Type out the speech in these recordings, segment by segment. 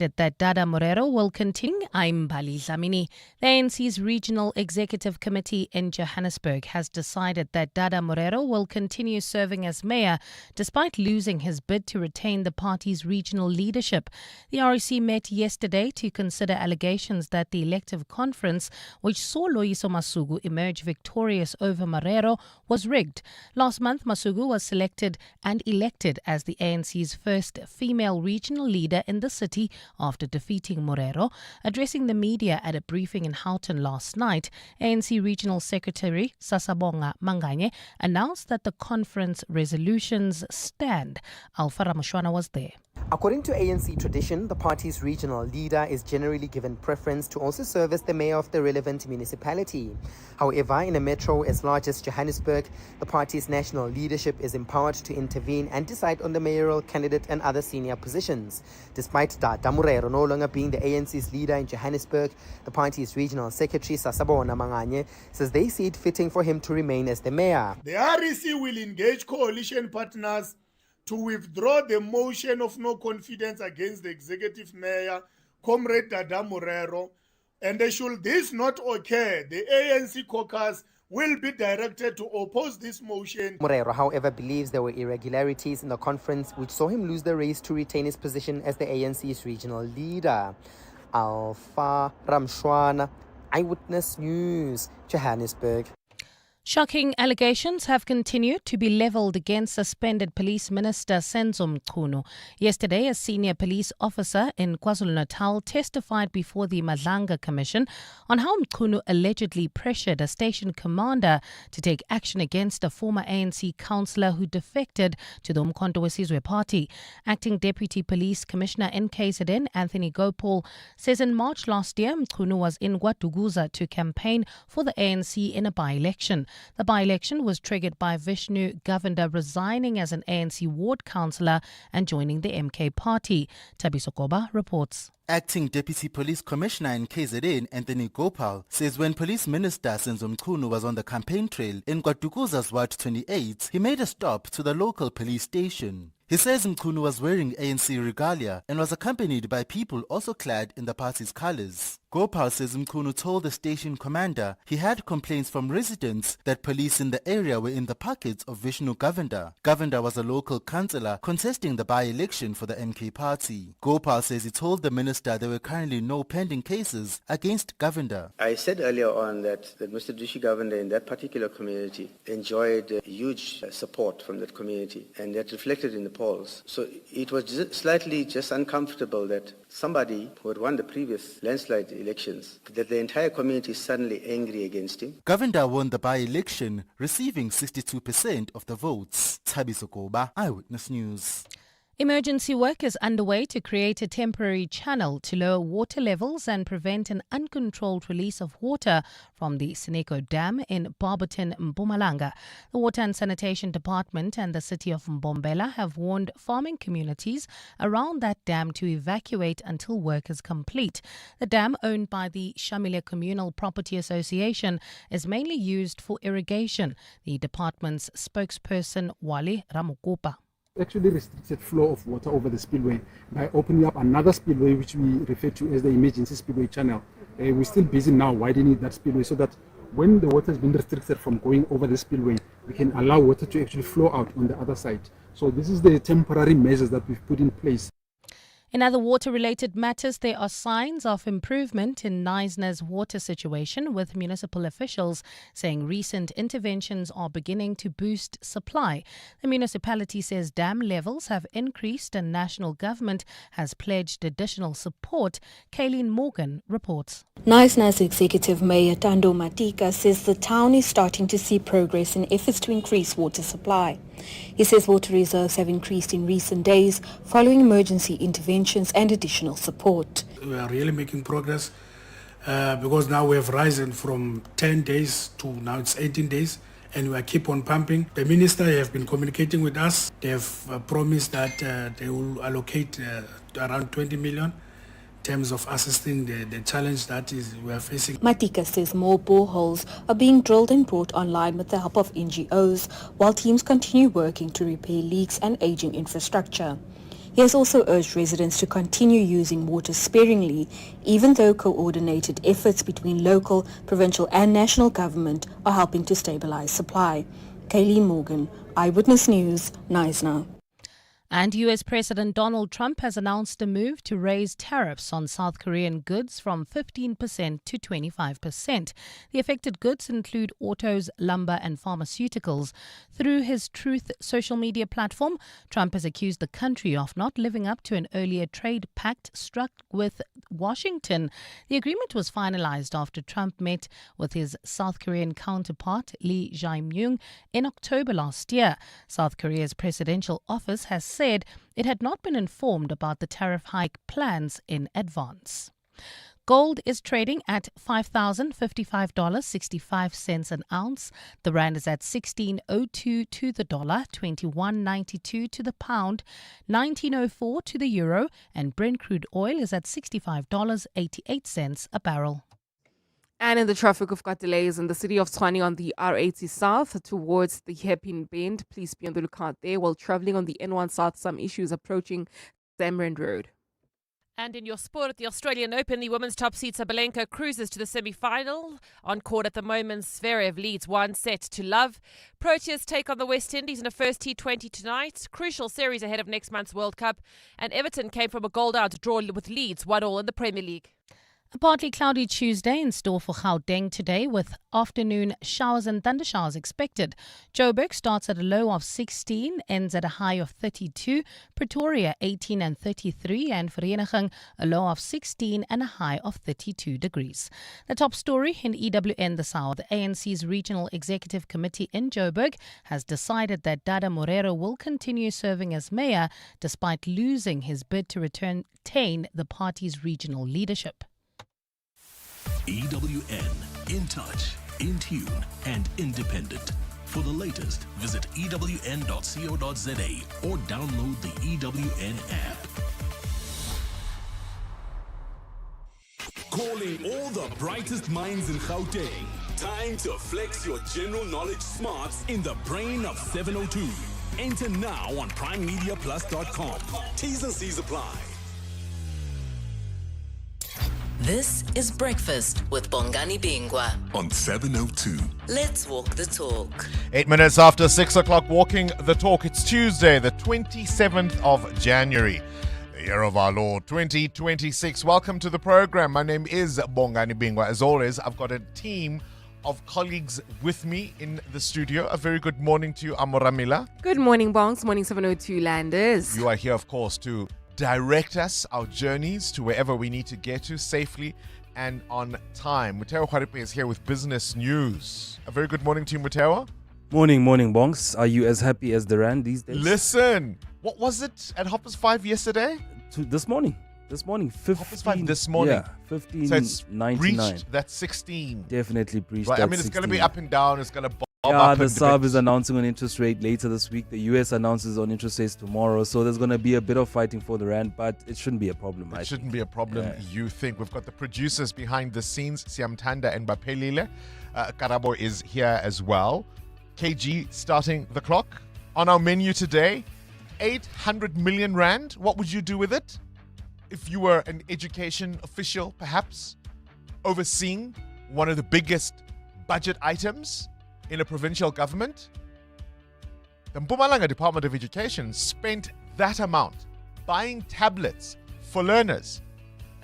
that Dada Morero will continue. I'm Bali Zamini. The ANC's Regional Executive Committee in Johannesburg has decided that Dada Morero will continue serving as mayor despite losing his bid to retain the party's regional leadership. The REC met yesterday to consider allegations that the elective conference, which saw Loyiso Masuku emerge victorious over Morero, was rigged. Last month, Masuku was selected and elected as the ANC's first female regional leader in the city after defeating Morero. Addressing the media at a briefing in Houghton last night, ANC Regional Secretary Bongani announced that the conference resolutions stand. Alpha Ramushwana was there. According to ANC tradition, the party's regional leader is generally given preference to also serve as the mayor of the relevant municipality. However, in a metro as large as Johannesburg, the party's national leadership is empowered to intervene and decide on the mayoral candidate and other senior positions. Despite Dada Morero no longer being the ANC's leader in Johannesburg, the party's regional secretary Bongani says they see it fitting for him to remain as the mayor. The REC will engage coalition partners to withdraw the motion of no confidence against the executive mayor, Comrade Dada Morero, and should this not occur, the ANC caucus will be directed to oppose this motion. Morero, however, believes there were irregularities in the conference which saw him lose the race to retain his position as the ANC's regional leader. Alpha Ramshwana, Eyewitness News, Johannesburg. Shocking allegations have continued to be levelled against suspended Police Minister Senzo Mchunu. Yesterday, a senior police officer in KwaZulu-Natal testified before the Mpumalanga Commission on how Mchunu allegedly pressured a station commander to take action against a former ANC councillor who defected to the Umkhonto weSizwe party. Acting Deputy Police Commissioner in KZN, Anthony Gopal, says in March last year, Mchunu was in Gwaduguza to campaign for the ANC in a by-election. The by-election was triggered by Vishnu Govender resigning as an ANC ward councillor and joining the MK party. Tabiso Koba reports. Acting Deputy Police Commissioner in KZN, Anthony Gopal, says when Police Minister Senzo Mchunu was on the campaign trail in Gwaduguza's Ward 28, he made a stop to the local police station. He says Mchunu was wearing ANC regalia and was accompanied by people also clad in the party's colours. Gopal says Mchunu told the station commander he had complaints from residents that police in the area were in the pockets of Vishnu Govender. Govender was a local councillor contesting the by-election for the MK party. Gopal says he told the minister there were currently no pending cases against Govender. I said earlier on that Mr. Vishnu Govender in that particular community enjoyed huge support from that community, and that reflected in the polls. So it was slightly uncomfortable that somebody who had won the previous landslide elections, that the entire community is suddenly angry against him. Govender won the by-election, receiving 62% of the votes. Tabiso Koba, Eyewitness News. Emergency work is underway to create a temporary channel to lower water levels and prevent an uncontrolled release of water from the Seneko Dam in Barberton, Mpumalanga. The Water and Sanitation Department and the city of Mbombela have warned farming communities around that dam to evacuate until work is complete. The dam, owned by the Shamile Communal Property Association, is mainly used for irrigation. The department's spokesperson, Wale Ramukopa. Actually restricted flow of water over the spillway by opening up another spillway which we refer to as the emergency spillway channel. We're still busy now widening that spillway so that when the water has been restricted from going over the spillway, we can allow water to actually flow out on the other side. So this is the temporary measures that we've put in place. In other water-related matters, there are signs of improvement in Knysna's water situation, with municipal officials saying recent interventions are beginning to boost supply. The municipality says dam levels have increased and national government has pledged additional support. Kayleen Morgan reports. Knysna's Executive Mayor Tando Matika says the town is starting to see progress in efforts to increase water supply. He says water reserves have increased in recent days following emergency interventions and additional support. We are really making progress because now we have risen from 10 days to now it's 18 days and we keep on pumping. The minister have been communicating with us. They have promised that they will allocate around 20 million in terms of assisting the challenge that we are facing. Matika says more boreholes are being drilled and brought online with the help of NGOs, while teams continue working to repair leaks and aging infrastructure. He has also urged residents to continue using water sparingly, even though coordinated efforts between local, provincial and national government are helping to stabilize supply. Kayleen Morgan, Eyewitness News, Knysna. And U.S. President Donald Trump has announced a move to raise tariffs on South Korean goods from 15% to 25%. The affected goods include autos, lumber and pharmaceuticals. Through his Truth social media platform, Trump has accused the country of not living up to an earlier trade pact struck with Washington. The agreement was finalized after Trump met with his South Korean counterpart, Lee Jae-myung, in October last year. South Korea's presidential office has said it had not been informed about the tariff hike plans in advance. Gold is trading at $5,055.65 an ounce. The rand is at 16.02 to the dollar, 21.92 to the pound, 19.04 to the euro, and Brent crude oil is at $65.88 a barrel. And in the traffic, we've got delays in the city of Tshwane on the R80 South towards the hairpin bend. Please be on the lookout there. While traveling on the N1 South, some issues approaching Zamrand Road. And in your sport at the Australian Open, the women's top seed Sabalenka cruises to the semi-final. On court at the moment, Zverev leads 1-0. Proteas take on the West Indies in a first T20 tonight. Crucial series ahead of next month's World Cup. And Everton came from a goal-out draw with Leeds 1-1 in the Premier League. A partly cloudy Tuesday in store for Gauteng today, with afternoon showers and thundershowers expected. Joburg starts at a low of 16, ends at a high of 32. Pretoria 18 and 33, and Vereeniging a low of 16 and a high of 32 degrees. The top story in EWN this hour: the ANC's Regional Executive Committee in Joburg has decided that Dada Morero will continue serving as mayor despite losing his bid to retain the party's regional leadership. EWN, in touch, in tune, and independent. For the latest, visit ewn.co.za or download the EWN app. Calling all the brightest minds in Gauteng. Time to flex your general knowledge smarts in the brain of 702. Enter now on primemediaplus.com. T's and C's apply. This is Breakfast with Bongani Bingwa On 702. Let's walk the talk. 8 minutes after 6 o'clock, walking the talk. It's Tuesday, the 27th of January, the year of our Lord, 2026. Welcome to the program. My name is Bongani Bingwa. As always, I've got a team of colleagues with me in the studio. A very good morning to you, Amoramila. Good morning, Bongs. Morning, 702 Landers. You are here, of course, to direct us, our journeys to wherever we need to get to safely and on time. Mutewa Khwaripe is here with business news. A very good morning to you, Mutewa. Morning, Bongs. Are you as happy as the Rand these days? Listen, what was it at Hoppers 5 yesterday? This morning, 15. Hoppers 5 this morning. Yeah, 15. So it's 99. breached that 16. Definitely breached Right, that I mean, it's 16. going to be up and down. It's going to bob Yeah, up the and SARB dip. is announcing an interest rate later this week. The US announces on interest rates tomorrow. So there's going to be a bit of fighting for the Rand, but it shouldn't be a problem. It shouldn't be a problem, you think. We've got the producers behind the scenes, Siamtanda and Bapelile. Karabo is here as well. KG starting the clock. On our menu today, 800 million Rand. What would you do with it? If you were an education official, perhaps, overseeing one of the biggest budget items in a provincial government. The Mpumalanga Department of Education spent that amount buying tablets for learners.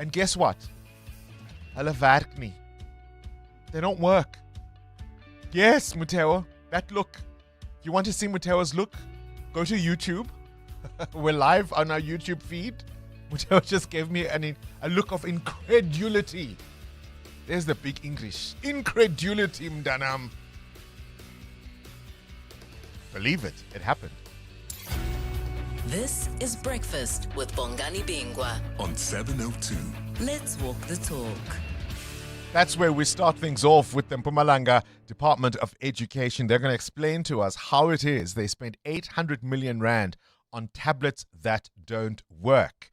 And guess what? Hulle werk nie. They don't work. Yes, Mutewa, that look. If you want to see Mutewa's look, go to YouTube. We're live on our YouTube feed. Mutewa just gave me a look of incredulity. There's the big English. Incredulity, mdanam. Believe it, it happened. This is Breakfast with Bongani Bingwa On 702. Let's walk the talk. That's where we start things off with the Mpumalanga Department of Education. They're going to explain to us how it is they spent 800 million Rand on tablets that don't work.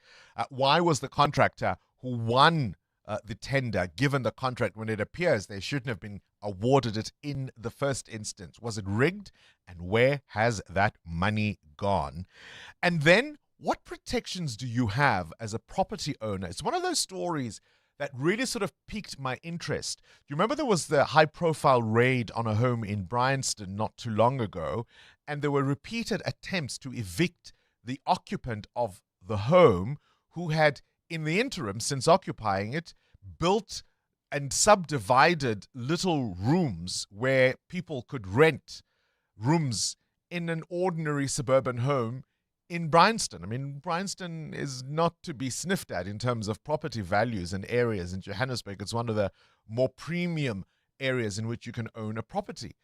Why was the contractor who won the tender given the contract when it appears they shouldn't have been awarded it in the first instance? Was it rigged? And where has that money gone? And then what protections do you have as a property owner? It's one of those stories that really sort of piqued my interest. Do you remember there was the high-profile raid on a home in Bryanston not too long ago, and there were repeated attempts to evict the occupant of the home who had, in the interim, since occupying it, built and subdivided little rooms where people could rent rooms in an ordinary suburban home in Bryanston. I mean, Bryanston is not to be sniffed at in terms of property values and areas in Johannesburg. It's one of the more premium areas in which you can own a property.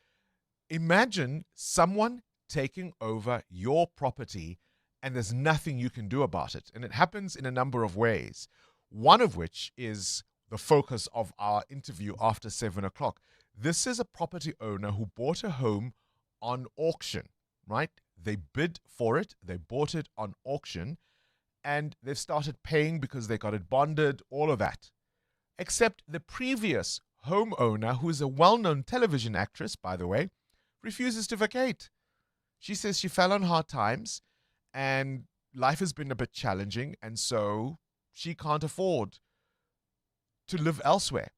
Imagine someone taking over your property and there's nothing you can do about it. And it happens in a number of ways, one of which is the focus of our interview after 7 o'clock. This is a property owner who bought a home on auction, right? They bid for it, they bought it on auction, and they've started paying because they got it bonded, all of that. Except the previous homeowner, who is a well-known television actress, by the way, refuses to vacate. She says she fell on hard times and life has been a bit challenging, and so she can't afford to live elsewhere.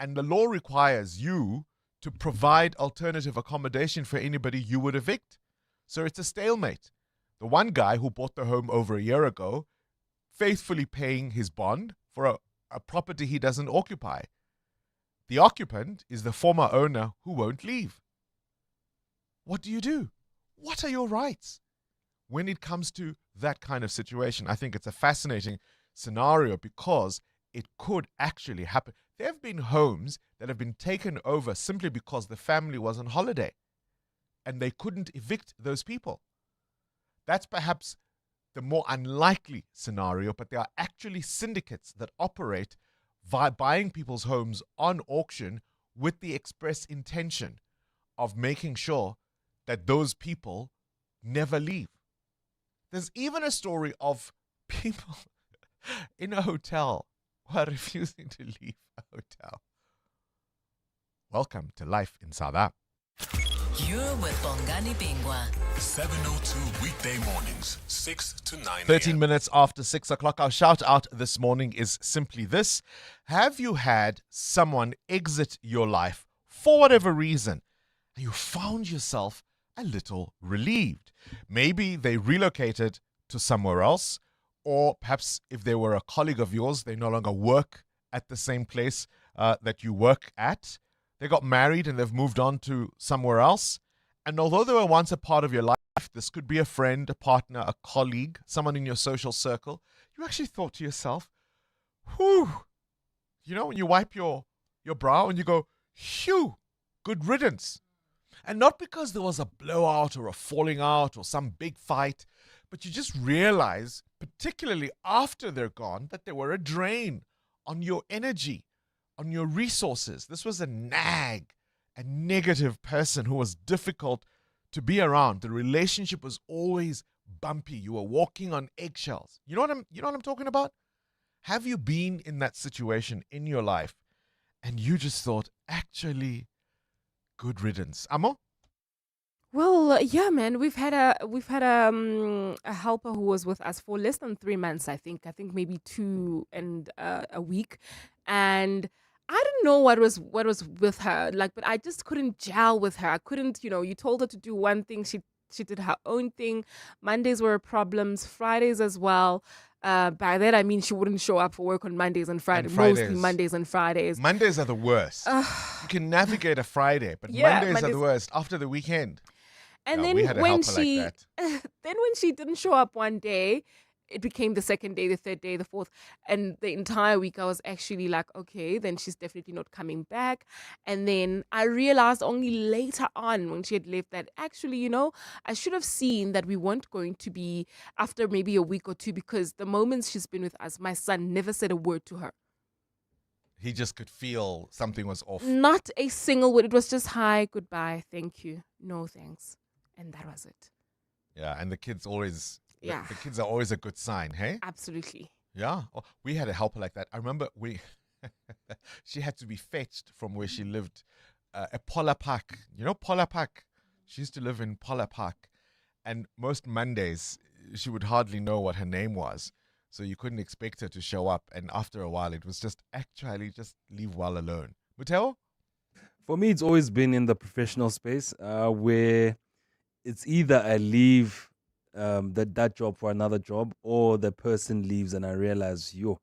And the law requires you to provide alternative accommodation for anybody you would evict. So it's a stalemate. The one guy who bought the home over a year ago, faithfully paying his bond for a property he doesn't occupy. The occupant is the former owner who won't leave. What do you do? What are your rights when it comes to that kind of situation? I think it's a fascinating scenario because it could actually happen. There have been homes that have been taken over simply because the family was on holiday and they couldn't evict those people. That's perhaps the more unlikely scenario, but there are actually syndicates that operate via buying people's homes on auction with the express intention of making sure that those people never leave. There's even a story of people in a hotel who are refusing to leave a hotel. Welcome to life in South Africa. You're with Bongani Bingwa. 7:02 weekday mornings, 6 to 9 a.m. 13 minutes after 6 o'clock. Our shout out this morning is simply this. Have you had someone exit your life for whatever reason and you found yourself a little relieved? Maybe they relocated to somewhere else, or perhaps if they were a colleague of yours, they no longer work at the same place that you work at. They got married and they've moved on to somewhere else. And although they were once a part of your life, this could be a friend, a partner, a colleague, someone in your social circle, you actually thought to yourself, whew, you know, when you wipe your brow and you go, phew, good riddance. And not because there was a blowout or a falling out or some big fight, but you just realize, particularly after they're gone, that they were a drain on your energy, on your resources. This was a nag, a negative person who was difficult to be around. The relationship was always bumpy. You were walking on eggshells. You know what I'm talking about? Have you been in that situation in your life and you just thought, actually, good riddance? Amo? Well, yeah, man, we've had a helper who was with us for less than 3 months. I think maybe 2 and a week, and I don't know what was with her, like, but I just couldn't gel with her. I couldn't, you told her to do one thing, she did her own thing. Mondays were problems, Fridays as well. By that I mean she wouldn't show up for work on Mondays and Fridays. Mostly Mondays and Fridays. Mondays are the worst. You can navigate a Friday, but Yeah, Mondays are the worst after the weekend. And No, then we had a when helper like that. then when she didn't show up one day, it became the second day, the third day, the fourth, and the entire week I was actually like, okay, then she's definitely not coming back. And then I realized only later on when she had left that actually, I should have seen that we weren't going to be after maybe a week or two, because the moments she's been with us, my son never said a word to her. He just could feel something was off. Not a single word. It was just hi, goodbye, thank you, no thanks. And that was it. Yeah, and the kids always, Yeah. the kids are always a good sign, hey? Absolutely. Yeah. Oh, we had a helper like that. I remember she had to be fetched from where she lived at Polar Park. You know Polar Park? She used to live in Polar Park. And most Mondays, she would hardly know what her name was. So you couldn't expect her to show up. And after a while, it was just leave well alone. Muteo? For me, it's always been in the professional space where it's either I leave that job for another job, or the person leaves and I realize, you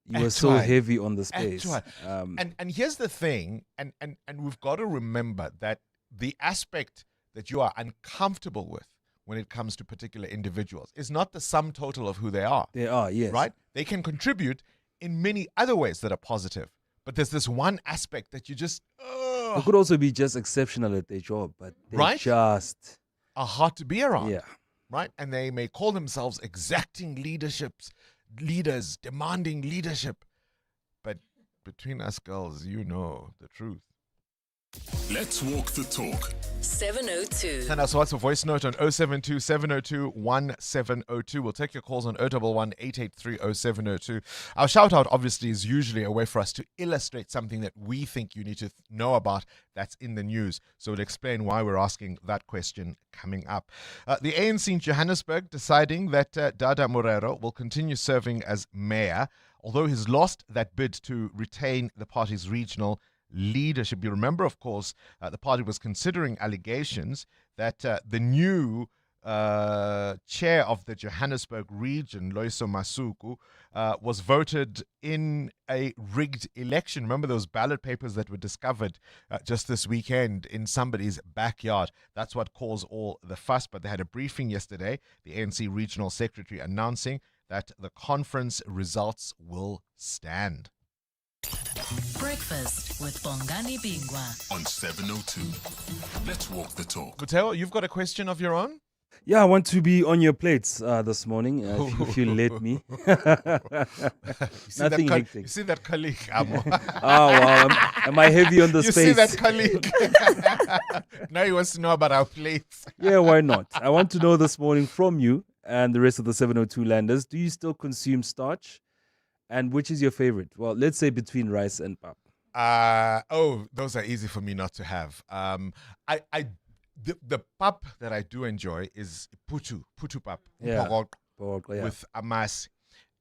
were so heavy on the space. And here's the thing, and we've got to remember that the aspect that you are uncomfortable with when it comes to particular individuals is not the sum total of who they are. They are, yes. Right? They can contribute in many other ways that are positive. But there's this one aspect that you just... They could also be just exceptional at their job, but they just... are hard to be around. Yeah. Right? And they may call themselves exacting leaders, demanding leadership. But between us girls, you know the truth. Let's walk the talk. 702. Send us a voice note on 072 702 1702. We'll take your calls on 011 883 0702. Our shout out obviously is usually a way for us to illustrate something that we think you need to know about that's in the news. So we'll explain why we're asking that question coming up. The ANC in Johannesburg deciding that Dada Morero will continue serving as mayor, although he's lost that bid to retain the party's regional leadership. You remember, of course, the party was considering allegations that the new chair of the Johannesburg region, Loiso Masuku, was voted in a rigged election. Remember those ballot papers that were discovered just this weekend in somebody's backyard? That's what caused all the fuss. But they had a briefing yesterday, the ANC regional secretary announcing that the conference results will stand. Breakfast with Bongani Bingwa on 702. Let's walk the talk. Mateo, you've got a question of your own? Yeah, I want to be on your plates this morning, if you let me. Nothing hectic. You see that colleague, Amo? Oh, wow. Am I heavy on the space? You see that colleague? Now he wants to know about our plates. Yeah, why not? I want to know this morning from you and the rest of the 702 landers, do you still consume starch? And which is your favorite? Well, let's say between rice and pap. Those are easy for me not to have. The pap that I do enjoy is putu pap. Yeah. With amas.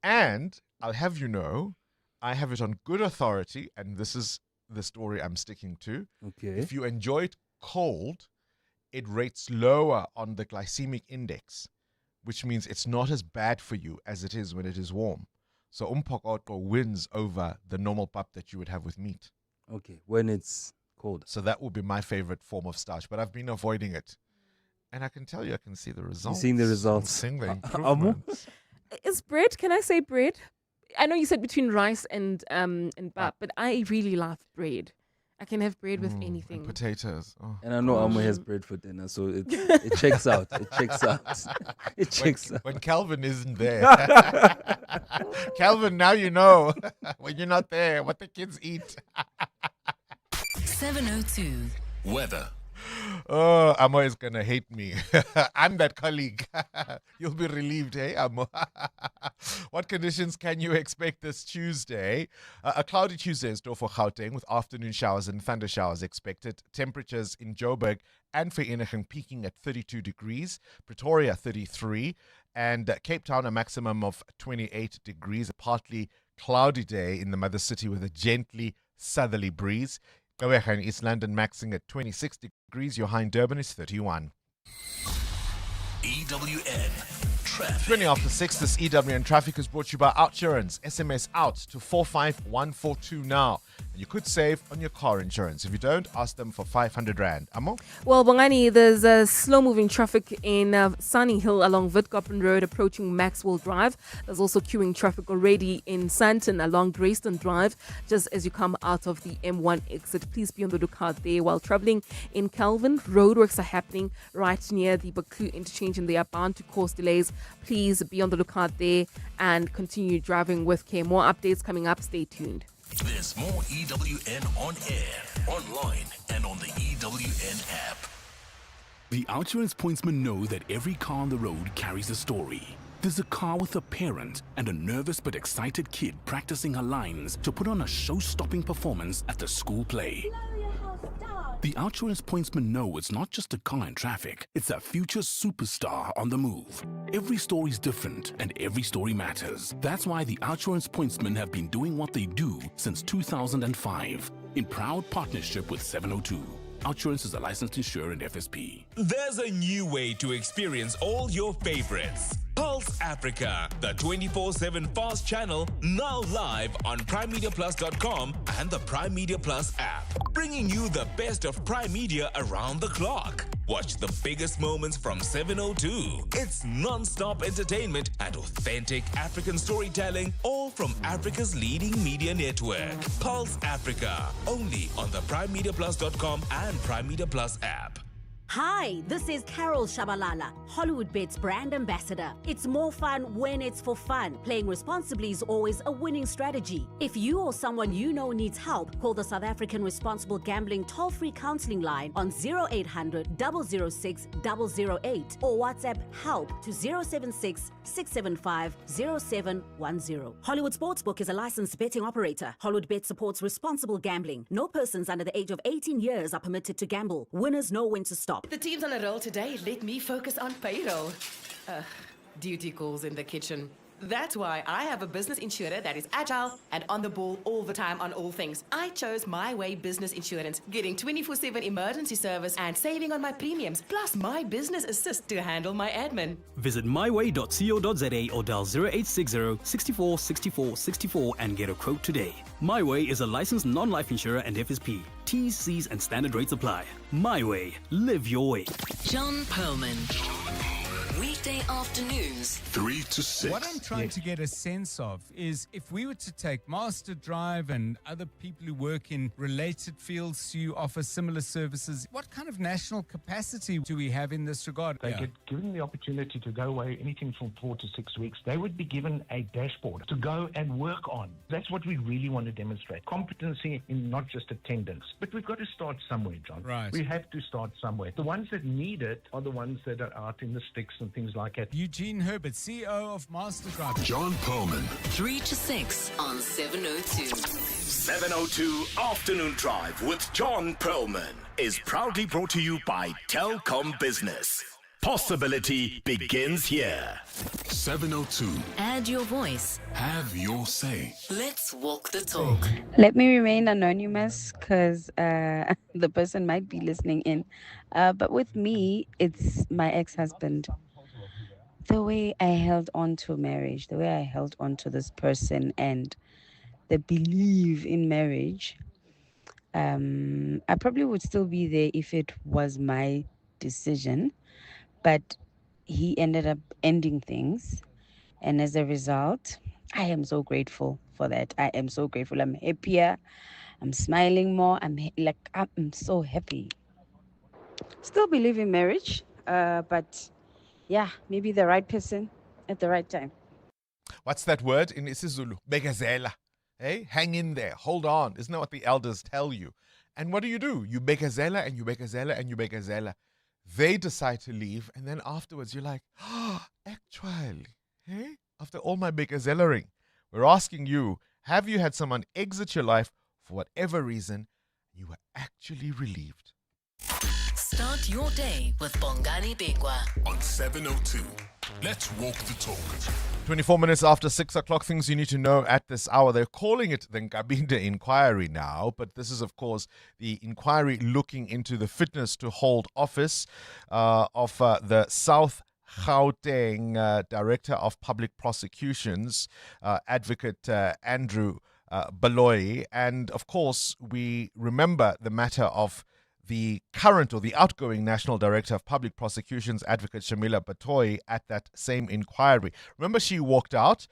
And I'll have you know, I have it on good authority, and this is the story I'm sticking to. Okay. If you enjoy it cold, it rates lower on the glycemic index, which means it's not as bad for you as it is when it is warm. So umpokotko wins over the normal pap that you would have with meat. Okay, when it's cold. So that would be my favorite form of starch, but I've been avoiding it. And I can tell you, I can see the results. You're seeing the results. I'm seeing the improvements. Is bread, can I say bread? I know you said between rice and pap, but I really love bread. I can have bread with anything. And potatoes. Oh. And I know Amo has bread for dinner, so it checks out. It checks out. It checks out. When Calvin isn't there. Calvin, now you know when you're not there what the kids eat. 702. Weather. Oh, Amo is going to hate me. I'm that colleague. You'll be relieved, hey, Amo? What conditions can you expect this Tuesday? A cloudy Tuesday in store for Gauteng with afternoon showers and thunder showers expected. Temperatures in Joburg and Vereeniging peaking at 32 degrees. Pretoria, 33. And Cape Town, a maximum of 28 degrees. A partly cloudy day in the mother city with a gently southerly breeze. Gqeberha in East London maxing at 26 degrees. Johannesburg, Durban is 31. EWN Traffic. 20 after 6, this EWN Traffic is brought to you by Outsurance. SMS out to 45142 now. And you could save on your car insurance. If you don't, ask them for 500 Rand. Amo? Well, Bongani, there's a slow-moving traffic in Sunny Hill along Witkoppen Road approaching Maxwell Drive. There's also queuing traffic already in Sandton along Grayston Drive, just as you come out of the M1 exit. Please be on the lookout there. While traveling in Calvin, roadworks are happening right near the Baku interchange and they are bound to cause delays. Please be on the lookout there and continue driving with care. More updates coming up. Stay tuned. There's more EWN on air, online, and on the EWN app. The Outsurance pointsmen know that every car on the road carries a story. There's a car with a parent and a nervous but excited kid practicing her lines to put on a show-stopping performance at the school play. The Outsurance pointsmen know it's not just a car in traffic, it's a future superstar on the move. Every story's different and every story matters. That's why the Outsurance pointsmen have been doing what they do since 2005 in proud partnership with 702. Outsurance is a licensed insurer and FSP. There's a new way to experience all your favorites. Pulse Africa, the 24/7 fast channel, now live on PrimeMediaPlus.com and the Prime Media Plus app, bringing you the best of Prime Media around the clock. Watch the biggest moments from 702. It's non-stop entertainment and authentic African storytelling, all from Africa's leading media network. Pulse Africa, only on the PrimeMediaPlus.com and Prime Media Plus app. Hi, this is Carol Shabalala, Hollywood Bet's brand ambassador. It's more fun when it's for fun. Playing responsibly is always a winning strategy. If you or someone you know needs help, call the South African Responsible Gambling toll-free counseling line on 0800 006 008 or WhatsApp help to 076 675 0710. Hollywood Sportsbook is a licensed betting operator. Hollywood Bet supports responsible gambling. No persons under the age of 18 years are permitted to gamble. Winners know when to stop. The team's on a roll today. Let me focus on payroll. Duty calls in the kitchen. That's why I have a business insurer that is agile and on the ball all the time on all things. I chose My Way Business Insurance, getting 24/7 emergency service and saving on my premiums, plus my business assist to handle my admin. Visit myway.co.za or dial 0860 64 64 64 and get a quote today. My Way is a licensed non-life insurer and FSP. T's, C's and standard rates apply. My Way. Live your way. John Perlman. Weekday afternoons, 3 to 6. What I'm trying to get a sense of is if we were to take Master Drive and other people who work in related fields who offer similar services, what kind of national capacity do we have in this regard? They get given the opportunity to go away anything from 4 to 6 weeks. They would be given a dashboard to go and work on. That's what we really want to demonstrate. Competency in not just attendance. But we've got to start somewhere, John. Right. We have to start somewhere. The ones that need it are the ones that are out in the sticks and things like that. Eugene Herbert, CEO of Master Drive. John Perlman. 3 to 6 on 702. 702 Afternoon Drive with John Perlman is proudly brought to you by Telkom Business. Possibility begins here. 702. Add your voice. Have your say. Let's walk the talk. Let me remain anonymous because the person might be listening in. But with me, it's my ex-husband. The way I held on to marriage, the way I held on to this person and the belief in marriage, I probably would still be there if it was my decision. But he ended up ending things. And as a result, I am so grateful for that. I am so grateful. I'm happier. I'm smiling more. I'm so happy. Still believe in marriage, but yeah, maybe the right person at the right time. What's that word in isiZulu? Bekezela. Hey, hang in there. Hold on. Isn't that what the elders tell you? And what do? You bekezela and you bekezela and you bekezela. They decide to leave, and then afterwards you're like, actually, hey? After all my bekezelaing, we're asking you, have you had someone exit your life for whatever reason, you were actually relieved? Start your day with Bongani Bingwa on 702. Let's walk the talk. 24 minutes after 6 o'clock, things you need to know at this hour. They're calling it the Nkabinda inquiry now, but this is, of course, the inquiry looking into the fitness to hold office of the South Gauteng Director of Public Prosecutions, Advocate Andrew Baloyi. And, of course, we remember the matter of the current or the outgoing National Director of Public Prosecutions, Advocate Shamila Batoyi, at that same inquiry. Remember, she walked out.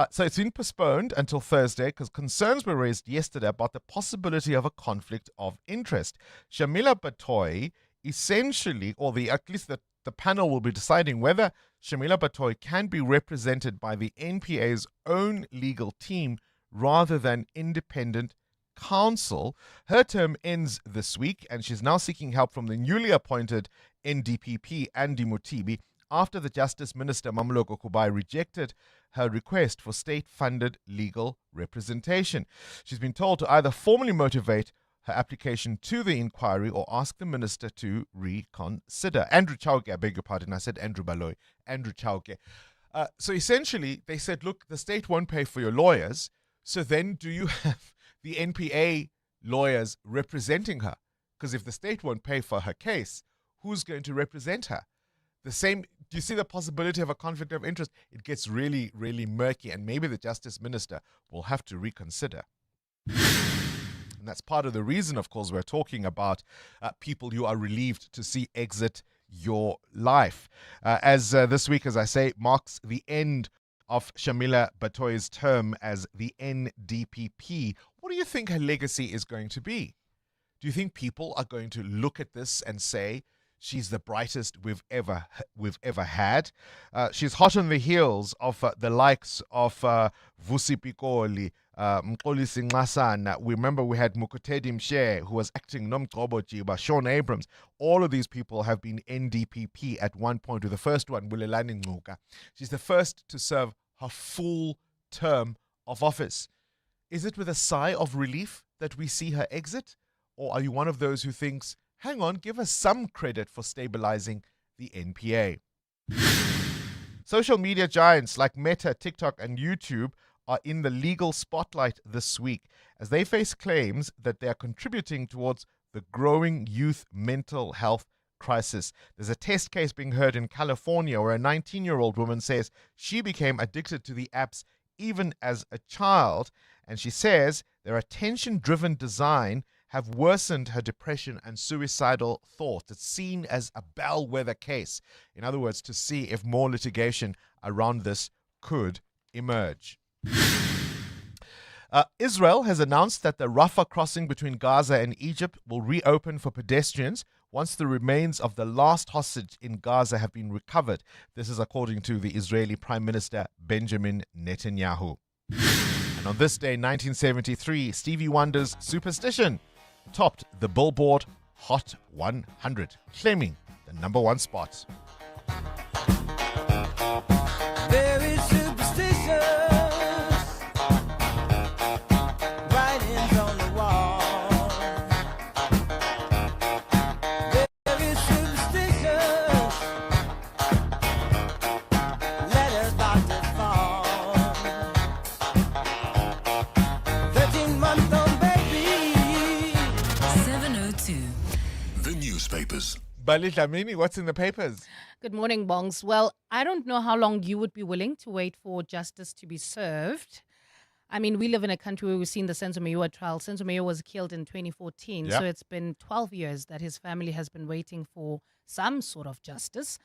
So it's been postponed until Thursday because concerns were raised yesterday about the possibility of a conflict of interest. Shamila Batoyi essentially, or at least the panel will be deciding whether Shamila Batoyi can be represented by the NPA's own legal team rather than independent counsel. Her term ends this week, and she's now seeking help from the newly appointed NDPP, Andy Mutibi, after the Justice Minister, Mamloko Kubai, rejected her request for state-funded legal representation. She's been told to either formally motivate her application to the inquiry or ask the minister to reconsider. Andrew Chauke, I beg your pardon, I said Andrew Baloy. Andrew Chauke. So essentially, they said, look, the state won't pay for your lawyers, so then do you have the NPA lawyers representing her? Because if the state won't pay for her case, who's going to represent her? The same, do you see the possibility of a conflict of interest? It gets really, really murky, and maybe the Justice Minister will have to reconsider. And that's part of the reason, of course, we're talking about people you are relieved to see exit your life. As this week, as I say, marks the end of Shamila Batoy's term as the NDPP. What do you think her legacy is going to be? Do you think people are going to look at this and say, she's the brightest we've ever had? She's hot on the heels of the likes of Vusi Pikoli, Mxolisi Nxasana. We remember we had Mukutedi Mshe, who was acting Nomgcobo Jiba, Sean Abrams. All of these people have been NDPP at one point, with the first one, Bulelani Ngcuka. She's the first to serve her full term of office. Is it with a sigh of relief that we see her exit? Or are you one of those who thinks, hang on, give us some credit for stabilizing the NPA? Social media giants like Meta, TikTok, and YouTube are in the legal spotlight this week as they face claims that they are contributing towards the growing youth mental health crisis. There's a test case being heard in California where a 19-year-old woman says she became addicted to the apps even as a child, and she says their attention-driven design have worsened her depression and suicidal thoughts. It's seen as a bellwether case. In other words, to see if more litigation around this could emerge. Israel has announced that the Rafah crossing between Gaza and Egypt will reopen for pedestrians once the remains of the last hostage in Gaza have been recovered. This is according to the Israeli Prime Minister Benjamin Netanyahu. And on this day, 1973, Stevie Wonder's Superstition topped the Billboard Hot 100, claiming the #1 spot. Very superstitious, writings on the wall. Very superstitious, letters about to fall. 13-month-old baby. 702. The newspapers. Bali Dlamini, what's in the papers? Good morning, Bongs. Well, I don't know how long you would be willing to wait for justice to be served. I mean, we live in a country where we've seen the Senzo Meyiwa trial. Senzo Meyiwa was killed in 2014, so it's been 12 years that his family has been waiting for some sort of justice.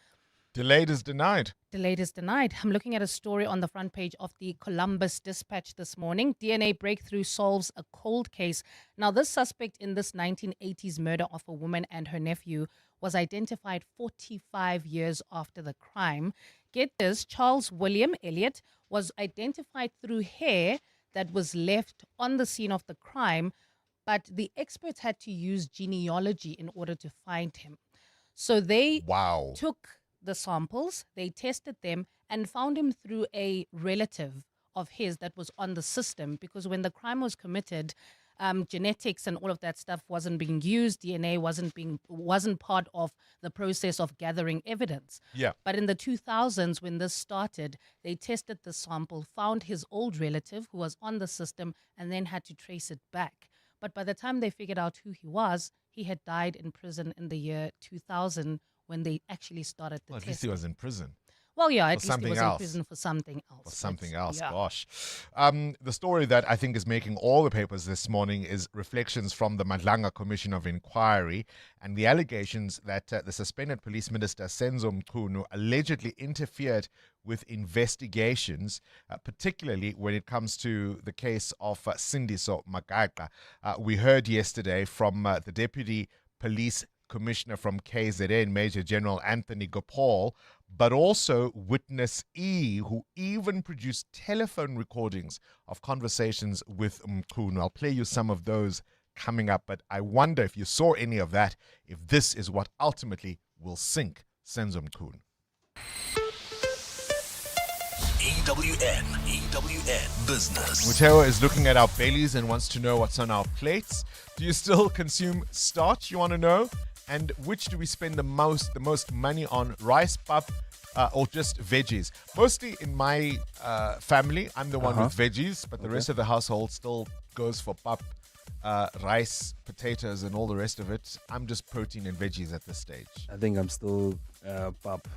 Delayed is denied. Delayed is denied. I'm looking at a story on the front page of the Columbus Dispatch this morning. DNA breakthrough solves a cold case. Now, this suspect in this 1980s murder of a woman and her nephew was identified 45 years after the crime. Get this, Charles William Elliott was identified through hair that was left on the scene of the crime, but the experts had to use genealogy in order to find him. So they took the samples, they tested them, and found him through a relative of his that was on the system, because when the crime was committed, genetics and all of that stuff wasn't being used. DNA wasn't part of the process of gathering evidence. Yeah. But in the 2000s, when this started, they tested the sample, found his old relative who was on the system, and then had to trace it back. But by the time they figured out who he was, he had died in prison in the year 2000 when they actually started the Well, test. at least he was in prison. Well, yeah, at For least he was something in prison for something else. For something else, yeah. gosh. The story that I think is making all the papers this morning is reflections from the Mpumalanga Commission of Inquiry and the allegations that the suspended police minister Senzo Mchunu allegedly interfered with investigations, particularly when it comes to the case of Sindiso Magaqa. We heard yesterday from the Deputy Police Commissioner from KZN, Major General Anthony Gopal, but also Witness E, who even produced telephone recordings of conversations with Mchunu. I'll play you some of those coming up, but I wonder if you saw any of that, if this is what ultimately will sink Senzo Mchunu. EWN Business. Muteo is looking at our Baileys and wants to know what's on our plates. Do you still consume starch, you want to know? And which do we spend the most money on, rice, pap, or just veggies? Mostly in my family, I'm the one with veggies, but the rest of the household still goes for pap, rice, potatoes, and all the rest of it. I'm just protein and veggies at this stage. I think I'm still pap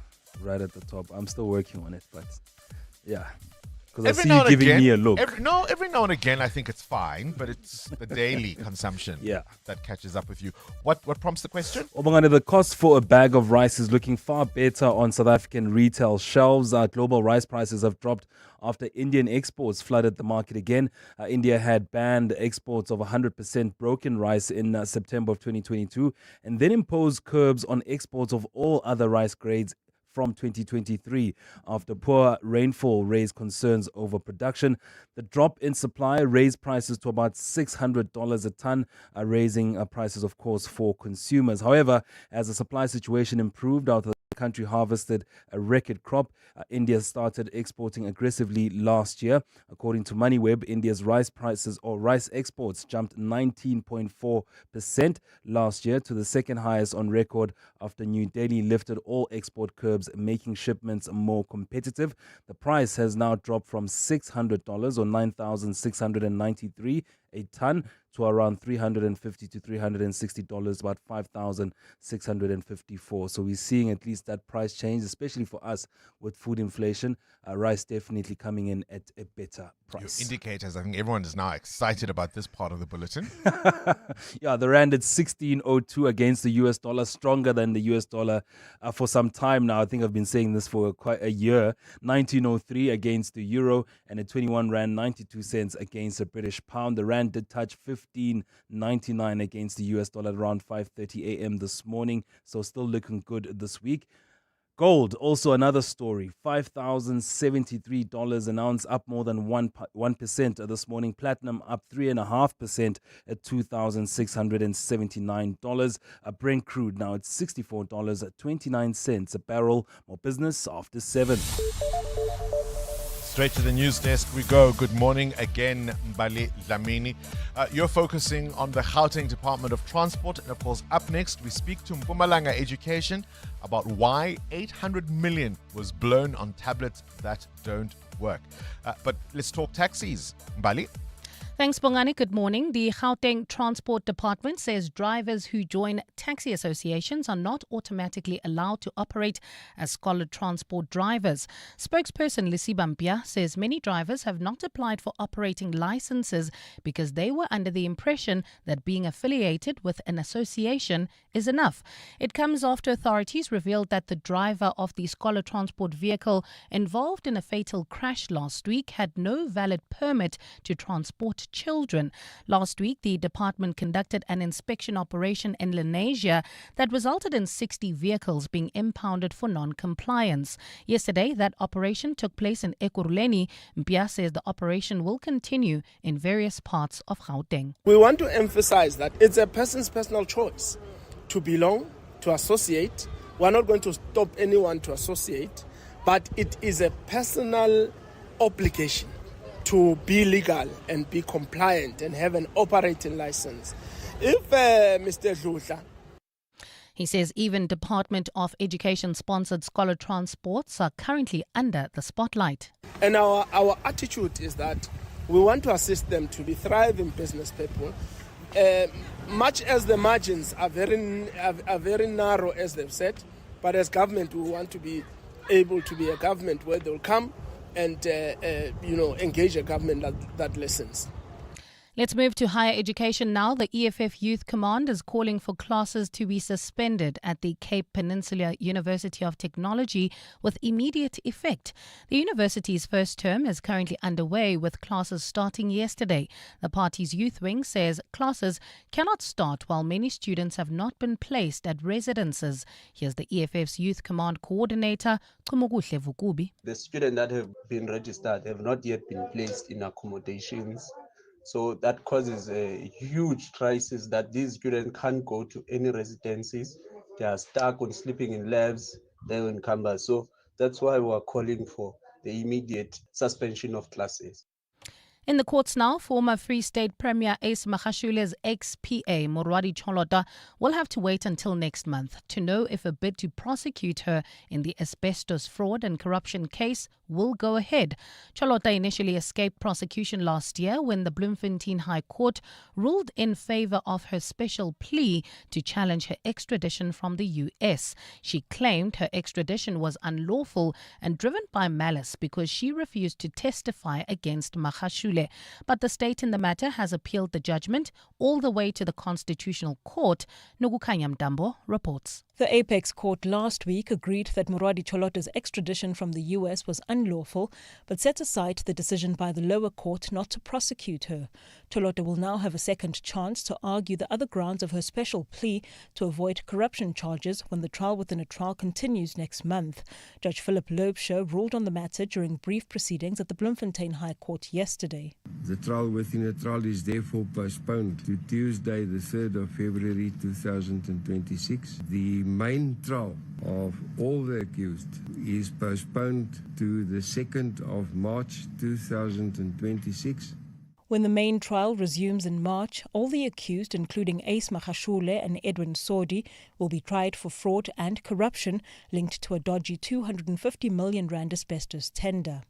right at the top. I'm still working on it, but yeah. Because I see you giving me a look. Every now and again, I think it's fine, but it's the daily consumption that catches up with you. What prompts the question? Bongani, the cost for a bag of rice is looking far better on South African retail shelves. Global rice prices have dropped after Indian exports flooded the market again. India had banned exports of 100% broken rice in September of 2022 and then imposed curbs on exports of all other rice grades from 2023 after poor rainfall raised concerns over production. The drop in supply raised prices to about $600 a ton, raising prices, of course, for consumers. However, as the supply situation improved after the country harvested a record crop, India started exporting aggressively last year. According to MoneyWeb, India's rice prices or rice exports jumped 19.4% last year to the second highest on record after New Delhi lifted all export curbs, making shipments more competitive. The price has now dropped from $600 or 9,693 a ton to around $350 to $360, about 5,654. So we're seeing at least that price change, especially for us with food inflation. Rice definitely coming in at a better price. Your indicators, I think everyone is now excited about this part of the bulletin. Yeah, the rand at 16.02 against the US dollar, stronger than the US dollar for some time now. I think I've been saying this for quite a year. 19.03 against the euro and at 21 rand 92 cents against the British pound. The rand did touch 15.99 against the US dollar around 5:30 a.m. this morning, so still looking good this week. Gold, also another story, $5,073 an ounce, up more than 1% this morning. Platinum up 3.5% at $2,679. Brent crude now at $64.29 a barrel. More business after 7. Straight to the news desk we go. Good morning again, Mbali Dlamini. You're focusing on the Gauteng Department of Transport. And of course, up next, we speak to Mpumalanga Education about why 800 million was blown on tablets that don't work. But let's talk taxis, Mbali. Thanks, Bongani. Good morning. The Gauteng Transport Department says drivers who join taxi associations are not automatically allowed to operate as scholar transport drivers. Spokesperson Lisiba Mpia says many drivers have not applied for operating licenses because they were under the impression that being affiliated with an association is enough. It comes after authorities revealed that the driver of the scholar transport vehicle involved in a fatal crash last week had no valid permit to transport children. Last week, the department conducted an inspection operation in Lenasia that resulted in 60 vehicles being impounded for non-compliance. Yesterday, that operation took place in Ekurhuleni. Mpia says the operation will continue in various parts of Gauteng. We want to emphasize that it's a person's personal choice to belong, to associate. We're not going to stop anyone to associate, but it is a personal obligation to be legal and be compliant and have an operating license. If Mr. Dludla, he says even Department of Education sponsored scholar transports are currently under the spotlight. And our attitude is that we want to assist them to be thriving business people. Much as the margins are very narrow, as they've said, but as government, we want to be able to be a government where they'll come and engage a government that listens. Let's move to higher education now. The EFF Youth Command is calling for classes to be suspended at the Cape Peninsula University of Technology with immediate effect. The university's first term is currently underway with classes starting yesterday. The party's youth wing says classes cannot start while many students have not been placed at residences. Here's the EFF's Youth Command coordinator, Kumuguhle Vukubi. The students that have been registered have not yet been placed in accommodations. So that causes a huge crisis that these students can't go to any residences. They are stuck on sleeping in labs, they're in campus. So that's why we're calling for the immediate suspension of classes. In the courts now, former Free State Premier Ace Magashule's ex-PA, Morwadi Cholota, will have to wait until next month to know if a bid to prosecute her in the asbestos fraud and corruption case will go ahead. Cholota initially escaped prosecution last year when the Bloemfontein High Court ruled in favor of her special plea to challenge her extradition from the US. She claimed her extradition was unlawful and driven by malice because she refused to testify against Magashule. But the state in the matter has appealed the judgment all the way to the Constitutional Court. Nogukanya Mdambo reports. The Apex Court last week agreed that Morwadi Cholota's extradition from the US was unlawful, but set aside the decision by the lower court not to prosecute her. Cholota will now have a second chance to argue the other grounds of her special plea to avoid corruption charges when the trial within a trial continues next month. Judge Philip Loebscher ruled on the matter during brief proceedings at the Bloemfontein High Court yesterday. The trial within a trial is therefore postponed to Tuesday, the 3rd of February 2026. The main trial of all the accused is postponed to the 2nd of March 2026. When the main trial resumes in March, all the accused, including Ace Magashule and Edwin Sodi, will be tried for fraud and corruption linked to a dodgy 250 million rand asbestos tender.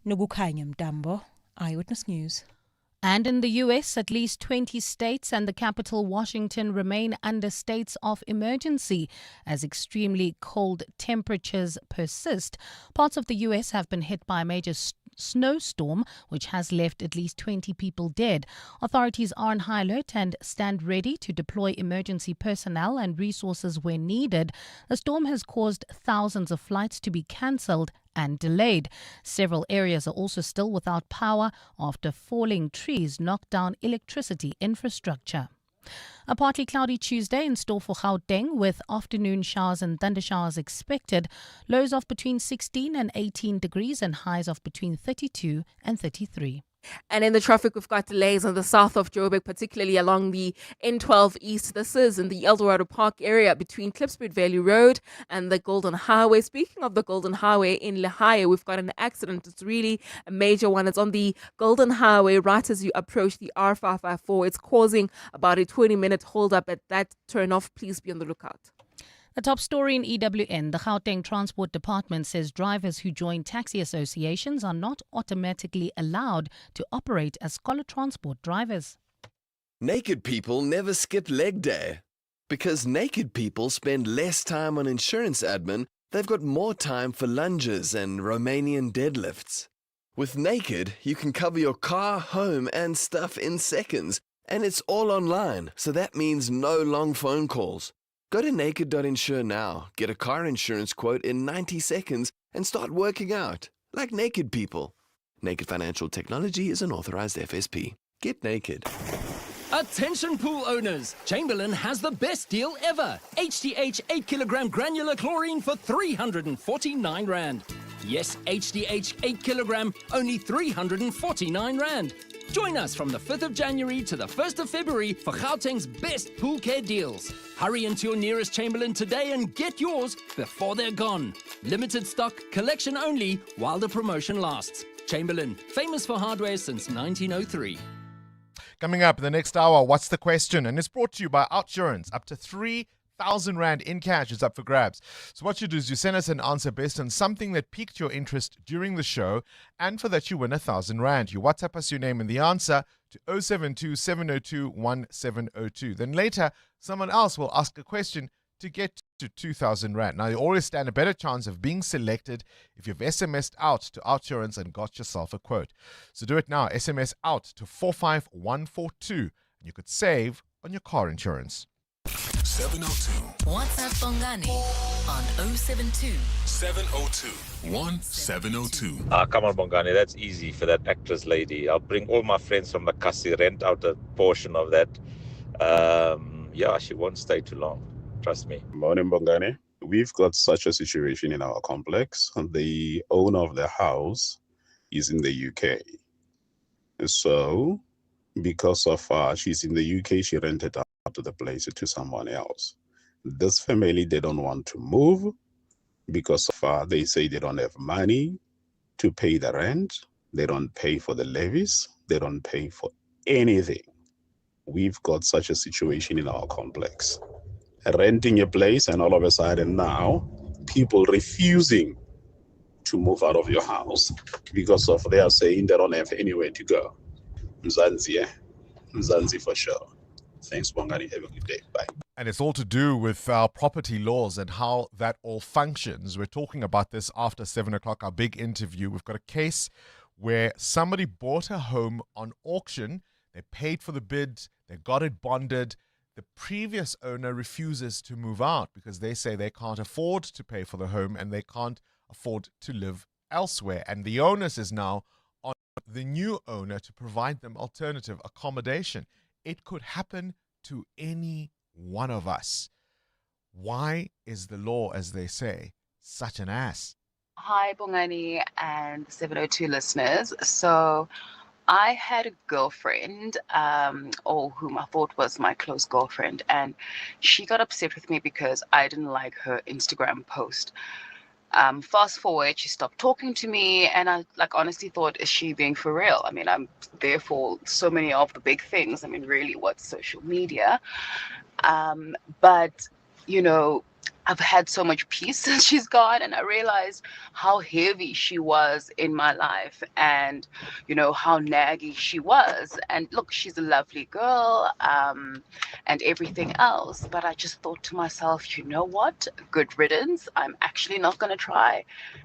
Nogukanya Mdambo, Eyewitness News. And in the U.S., at least 20 states and the capital, Washington, remain under states of emergency as extremely cold temperatures persist. Parts of the U.S. have been hit by a major snowstorm, which has left at least 20 people dead. Authorities are on high alert and stand ready to deploy emergency personnel and resources where needed. The storm has caused thousands of flights to be cancelled and delayed. Several areas are also still without power after falling trees knocked down electricity infrastructure. A partly cloudy Tuesday in store for Gauteng with afternoon showers and thundershowers expected. Lows of between 16 and 18 degrees and highs of between 32 and 33. And in the traffic, we've got delays on the south of Joburg, particularly along the N12 East. This is in the Eldorado Park area between Klipspoort Valley Road and the Golden Highway. Speaking of the Golden Highway in Lehigh, we've got an accident. It's really a major one. It's on the Golden Highway right as you approach the R554. It's causing about a 20-minute hold-up at that turn-off. Please be on the lookout. The top story in EWN, the Gauteng Transport Department says drivers who join taxi associations are not automatically allowed to operate as scholar transport drivers. Naked people never skip leg day. Because naked people spend less time on insurance admin, they've got more time for lunges and Romanian deadlifts. With Naked, you can cover your car, home and stuff in seconds. And it's all online, so that means no long phone calls. Go to naked.insure now, get a car insurance quote in 90 seconds, and start working out, like naked people. Naked Financial Technology is an authorized FSP. Get naked. Attention pool owners, Chamberlain has the best deal ever. HDH 8 kilogram granular chlorine for 349 Rand. Yes, HDH 8 kilogram, only 349 Rand. Join us from the 5th of January to the 1st of February for Gauteng's best pool care deals. Hurry into your nearest Chamberlain today and get yours before they're gone. Limited stock, collection only, while the promotion lasts. Chamberlain, famous for hardware since 1903. Coming up in the next hour, what's the question? And it's brought to you by Outsurance. Up to 3,000 Rand in cash is up for grabs. So what you do is you send us an answer based on something that piqued your interest during the show, and for that you win 1,000 Rand. You WhatsApp us your name and the answer to 072 702 1702. Then later, someone else will ask a question to get to 2,000 Rand. Now, you always stand a better chance of being selected if you've SMS'd out to Outsurance and got yourself a quote. So do it now. SMS out to 45142 and you could save on your car insurance. 702. WhatsApp Bongani on 072 702 1702. Come on, Bongani, that's easy for that actress lady. I'll bring all my friends from Makasi, rent out a portion of that. She won't stay too long. Trust me. Morning, Bongani. We've got such a situation in our complex. The owner of the house is in the UK. So, because of she's in the UK, she rented out the place to someone else. This family, they don't want to move because of they say they don't have money. to pay the rent. They don't pay for the levies. They don't pay for anything. We've got such a situation in our complex. Renting a place, and all of a sudden now, people refusing to move out of your house because of they are saying they don't have anywhere to go. Mzansi, Mzansi for sure. Thanks, Bongani. Have a good day. Bye. And it's all to do with our property laws and how that all functions. We're talking about this after 7 o'clock, our big interview. We've got a case where somebody bought a home on auction. They paid for the bid. They got it bonded. The previous owner refuses to move out because they say they can't afford to pay for the home and they can't afford to live elsewhere. And the onus is now on the new owner to provide them alternative accommodation. It could happen to any one of us. Why is the law, as they say, such an ass? Hi, Bongani and the 702 listeners. So I had a girlfriend, or whom I thought was my close girlfriend, and she got upset with me because I didn't like her Instagram post. Fast forward, she stopped talking to me, and I honestly thought, is she being for real? I mean, I'm there for so many of the big things. I mean, really, what's social media? But, I've had so much peace since she's gone, and I realized how heavy she was in my life and, how naggy she was. And look, she's a lovely girl, and everything else. But I just thought to myself, you know what? Good riddance. I'm actually not going to try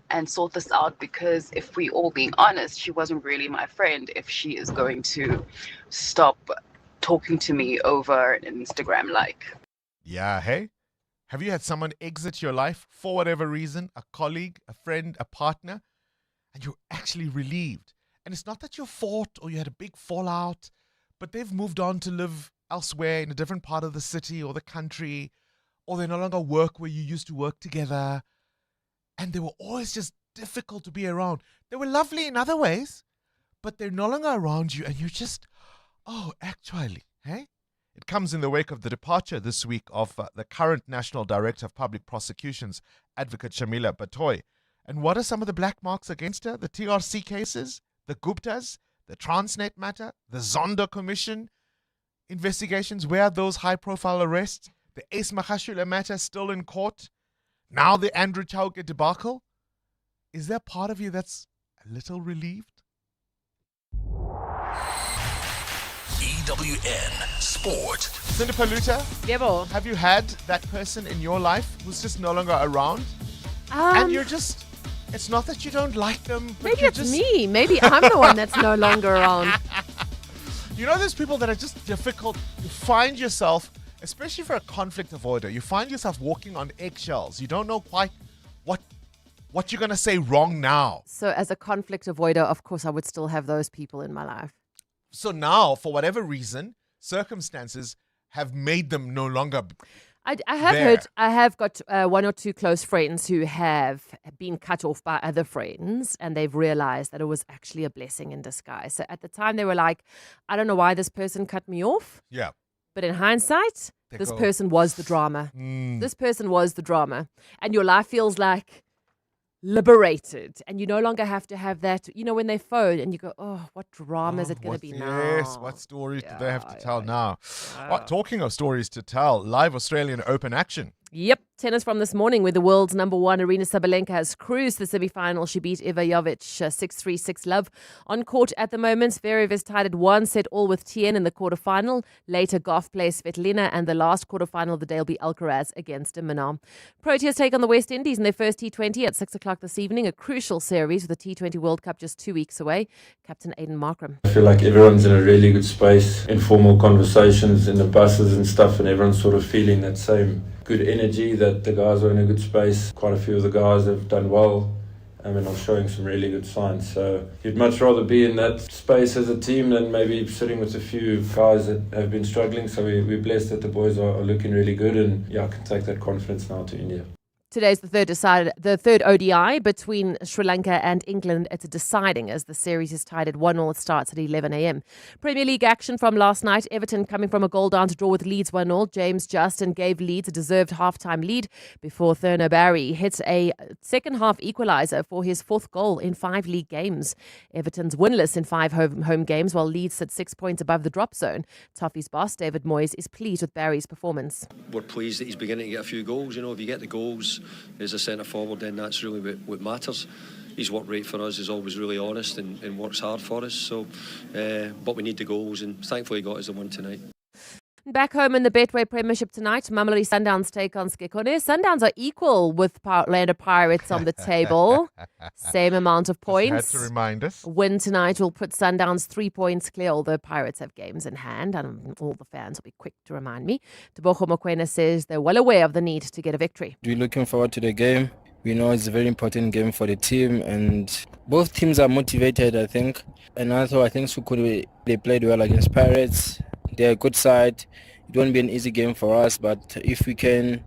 and sort this out because if we all being honest, she wasn't really my friend if she is going to stop talking to me over an Instagram like. Yeah, hey? Have you had someone exit your life for whatever reason, a colleague, a friend, a partner, and you're actually relieved? And it's not that you fought or you had a big fallout, but they've moved on to live elsewhere in a different part of the city or the country, or they no longer work where you used to work together, and they were always just difficult to be around. They were lovely in other ways, but they're no longer around you, and you're just, oh, actually, hey? It comes in the wake of the departure this week of the current National Director of Public Prosecutions, Advocate Shamila Batoy. And what are some of the black marks against her? The TRC cases, the Guptas, the Transnet matter, the Zondo Commission investigations. Where are those high-profile arrests? The Ace Magashule matter still in court. Now the Andrew Chauke debacle. Is there part of you that's a little relieved? EWN Sport. Cindy Paluta, Yebo. Have you had that person in your life who's just no longer around? And you're just, it's not that you don't like them, but Maybe you're it's just... me. Maybe I'm the one that's no longer around. You know, there's people that are just difficult. You find yourself, especially for a conflict avoider, you find yourself walking on eggshells. You don't know quite what you're going to say wrong now. So as a conflict avoider, of course, I would still have those people in my life. So now, for whatever reason, circumstances have made them no longer I have there. heard, I have got one or two close friends who have been cut off by other friends and they've realized that it was actually a blessing in disguise. So at the time they were like, I don't know why this person cut me off. Yeah. But in hindsight, this go, person was the drama. This person was the drama. And your life feels like liberated, and you no longer have to have that, when they phone and you go, oh, what drama is it going to be now? Yes, what stories do they have to tell now? Talking of stories to tell, live Australian Open action. Yep, tennis from this morning where the world's number one Arina Sabalenka has cruised the semi-final. She beat Iva Jovic 6-3, 6-love. On court at the moment, Zverev is tied at 1 set all with Tien in the quarterfinal. Later, Goff plays Svetlina, and the last quarterfinal of the day will be Alcaraz against Minard. Proteas take on the West Indies in their first T20 at 6 o'clock this evening. A crucial series with the T20 World Cup just 2 weeks away. Captain Aidan Markram. I feel like everyone's in a really good space. Informal conversations in the buses and stuff, and everyone's sort of feeling that same good energy that the guys are in a good space. Quite a few of the guys have done well and are showing some really good signs. So you'd much rather be in that space as a team than maybe sitting with a few guys that have been struggling. So we're blessed that the boys are looking really good, and I can take that confidence now to India. Today's the third ODI between Sri Lanka and England. It's deciding as the series is tied at 1-1. It starts at 11 a.m. Premier League action from last night. Everton coming from a goal down to draw with Leeds 1-0. James Justin gave Leeds a deserved half-time lead before Thurner Barry hit a second-half equaliser for his fourth goal in 5 league games. Everton's winless in 5 home games, while Leeds sit 6 points above the drop zone. Toffee's boss, David Moyes, is pleased with Barry's performance. We're pleased that he's beginning to get a few goals. You know, if you get the goals as a centre forward, then that's really what matters. His work rate for us is always really honest and works hard for us. So, but we need the goals, and thankfully he got us the win tonight. Back home in the Betway Premiership tonight, Mamelodi Sundowns take on Skekone. Sundowns are equal with Orlando Pirates on the table. Same amount of points. Had to remind us. Win tonight will put Sundowns 3 points clear, although Pirates have games in hand, and all the fans will be quick to remind me. Tebogo Mokoena says they're well aware of the need to get a victory. We're looking forward to the game. We know it's a very important game for the team, and both teams are motivated, I think. And also, I think Skekone, they played well against Pirates. They're a good side. It won't be an easy game for us, but if we can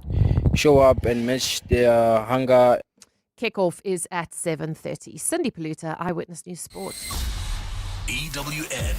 show up and match their hunger. Kickoff is at 7:30. Cindy Paluta, Eyewitness News Sports. EWN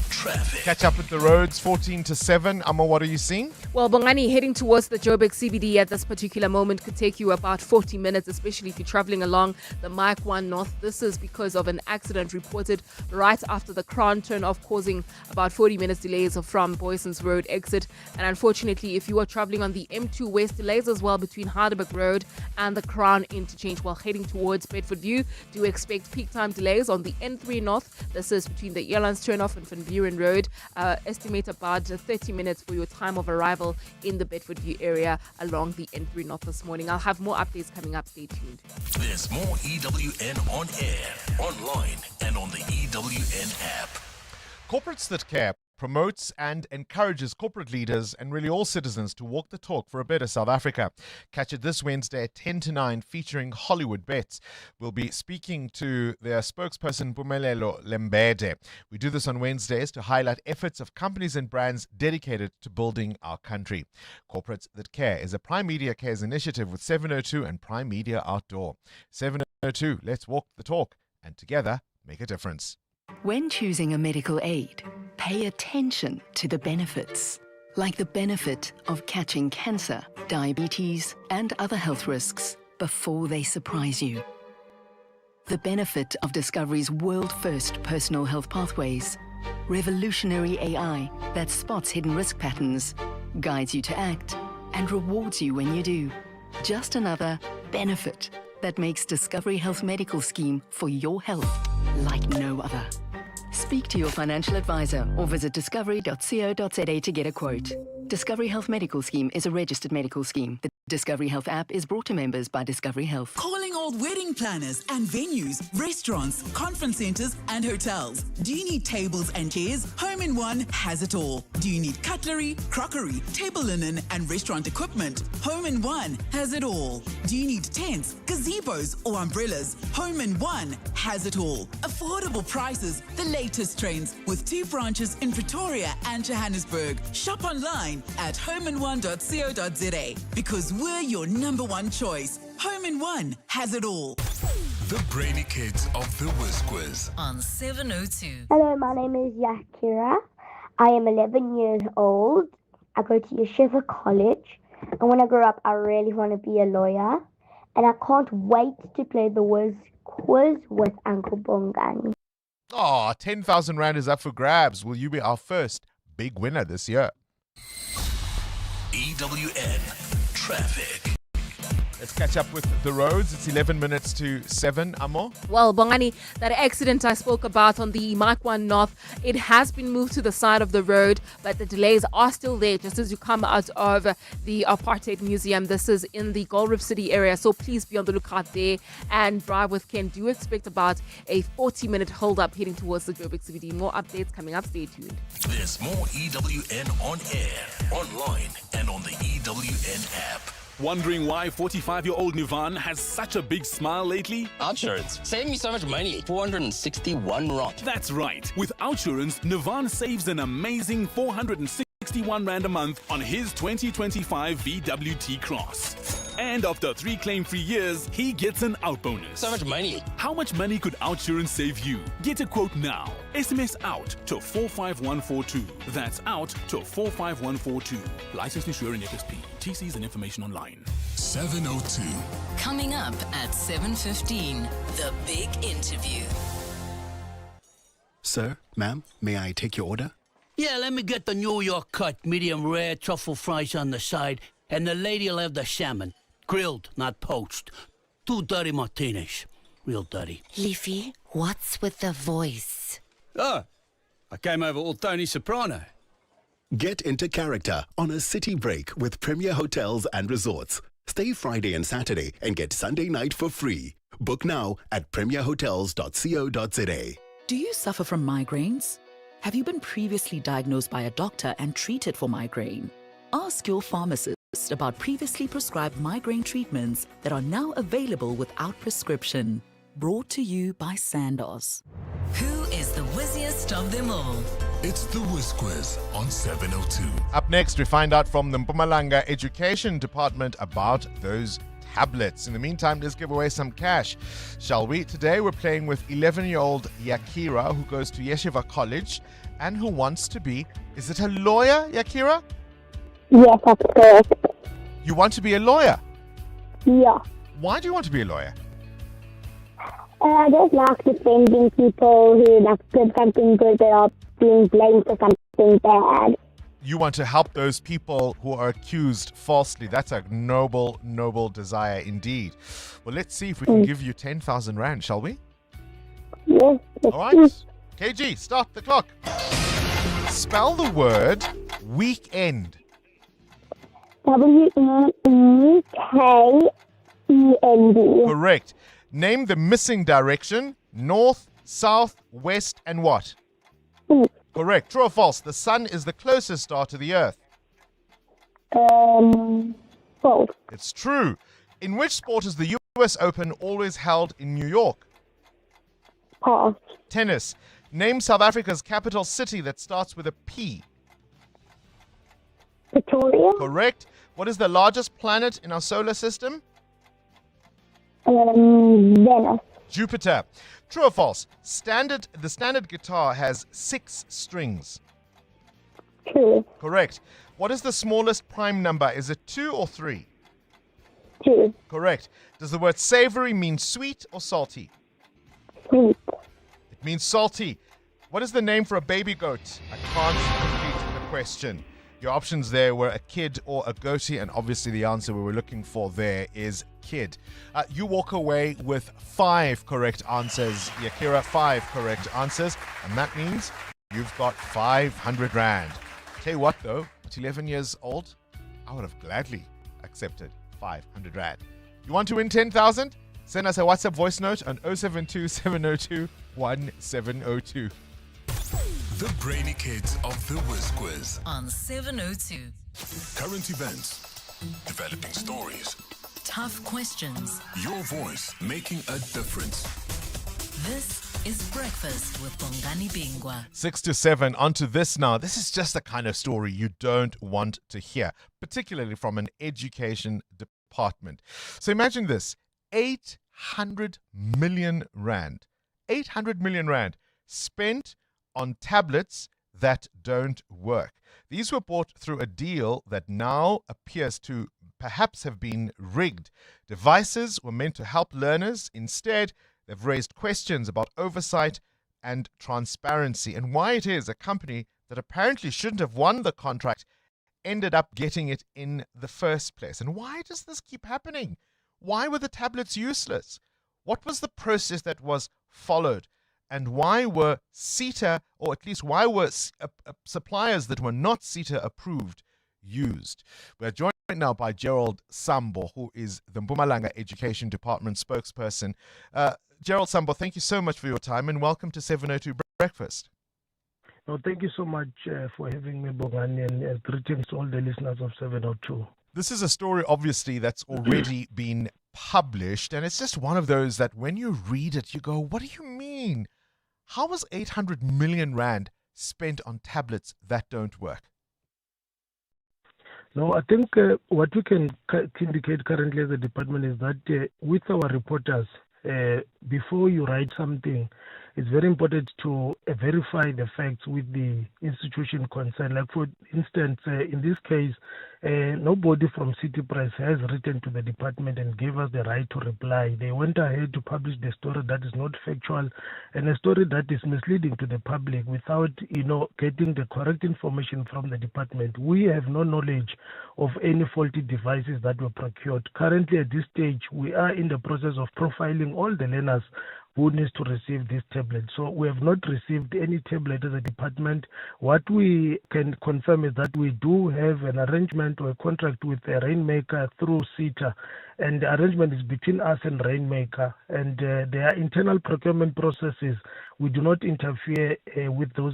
Traffic. Catch up with the roads, 14 to 7. Amma, what are you seeing? Well, Bongani, heading towards the Joburg CBD at this particular moment could take you about 40 minutes, especially if you're traveling along the Mike 1 North. This is because of an accident reported right after the Crown turn-off, causing about 40 minutes delays from Boyson's Road exit. And unfortunately, if you are traveling on the M2 West, delays as well between Harderberg Road and the Crown interchange while heading towards Bedford View. Do expect peak time delays on the N3 North. This is between the Airlines turn-off and Van Buren Road. Estimate about 30 minutes for your time of arrival in the Bedford View area along the N3 North this morning. I'll have more updates coming up. Stay tuned. There's more EWN on air, online, and on the EWN app. Corporates That Care promotes and encourages corporate leaders and really all citizens to walk the talk for a better South Africa. Catch it this Wednesday at 10 to 9 featuring Hollywood Bets. We'll be speaking to their spokesperson, Mpumalanga Lembede. We do this on Wednesdays to highlight efforts of companies and brands dedicated to building our country. Corporates That Care is a Prime Media Cares initiative with 702 and Prime Media Outdoor. 702, let's walk the talk and together make a difference. When choosing a medical aid, pay attention to the benefits, like the benefit of catching cancer, diabetes, and other health risks before they surprise you. The benefit of Discovery's world-first personal health pathways, revolutionary AI that spots hidden risk patterns, guides you to act, and rewards you when you do. Just another benefit that makes Discovery Health Medical Scheme for your health like no other. Speak to your financial advisor or visit discovery.co.za to get a quote. Discovery Health Medical Scheme is a registered medical scheme. The Discovery Health app is brought to members by Discovery Health. Calling all wedding planners and venues, restaurants, conference centers, and hotels. Do you need tables and chairs? Home in One has it all. Do you need cutlery, crockery, table linen, and restaurant equipment? Home in One has it all. Do you need tents, gazebos, or umbrellas? Home in One has it all. Affordable prices, the latest trends, with 2 branches in Pretoria and Johannesburg. Shop online at homein1.co.za because we're your #1 choice. Home in One has it all. The Brainy Kids of the Whiz Quiz on 702. Hello, my name is Yakira. I am 11 years old. I go to Yeshiva College. And when I grow up, I really want to be a lawyer. And I can't wait to play the Whiz Quiz with Uncle Bongani. Oh, 10,000 Rand is up for grabs. Will you be our first big winner this year? EWN Traffic. Let's catch up with the roads. It's 11 minutes to 7. Amo? Well, Bongani, that accident I spoke about on the Mike 1 North, it has been moved to the side of the road, but the delays are still there just as you come out of the Apartheid Museum. This is in the Gold Reef City area, so please be on the lookout there and drive with Ken. Do expect about a 40-minute hold-up heading towards the Joburg CBD. More updates coming up. Stay tuned. There's more EWN on air, online, and on the EWN app. Wondering why 45-year-old Nivan has such a big smile lately? Outsurance. Saved me so much money. 461 rand. That's right. With Outsurance, Nivan saves an amazing 461 Rand a month on his 2025 VW T-Cross. And after 3 claim-free years, he gets an out bonus. So much money. How much money could OutSurance save you? Get a quote now. SMS out to 45142. That's out to 45142. Licensed insurer in FSP. TCs and information online. 702. Coming up at 7:15, the big interview. Sir, ma'am, may I take your order? Yeah, let me get the New York cut, medium rare, truffle fries on the side, and the lady'll have the salmon. Grilled, not poached. 2 dirty martinis. Real dirty. Leafy, what's with the voice? Oh, I came over all Tony Soprano. Get into character on a city break with Premier Hotels and Resorts. Stay Friday and Saturday and get Sunday night for free. Book now at premierhotels.co.za. Do you suffer from migraines? Have you been previously diagnosed by a doctor and treated for migraine? Ask your pharmacist about previously prescribed migraine treatments that are now available without prescription. Brought to you by Sandoz. Who is the whizziest of them all? It's the Whiz Quiz on 702. Up next, we find out from the Mpumalanga Education Department about those tablets. In the meantime, let's give away some cash, shall we? Today, we're playing with 11-year-old Yakira, who goes to Yeshiva College and who wants to be, is it a lawyer, Yakira? Yes, that's correct. You want to be a lawyer? Yeah. Why do you want to be a lawyer? I just like defending people who did something good that are being blamed for something bad. You want to help those people who are accused falsely. That's a noble, noble desire indeed. Well, let's see if we can give you 10,000 Rand, shall we? Yes. All right. KG, start the clock. Spell the word weekend. WEEKEND. Correct. Name the missing direction: north, south, west, and what? East. Correct. True or false? The sun is the closest star to the earth. False. It's true. In which sport is the US Open always held in New York? Pass. Tennis. Name South Africa's capital city that starts with a P. Pretoria. Correct. What is the largest planet in our solar system? Venice. Jupiter. True or false? The standard guitar has 6 strings. True. Correct. What is the smallest prime number? Is it 2 or 3? 2. Correct. Does the word savory mean sweet or salty? Sweet. It means salty. What is the name for a baby goat? I can't complete the question. Your options there were a kid or a goatee, and obviously the answer we were looking for there is kid. You walk away with 5 correct answers. Yakira, 5 correct answers, and that means you've got 500 Rand. Tell you what though, at 11 years old, I would have gladly accepted 500 Rand. You want to win 10,000? Send us a WhatsApp voice note on 072 702 1702. The brainy kids of the Whiz Quiz. On 702. Current events, developing stories, Tough questions. your voice making a difference. This is Breakfast with Bongani Bingwa. 6 to 7, onto this now. This is just the kind of story you don't want to hear, particularly from an education department. So imagine this, 800 million Rand. 800 million Rand spent on tablets that don't work. These were bought through a deal that now appears to perhaps have been rigged. Devices were meant to help learners. Instead, they've raised questions about oversight and transparency, and why it is a company that apparently shouldn't have won the contract ended up getting it in the first place. And why does this keep happening? Why were the tablets useless? What was the process that was followed? And why were CETA, or at least why were suppliers that were not CETA approved used? We're joined now by Gerald Sambo, who is the Mpumalanga Education Department spokesperson. Gerald Sambo, thank you so much for your time and welcome to 702 Breakfast. No, thank you so much for having me, Bongani, and greetings to all the listeners of 702. This is a story, obviously, that's already been published, and it's just one of those that when you read it, you go, what do you mean? How was 800 million Rand spent on tablets that don't work? No, I think what we can indicate currently as a department is that with our reporters, before you write something, it's very important to verify the facts with the institution concerned. Like, for instance, in this case, nobody from City Press has written to the department and gave us the right to reply. They went ahead to publish the story that is not factual and a story that is misleading to the public without, getting the correct information from the department. We have no knowledge of any faulty devices that were procured. Currently, at this stage, we are in the process of profiling all the learners who needs to receive this tablet. So we have not received any tablet as a department. What we can confirm is that we do have an arrangement or a contract with a Rainmaker through CETA, and the arrangement is between us and Rainmaker, and there are internal procurement processes. We do not interfere with those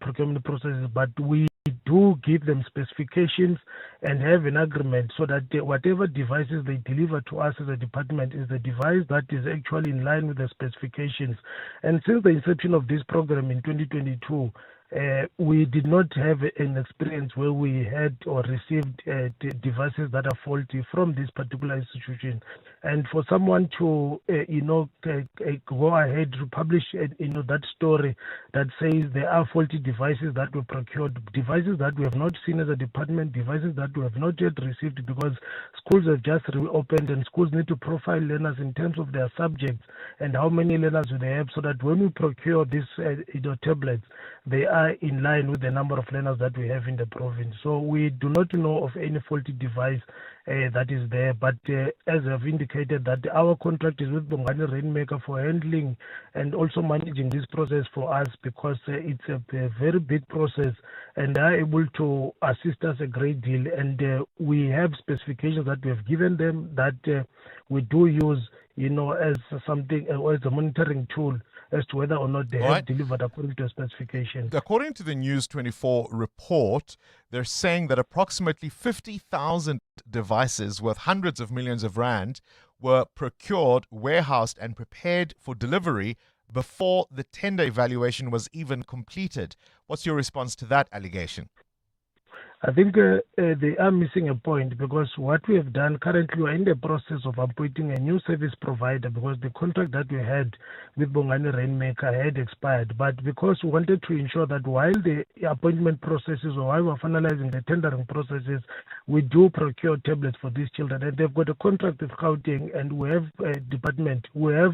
procurement processes, but we do give them specifications and have an agreement so that whatever devices they deliver to us as a department is the device that is actually in line with the specifications. And since the inception of this program in 2022, we did not have an experience where we had or received devices that are faulty from this particular institution. And for someone to, go ahead to publish, that story that says there are faulty devices that were procured, devices that we have not seen as a department, devices that we have not yet received, because schools have just reopened and schools need to profile learners in terms of their subjects and how many learners do they have, so that when we procure these tablets, they are in line with the number of learners that we have in the province. So we do not know of any faulty device that is there. But as I've indicated, that our contract is with Bongani Rainmaker for handling and also managing this process for us, because it's a very big process and they are able to assist us a great deal. And we have specifications that we have given them that we do use, as something or as a monitoring tool as to whether or not they have delivered according to specifications. According to the News 24 report, they're saying that approximately 50,000 devices worth hundreds of millions of rand were procured, warehoused and prepared for delivery before the tender evaluation was even completed. What's your response to that allegation? I think they are missing a point, because what we have done currently, we are in the process of appointing a new service provider, because the contract that we had with Bongani Rainmaker had expired. But because we wanted to ensure that while the appointment processes or while we're finalizing the tendering processes, we do procure tablets for these children. And they've got a contract with Gauteng, and we have a department, we have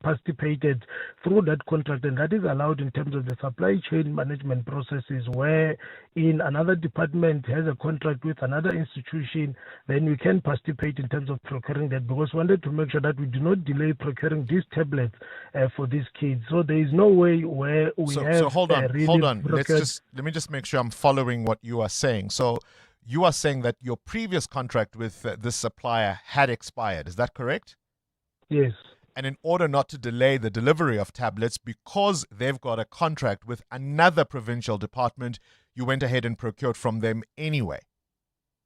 participated through that contract, and that is allowed in terms of the supply chain management processes, where in another department has a contract with another institution, then we can participate in terms of procuring that, because we wanted to make sure that we do not delay procuring these tablets for these kids. So there is no way where we have. So hold on. Procured. Let me just make sure I'm following what you are saying. So you are saying that your previous contract with this supplier had expired. Is that correct? Yes. And in order not to delay the delivery of tablets, because they've got a contract with another provincial department, you went ahead and procured from them anyway.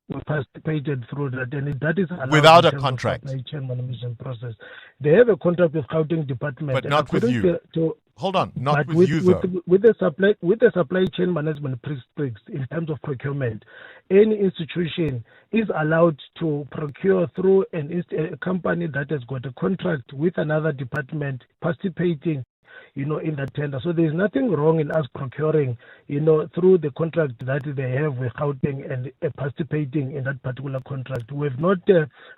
We participated through that, and that is allowed without in a terms contract. of supply chain management process. They have a contract with Gauteng department, But and not with you. Hold on, not with you though. With the supply chain management principles in terms of procurement, any institution is allowed to procure through a company that has got a contract with another department participating in that tender. So there's nothing wrong in us procuring, through the contract that they have with Gauteng and participating in that particular contract. We have not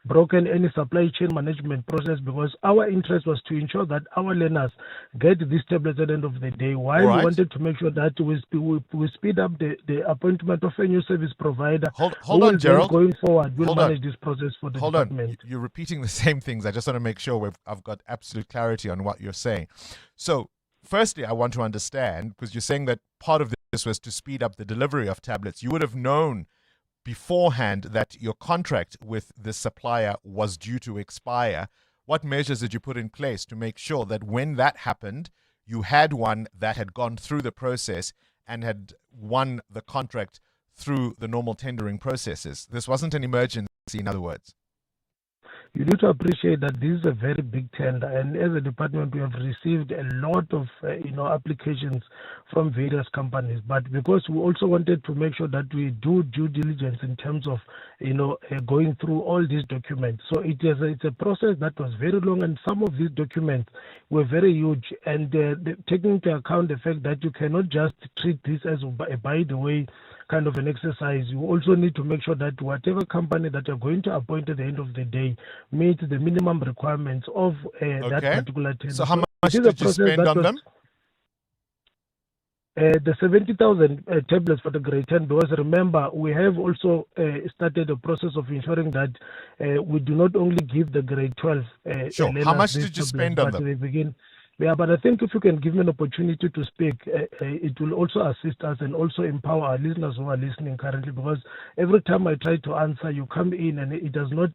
broken any supply chain management process, because our interest was to ensure that our learners get these tablets at the end of the day. While we wanted to make sure that we speed up the appointment of a new service provider. Hold on, Gerald. Going forward, we'll manage this process for the department. You're repeating the same things. I just want to make sure I've got absolute clarity on what you're saying. So, firstly, I want to understand, because you're saying that part of this was to speed up the delivery of tablets. You would have known beforehand that your contract with this supplier was due to expire. What measures did you put in place to make sure that when that happened, you had one that had gone through the process and had won the contract through the normal tendering processes? This wasn't an emergency, in other words. you need to appreciate that this is a very big tender, and as a department, we have received a lot of applications from various companies. But because we also wanted to make sure that we do due diligence in terms of going through all these documents, so it's a process that was very long, and some of these documents were very huge. And taking into account the fact that you cannot just treat this as a by the way kind of an exercise, you also need to make sure that whatever company that you're going to appoint at the end of the day meets the minimum requirements of that particular tender. So how much did you spend on them? The 70,000 tablets for the grade 10, because remember, we have also started a process of ensuring that we do not only give the grade 12 Sure. How much did you spend on them? They begin. Yeah, but I think if you can give me an opportunity to speak, it will also assist us and also empower our listeners who are listening currently, because every time I try to answer, you come in and it does not,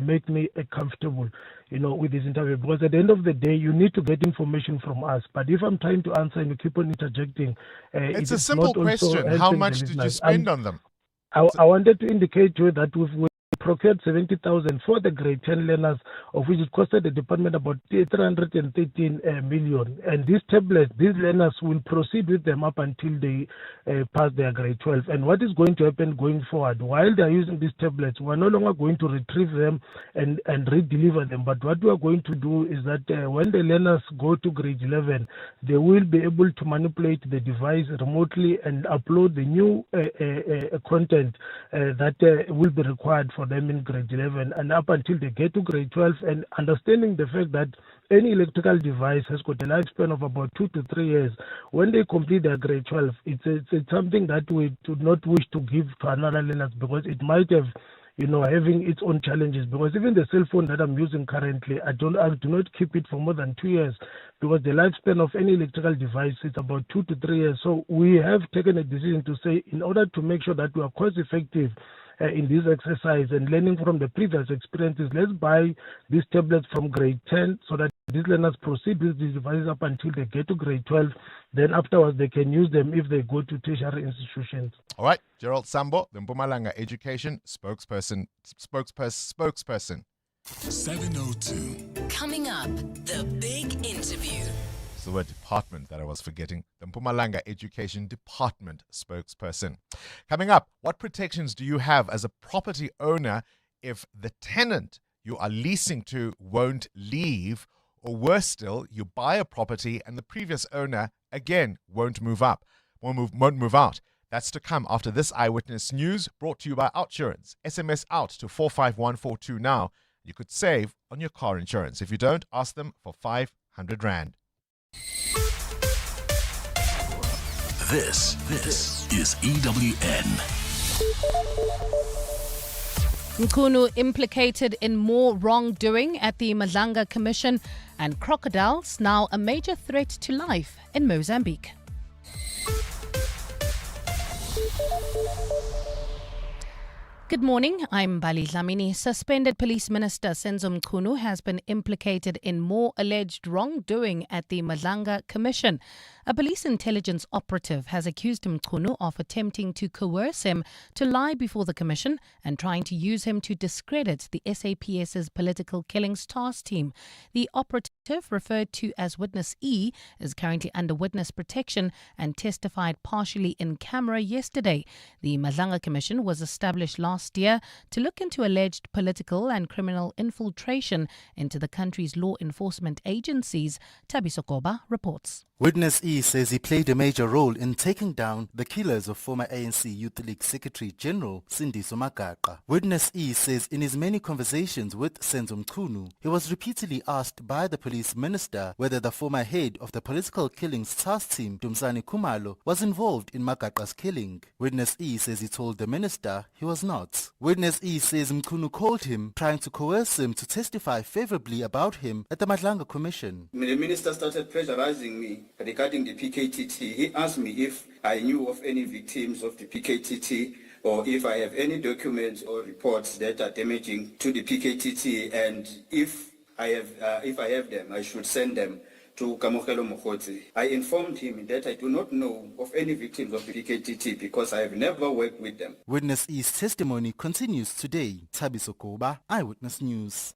make me comfortable, with this interview, because at the end of the day, you need to get information from us. But if I'm trying to answer and you keep on interjecting, it's a simple question. How much did you spend on them? I wanted to indicate to you that we procured 70,000 for the grade 10 learners, of which it costed the department about 313 million. And these tablets, these learners will proceed with them up until they pass their grade 12. And what is going to happen going forward, while they are using these tablets, we're no longer going to retrieve them and re-deliver them. But what we are going to do is that when the learners go to grade 11, they will be able to manipulate the device remotely and upload the new content that will be required for them in grade 11 and up until they get to grade 12, and understanding the fact that any electrical device has got a lifespan of about 2 to 3 years. When they complete their grade 12, it's something that we do not wish to give to another learners, because it might have having its own challenges. Because even the cell phone that I'm using currently, I do not keep it for more than 2 years, because the lifespan of any electrical device is about 2 to 3 years. So we have taken a decision to say, in order to make sure that we are cost effective in this exercise and learning from the previous experiences, let's buy these tablets from grade 10 so that these learners proceed with these devices up until they get to grade 12. Then afterwards, they can use them if they go to tertiary institutions. All right. Gerald Sambo, the Mpumalanga Education spokesperson. 702. Coming up, the big interview. It's the word department that I was forgetting. The Mpumalanga Education Department spokesperson. Coming up, what protections do you have as a property owner if the tenant you are leasing to won't leave, or worse still, you buy a property and the previous owner again won't move out? That's to come after this Eyewitness News, brought to you by Outsurance. SMS out to 45142 now. You could save on your car insurance. If you don't, ask them for 500 Rand. This is EWN. Mkhunu implicated in more wrongdoing at the Mpumalanga Commission, and crocodiles now a major threat to life in Mozambique. Good morning, I'm Bali Dlamini. Suspended Police Minister Senzo Mkhunu has been implicated in more alleged wrongdoing at the Mpumalanga Commission. A police intelligence operative has accused Mkhunu of attempting to coerce him to lie before the commission and trying to use him to discredit the SAPS's political killings task team. The operative, referred to as Witness E, is currently under witness protection and testified partially in camera yesterday. The Mpumalanga Commission was established last year to look into alleged political and criminal infiltration into the country's law enforcement agencies. Tabiso Koba reports. Witness E says he played a major role in taking down the killers of former ANC Youth League Secretary General Sindiso Magaqa. Witness E says in his many conversations with Senzo Mkhunu, he was repeatedly asked by the police minister whether the former head of the political killings task team, Dumsani Khumalo, was involved in Magaqa's killing. Witness E says he told the minister he was not. Witness E says Mkhunu called him, trying to coerce him to testify favorably about him at the Mpumalanga Commission. The minister started pressurizing me regarding the PKTT. He asked me if I knew of any victims of the PKTT, or if I have any documents or reports that are damaging to the PKTT, and if I have them, I should send them to Kamogelo Mokgotsi, I informed him that I do not know of any victims of the PKTT because I have never worked with them. Witness E's testimony continues today. Thabiso Koba, Eyewitness News.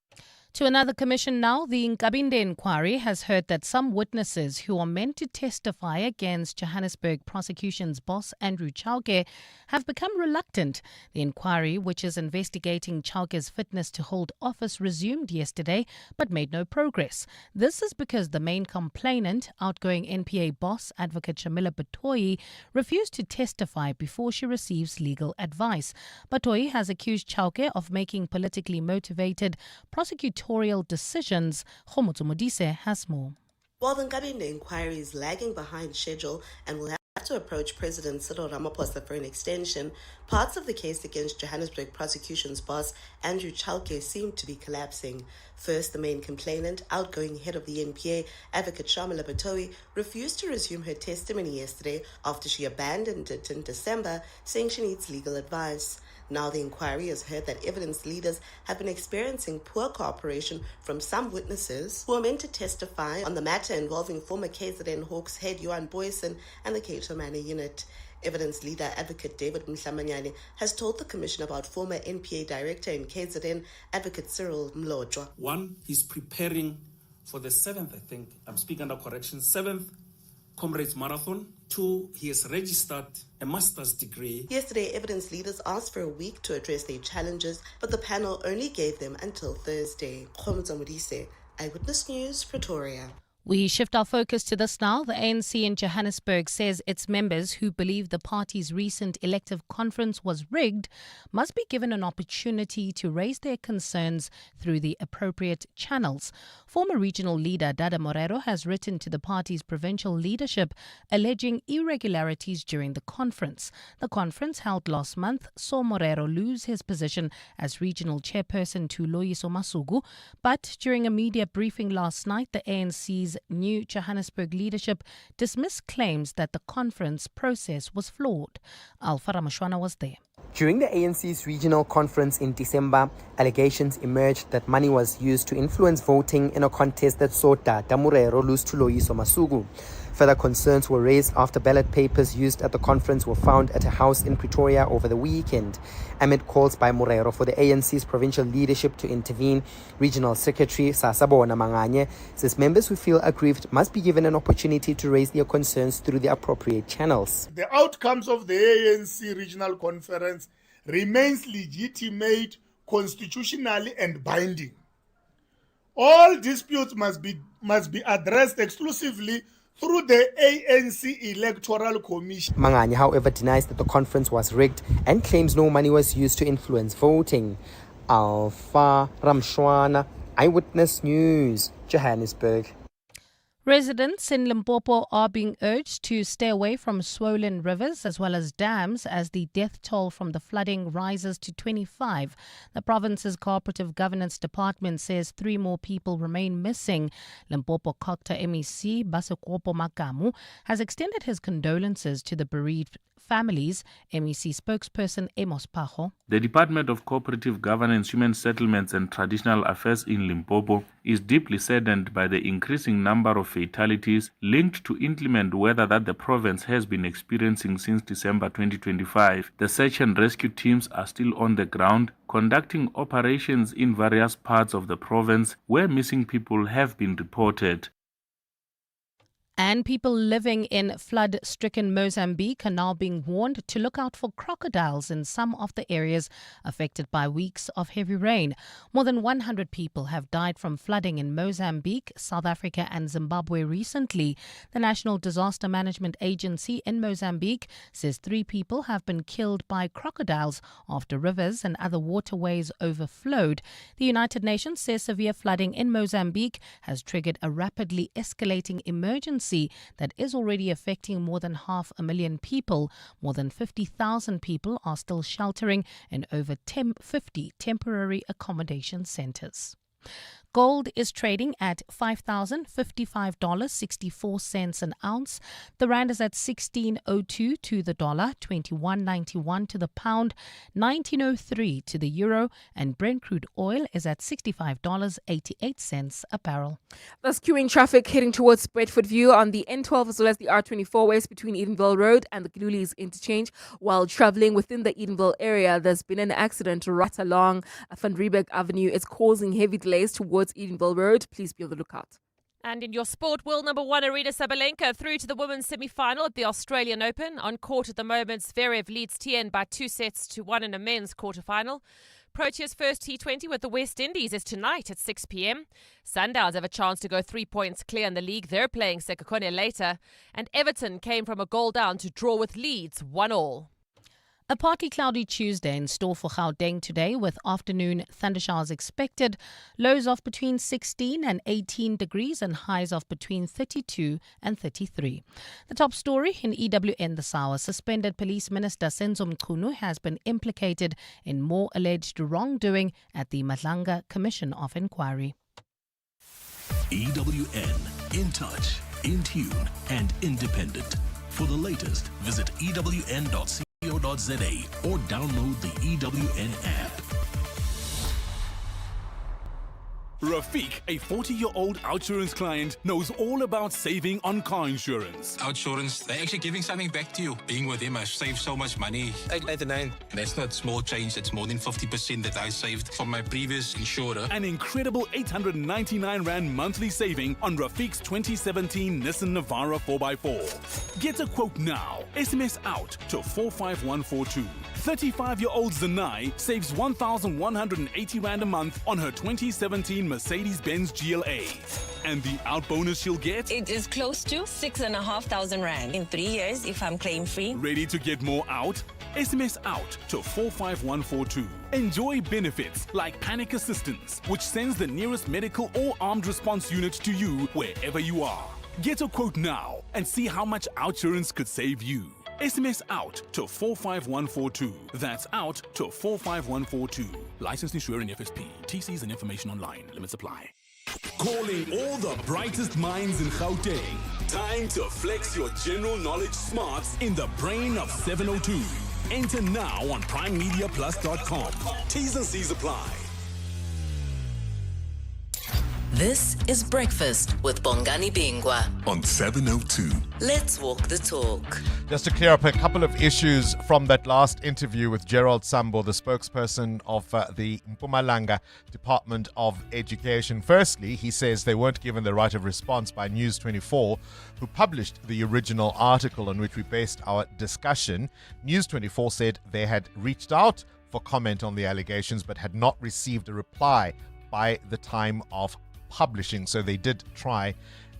To another commission now, the Nkabinde inquiry has heard that some witnesses who are meant to testify against Johannesburg prosecution's boss Andrew Chauke have become reluctant. The inquiry, which is investigating Chauke's fitness to hold office, resumed yesterday but made no progress. This is because the main complainant, outgoing NPA boss Advocate Shamila Batoyi, refused to testify before she receives legal advice. Batoyi has accused Chauke of making politically motivated prosecutorial decisions. Khomotso Modise has more. While the Nkabinde inquiry is lagging behind schedule and will have to approach President Cyril Ramaphosa for an extension, parts of the case against Johannesburg prosecution's boss Andrew Chauke seem to be collapsing. First, the main complainant, outgoing head of the NPA, Advocate Shamila Batoyi, refused to resume her testimony yesterday after she abandoned it in December, saying she needs legal advice. Now the inquiry has heard that evidence leaders have been experiencing poor cooperation from some witnesses who are meant to testify on the matter involving former KZN Hawks head Johan Boysen and the Cato Manor unit. Evidence leader Advocate David Mhlamanyane has told the commission about former NPA director in KZN, Advocate Cyril Mlodwa. One, he's preparing for the 7th, I think, I'm speaking under correction, 7th Comrades Marathon. 2, he has registered a master's degree. Yesterday, evidence leaders asked for a week to address their challenges, but the panel only gave them until Thursday. Khomotso Modise, Eyewitness News, Pretoria. We shift our focus to this now. The ANC in Johannesburg says its members who believe the party's recent elective conference was rigged must be given an opportunity to raise their concerns through the appropriate channels. Former regional leader Dada Morero has written to the party's provincial leadership alleging irregularities during the conference. The conference held last month saw Morero lose his position as regional chairperson to Loyiso Masuku, but during a media briefing last night, the ANC's new Johannesburg leadership dismissed claims that the conference process was flawed. Alpha Ramashwana was there. During the ANC's regional conference in December, allegations emerged that money was used to influence voting in a contest that saw Dada Morero lose to Loyiso Masuku. Further concerns were raised after ballot papers used at the conference were found at a house in Pretoria over the weekend. Amid calls by Morero for the ANC's provincial leadership to intervene, Regional Secretary Sasabona Manganye says members who feel aggrieved must be given an opportunity to raise their concerns through the appropriate channels. The outcomes of the ANC regional conference remains legitimate, constitutionally and binding. All disputes must be addressed exclusively through the ANC Electoral Commission. Manganye, however, denies that the conference was rigged and claims no money was used to influence voting. Alpha Ramshwana, Eyewitness News, Johannesburg. Residents in Limpopo are being urged to stay away from swollen rivers as well as dams as the death toll from the flooding rises to 25. The province's Cooperative Governance Department says 3 more people remain missing. Limpopo Cocta MEC Basekopo Makamu has extended his condolences to the bereaved families. MEC spokesperson Amos Pajo. The Department of Cooperative Governance, Human Settlements and Traditional Affairs in Limpopo is deeply saddened by the increasing number of fatalities linked to inclement weather that the province has been experiencing since December 2025. The search and rescue teams are still on the ground, conducting operations in various parts of the province where missing people have been reported. And people living in flood-stricken Mozambique are now being warned to look out for crocodiles in some of the areas affected by weeks of heavy rain. More than 100 people have died from flooding in Mozambique, South Africa and Zimbabwe recently. The National Disaster Management Agency in Mozambique says 3 people have been killed by crocodiles after rivers and other waterways overflowed. The United Nations says severe flooding in Mozambique has triggered a rapidly escalating emergency that is already affecting more than 500,000 people. More than 50,000 people are still sheltering in over 50 temporary accommodation centres. Gold is trading at $5,055.64 an ounce. The rand is at 16.02 to the dollar, 21.91 to the pound, 19.03 to the euro, and Brent crude oil is at $65.88 a barrel. Thus queuing traffic heading towards Bedford View on the N12 as well as the R24 west between Edenville Road and the Glulies interchange. While travelling within the Edenville area, there's been an accident right along Van Riebeck Avenue. It's causing heavy delays towards Edenville Road. Please be on the lookout. And in your sport, world number one Arina Sabalenka through to the women's semi-final at the Australian Open. On court at the moment, Zverev leads Tien by 2-1 in a men's quarterfinal. Protea's first T20 with the West Indies is tonight at 6 p.m. Sundowns have a chance to go 3 points clear in the league. They're playing Sekhukhune later. And Everton came from a goal down to draw with Leeds 1-1. A partly cloudy Tuesday in store for Gauteng today with afternoon thundershowers expected. Lows of between 16 and 18 degrees and highs of between 32 and 33. The top story in EWN this hour. Suspended Police Minister Senzo Mchunu has been implicated in more alleged wrongdoing at the Mpumalanga Commission of Inquiry. EWN, in touch, in tune, and independent. For the latest, visit ewn.co.za or download the EWN app. Rafiq, a 40-year-old Outsurance client, knows all about saving on car insurance. Outsurance, they're actually giving something back to you. Being with them, I've saved so much money. $8.99. That's not small change. It's more than 50% that I saved from my previous insurer. An incredible 899 Rand monthly saving on Rafiq's 2017 Nissan Navara 4x4. Get a quote now. SMS out to 45142. 35-year-old Zanai saves 1,180 Rand a month on her 2017 Mercedes-Benz GLA. And the out bonus she'll get? It is close to 6,500 Rand in 3 years if I'm claim-free. Ready to get more out? SMS out to 45142. Enjoy benefits like panic assistance, which sends the nearest medical or armed response unit to you wherever you are. Get a quote now and see how much Outsurance could save you. SMS out to 45142. That's out to 45142. Licensed insurer in FSP. TCs and information online. Limits apply. Calling all the brightest minds in Gauteng. Time to flex your general knowledge smarts in the brain of 702. Enter now on primemediaplus.com. T's and C's apply. This is Breakfast with Bongani Bingwa on 702. Let's walk the talk. Just to clear up a couple of issues from that last interview with Gerald Sambo, the spokesperson of the Mpumalanga Department of Education. Firstly, he says they weren't given the right of response by News 24, who published the original article on which we based our discussion. News 24 said they had reached out for comment on the allegations but had not received a reply by the time of publishing, so they did try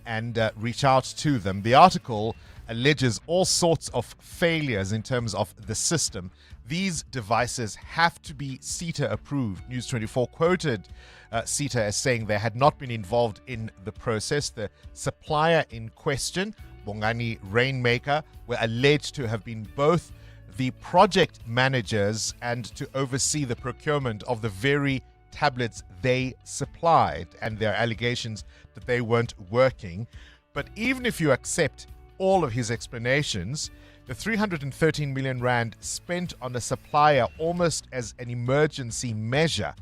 and reach out to them. The article alleges all sorts of failures in terms of the system. These devices have to be CETA approved. News 24 quoted CETA as saying they had not been involved in the process. The supplier in question, Bongani Rainmaker, were alleged to have been both the project managers and to oversee the procurement of the very tablets they supplied, and their allegations that they weren't working. But even if you accept all of his explanations, the 313 million Rand spent on a supplier almost as an emergency measure,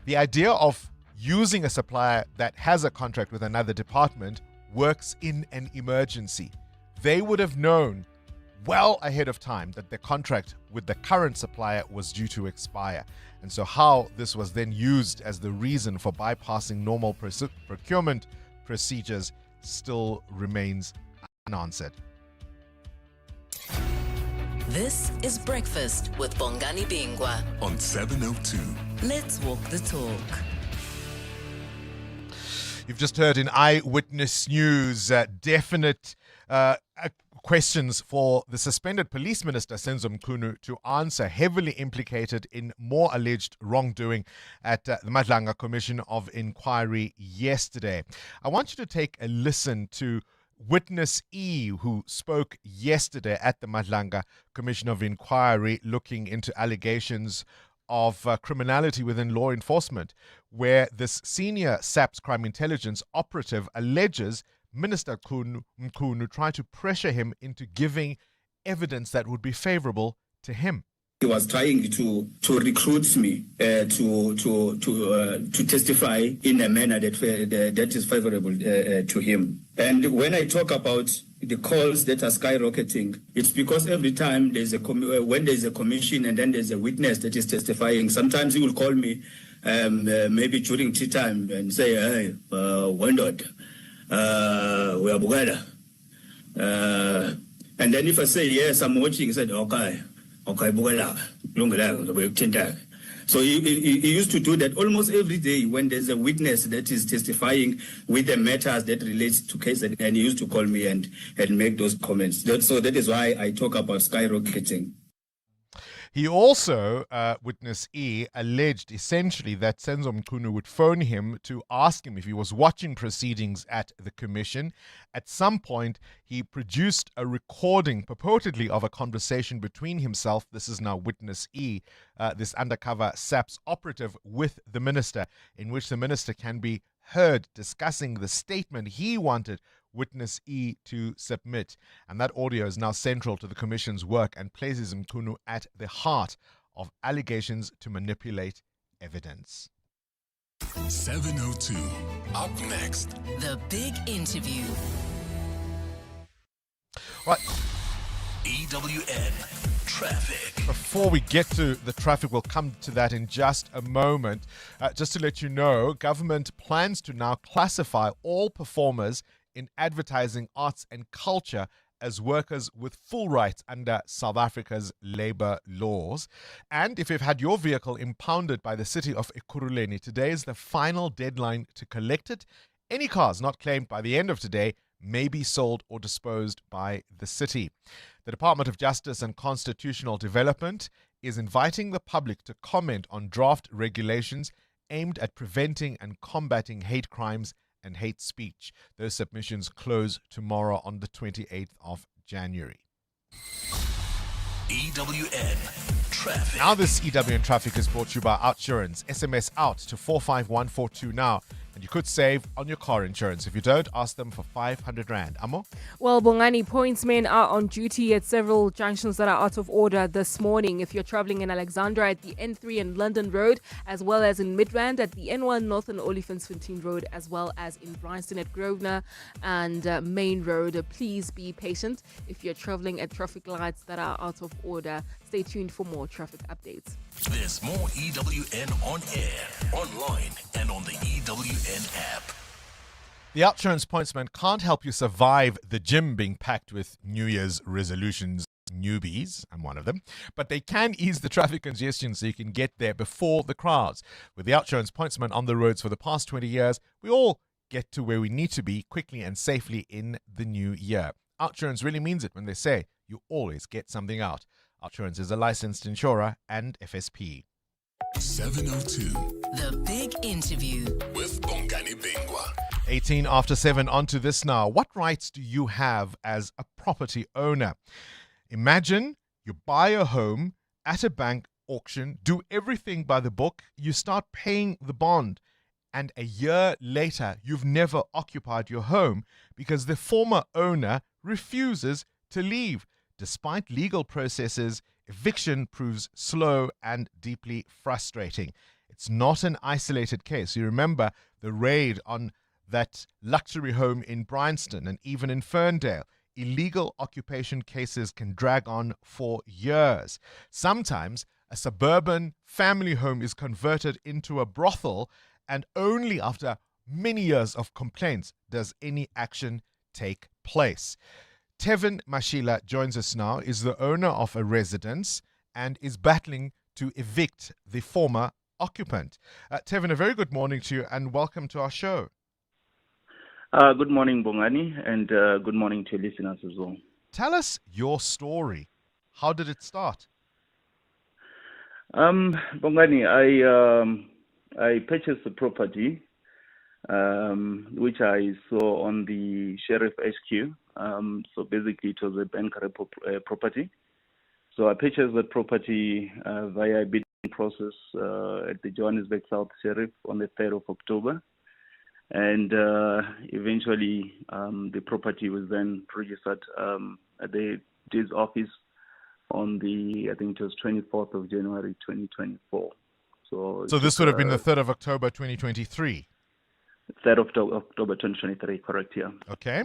the idea of using a supplier that has a contract with another department works in an emergency. They would have known well ahead of time that the contract with the current supplier was due to expire. And so how this was then used as the reason for bypassing normal procurement procedures still remains unanswered. This is Breakfast with Bongani Bingwa on 702. Let's walk the talk. You've just heard in Eyewitness News definite questions for the suspended police minister Senzo Mchunu to answer, heavily implicated in more alleged wrongdoing at the Mpumalanga Commission of Inquiry yesterday. I want you to take a listen to Witness E, who spoke yesterday at the Mpumalanga Commission of Inquiry looking into allegations of criminality within law enforcement, where this senior SAPS crime intelligence operative alleges Minister Mkhunu tried to pressure him into giving evidence that would be favorable to him. He was trying to recruit me to testify in a manner that is favorable to him. And when I talk about the calls that are skyrocketing, it's because every time when there's a commission and then there's a witness that is testifying, sometimes he will call me maybe during tea time and say, "Hey, Wendot, we are Bugada." And then if I say, "Yes, I'm watching," he said, "Okay. Okay, so he used to do that almost every day when there's a witness that is testifying with the matters that relates to case, and he used to call me and make those comments. So that is why I talk about skyrocketing. He also, witness E, alleged essentially that Senzo Mkhunu would phone him to ask him if he was watching proceedings at the commission. At some point, he produced a recording purportedly of a conversation between himself, this is now witness E, this undercover SAPS operative, with the minister, in which the minister can be heard discussing the statement he wanted witness E to submit. And that audio is now central to the commission's work and places Mkhunu at the heart of allegations to manipulate evidence. 702. Up next. The big interview. Right. EWN Traffic. Before we get to the traffic, we'll come to that in just a moment. Just to let you know, government plans to now classify all performers in advertising, arts and culture as workers with full rights under South Africa's labour laws. And if you've had your vehicle impounded by the city of Ekurhuleni, today is the final deadline to collect it. Any cars not claimed by the end of today may be sold or disposed by the city. The Department of Justice and Constitutional Development is inviting the public to comment on draft regulations aimed at preventing and combating hate crimes and hate speech. Those submissions close tomorrow on the 28th of January. EWN Traffic. Now this EWN Traffic is brought to you by Outsurance. SMS out to 45142 now, and you could save on your car insurance. If you don't, ask them for 500 Rand. Amo? Well, Bongani, pointsmen are on duty at several junctions that are out of order this morning. If you're traveling in Alexandra at the N3 and London Road, as well as in Midrand at the N1 North and Olifantsfontein Road, as well as in Bryanston at Grosvenor and Main Road, please be patient. If you're traveling at traffic lights that are out of order, stay tuned for more traffic updates. There's more EWN on air, online, and on the EWN app. The Outsurance pointsman can't help you survive the gym being packed with New Year's resolutions newbies. I'm one of them. But they can ease the traffic congestion so you can get there before the crowds. With the Outsurance pointsman on the roads for the past 20 years, we all get to where we need to be quickly and safely in the new year. Outsurance really means it when they say you always get something out. Outsurance is a licensed insurer and FSP. 702. The big interview with Bongani Bingwa. 18 after 7, on to this now. What rights do you have as a property owner? Imagine you buy a home at a bank auction, do everything by the book, you start paying the bond, and a year later you've never occupied your home because the former owner refuses to leave. Despite legal processes, eviction proves slow and deeply frustrating. It's not an isolated case. You remember the raid on that luxury home in Bryanston and even in Ferndale. Illegal occupation cases can drag on for years. Sometimes a suburban family home is converted into a brothel, and only after many years of complaints does any action take place. Tevin Mashila joins us now, is the owner of a residence and is battling to evict the former occupant. Tevin, a very good morning to you and welcome to our show. Good morning, Bongani, and good morning to listeners as well. Tell us your story. How did it start? Bongani, I purchased the property, which I saw on the Sheriff HQ. So basically, it was a bank property. So I purchased the property via a bidding process at the Johannesburg South Sheriff on the 3rd of October. And eventually, the property was then registered at the deeds office on the, I think it was 24th of January 2024. So this would have been the 3rd of October 2023? 3rd of October 2023, correct, yeah. Okay.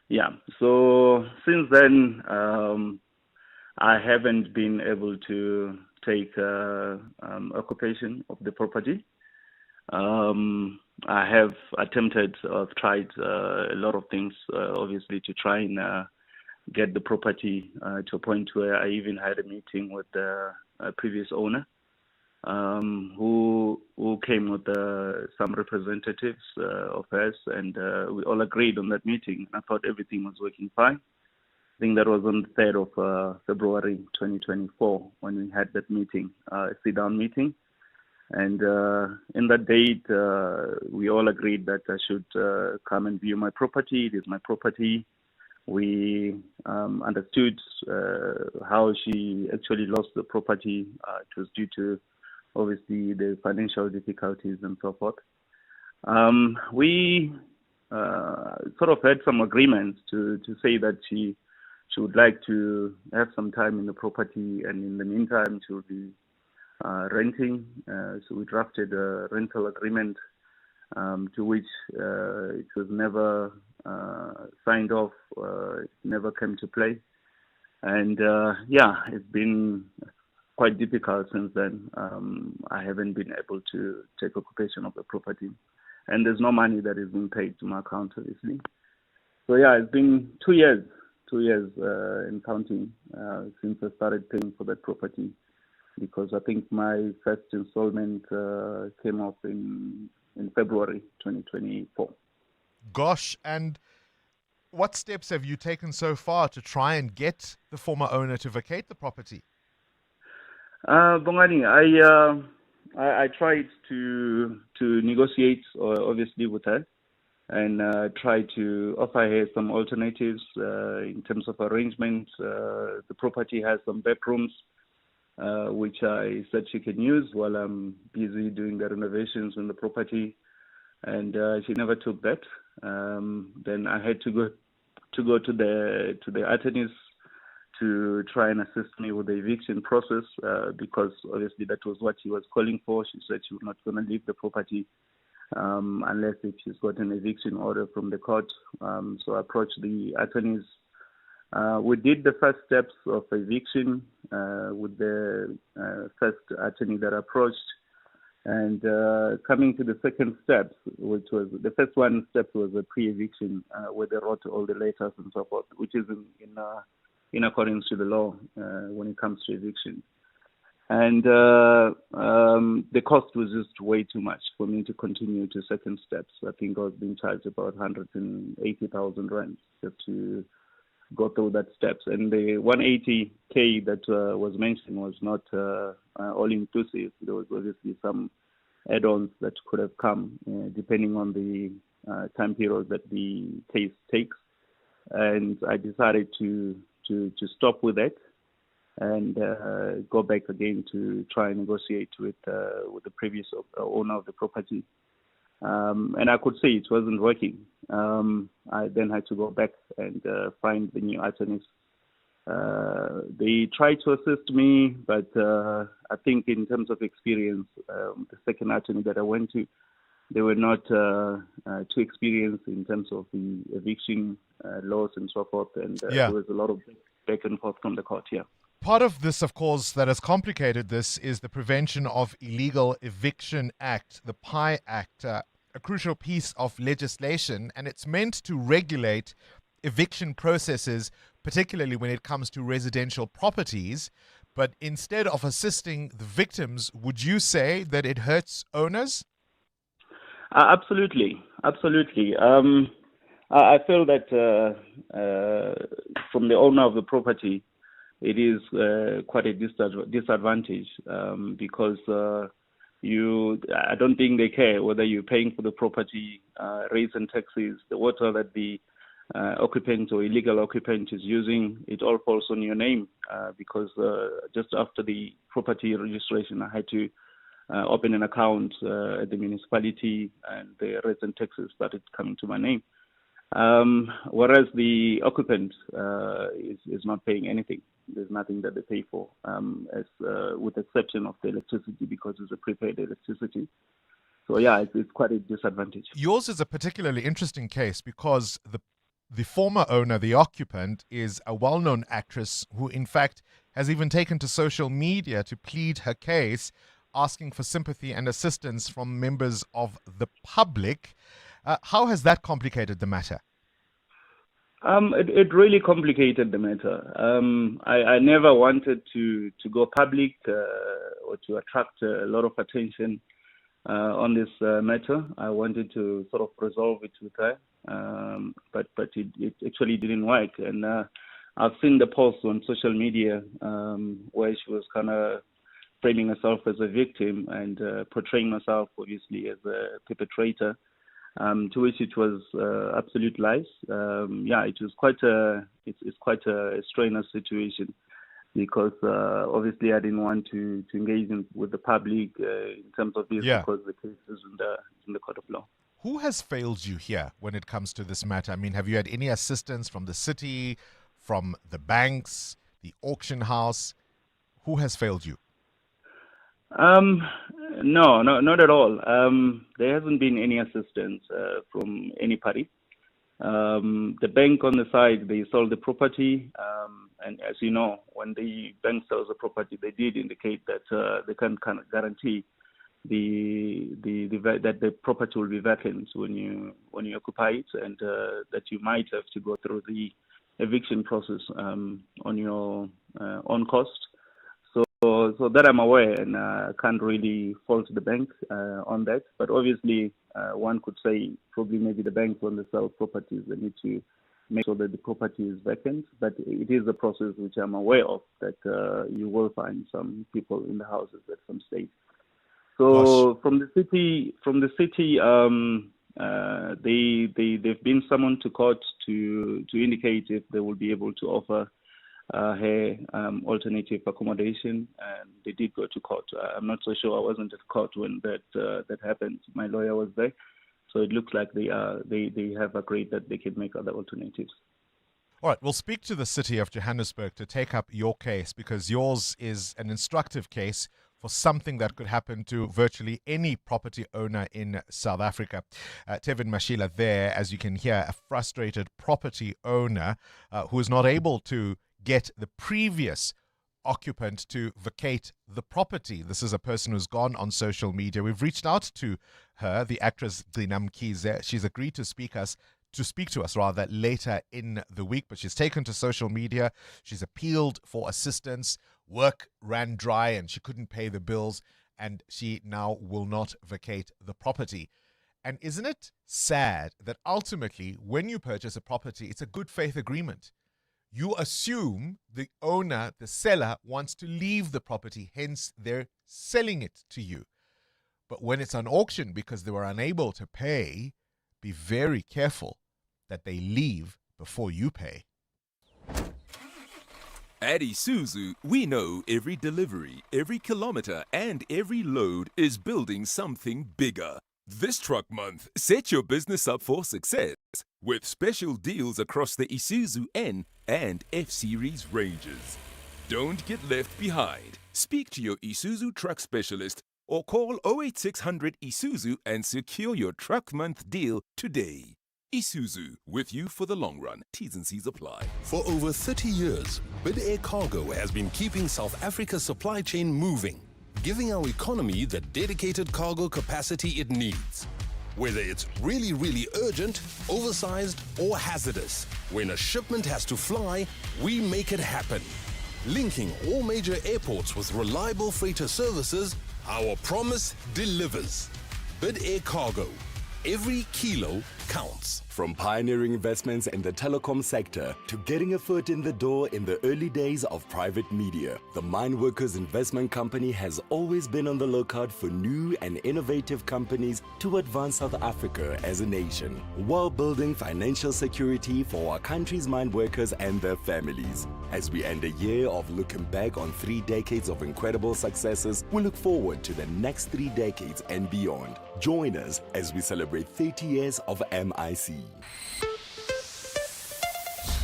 Yeah, so since then, I haven't been able to take occupation of the property. I have attempted, I've tried a lot of things, obviously, to try and get the property to a point where I even had a meeting with the previous owner, who came with some representatives of hers, and we all agreed on that meeting. I thought everything was working fine. I think that was on the 3rd of February 2024 when we had that meeting, a sit-down meeting. And in that date, we all agreed that I should come and view my property. It is my property. We understood how she actually lost the property. It was due to, obviously, the financial difficulties and so forth. We sort of had some agreements to say that she would like to have some time in the property, and in the meantime, she would be renting. So we drafted a rental agreement to which it was never signed off. It never came to play. And it's been quite difficult since then. I haven't been able to take occupation of the property. And there's no money that is being paid to my account, obviously. So it's been 2 years in counting since I started paying for that property, because I think my first installment came off in February 2024. Gosh, and what steps have you taken so far to try and get the former owner to vacate the property? Bongani, I tried to negotiate, obviously, with her, and try to offer her some alternatives in terms of arrangements. The property has some bedrooms, which I said she can use while I'm busy doing the renovations on the property, and she never took that. Then I had to go to the attorneys to try and assist me with the eviction process, because obviously that was what she was calling for. She said she was not going to leave the property unless if she's got an eviction order from the court. So I approached the attorneys. We did the first steps of eviction with the first attorney that approached, and coming to the second steps, which was the first one step was a pre-eviction, where they wrote all the letters and so forth, which is in accordance to the law when it comes to eviction. And the cost was just way too much for me to continue to second steps. I think I was being charged about 180,000 rand just to go through that steps. And the 180K that was mentioned was not all inclusive. There was obviously some add-ons that could have come depending on the time period that the case takes. And I decided to stop with that and go back again to try and negotiate with the previous owner of the property. And I could say it wasn't working. I then had to go back and find the new attorneys. They tried to assist me, but I think in terms of experience, the second attorney that I went to, they were not too experienced in terms of the eviction laws and so forth. And there was a lot of back and forth from the court, Part of this, of course, that has complicated this is the Prevention of Illegal Eviction Act, the PI Act, a crucial piece of legislation, and it's meant to regulate eviction processes, particularly when it comes to residential properties. But instead of assisting the victims, would you say that it hurts owners? Absolutely. I feel that from the owner of the property, it is quite a disadvantage because I don't think they care whether you're paying for the property, rates and taxes, the water that the occupant or illegal occupant is using, it all falls on your name because just after the property registration, I had to open an account at the municipality, and the rates and taxes started coming to my name. Whereas the occupant is not paying anything. There's nothing that they pay for, with the exception of the electricity, because it's a prepaid electricity. So yeah, it's quite a disadvantage. Yours is a particularly interesting case because the former owner, the occupant, is a well-known actress who, in fact, has even taken to social media to plead her case, asking for sympathy and assistance from members of the public. How has that complicated the matter? It really complicated the matter. I never wanted to go public or to attract a lot of attention on this matter. I wanted to sort of resolve it with her, but it actually didn't work. And I've seen the posts on social media where she was kind of framing herself as a victim and portraying herself, obviously, as a perpetrator. To which it was absolute lies. It was it's quite a strenuous situation because obviously I didn't want to engage with the public in terms of this because the case is in the court of law. Who has failed you here when it comes to this matter? I mean, have you had any assistance from the city, from the banks, the auction house? Who has failed you? No, not at all. There hasn't been any assistance from any party. The bank on the side, they sold the property, and as you know, when the bank sells the property, they did indicate that they can kind of guarantee that the property will be vacant when you occupy it, and that you might have to go through the eviction process on your own cost. So that I'm aware, and I can't really fault the bank on that. But obviously, one could say probably maybe the banks, when they sell properties, they need to make sure that the property is vacant. But it is a process which I'm aware of, that you will find some people in the houses at some stage. So from the city, they've been summoned to court to indicate if they will be able to offer her alternative accommodation, and they did go to court. I'm not so sure. I wasn't at court when that happened. My lawyer was there, so it looks like they have agreed that they can make other alternatives. All right, we'll speak to the city of Johannesburg to take up your case, because yours is an instructive case for something that could happen to virtually any property owner in South Africa. Tevin Mashila there, as you can hear, a frustrated property owner who is not able to get the previous occupant to vacate the property. This is a person who's gone on social media. We've reached out to her, the actress Gcina Mkhize. She's agreed to speak to us later in the week, but she's taken to social media. She's appealed for assistance. Work ran dry and she couldn't pay the bills, and she now will not vacate the property. And isn't it sad that ultimately when you purchase a property, it's a good faith agreement? You assume the owner, the seller, wants to leave the property, hence they're selling it to you. But when it's on auction because they were unable to pay, be very careful that they leave before you pay. At Isuzu, we know every delivery, every kilometer, and every load is building something bigger. This truck month, set your business up for success with special deals across the Isuzu N and F-Series ranges. Don't get left behind. Speak to your Isuzu truck specialist or call 08600 Isuzu and secure your truck month deal today. Isuzu, with you for the long run. T's and C's apply. For over 30 years, Bid Air Cargo has been keeping South Africa's supply chain moving, giving our economy the dedicated cargo capacity it needs. Whether it's really, really urgent, oversized, or hazardous, when a shipment has to fly, we make it happen. Linking all major airports with reliable freighter services, our promise delivers. Bid Air Cargo. every kilo counts. From pioneering investments in the telecom sector to getting a foot in the door in the early days of private media, the Mine Workers Investment Company has always been on the lookout for new and innovative companies to advance South Africa as a nation, while building financial security for our country's mine workers and their families. As we end a year of looking back on 3 decades of incredible successes, we look forward to the next 3 decades and beyond. Join us as we celebrate 30 years of MIC.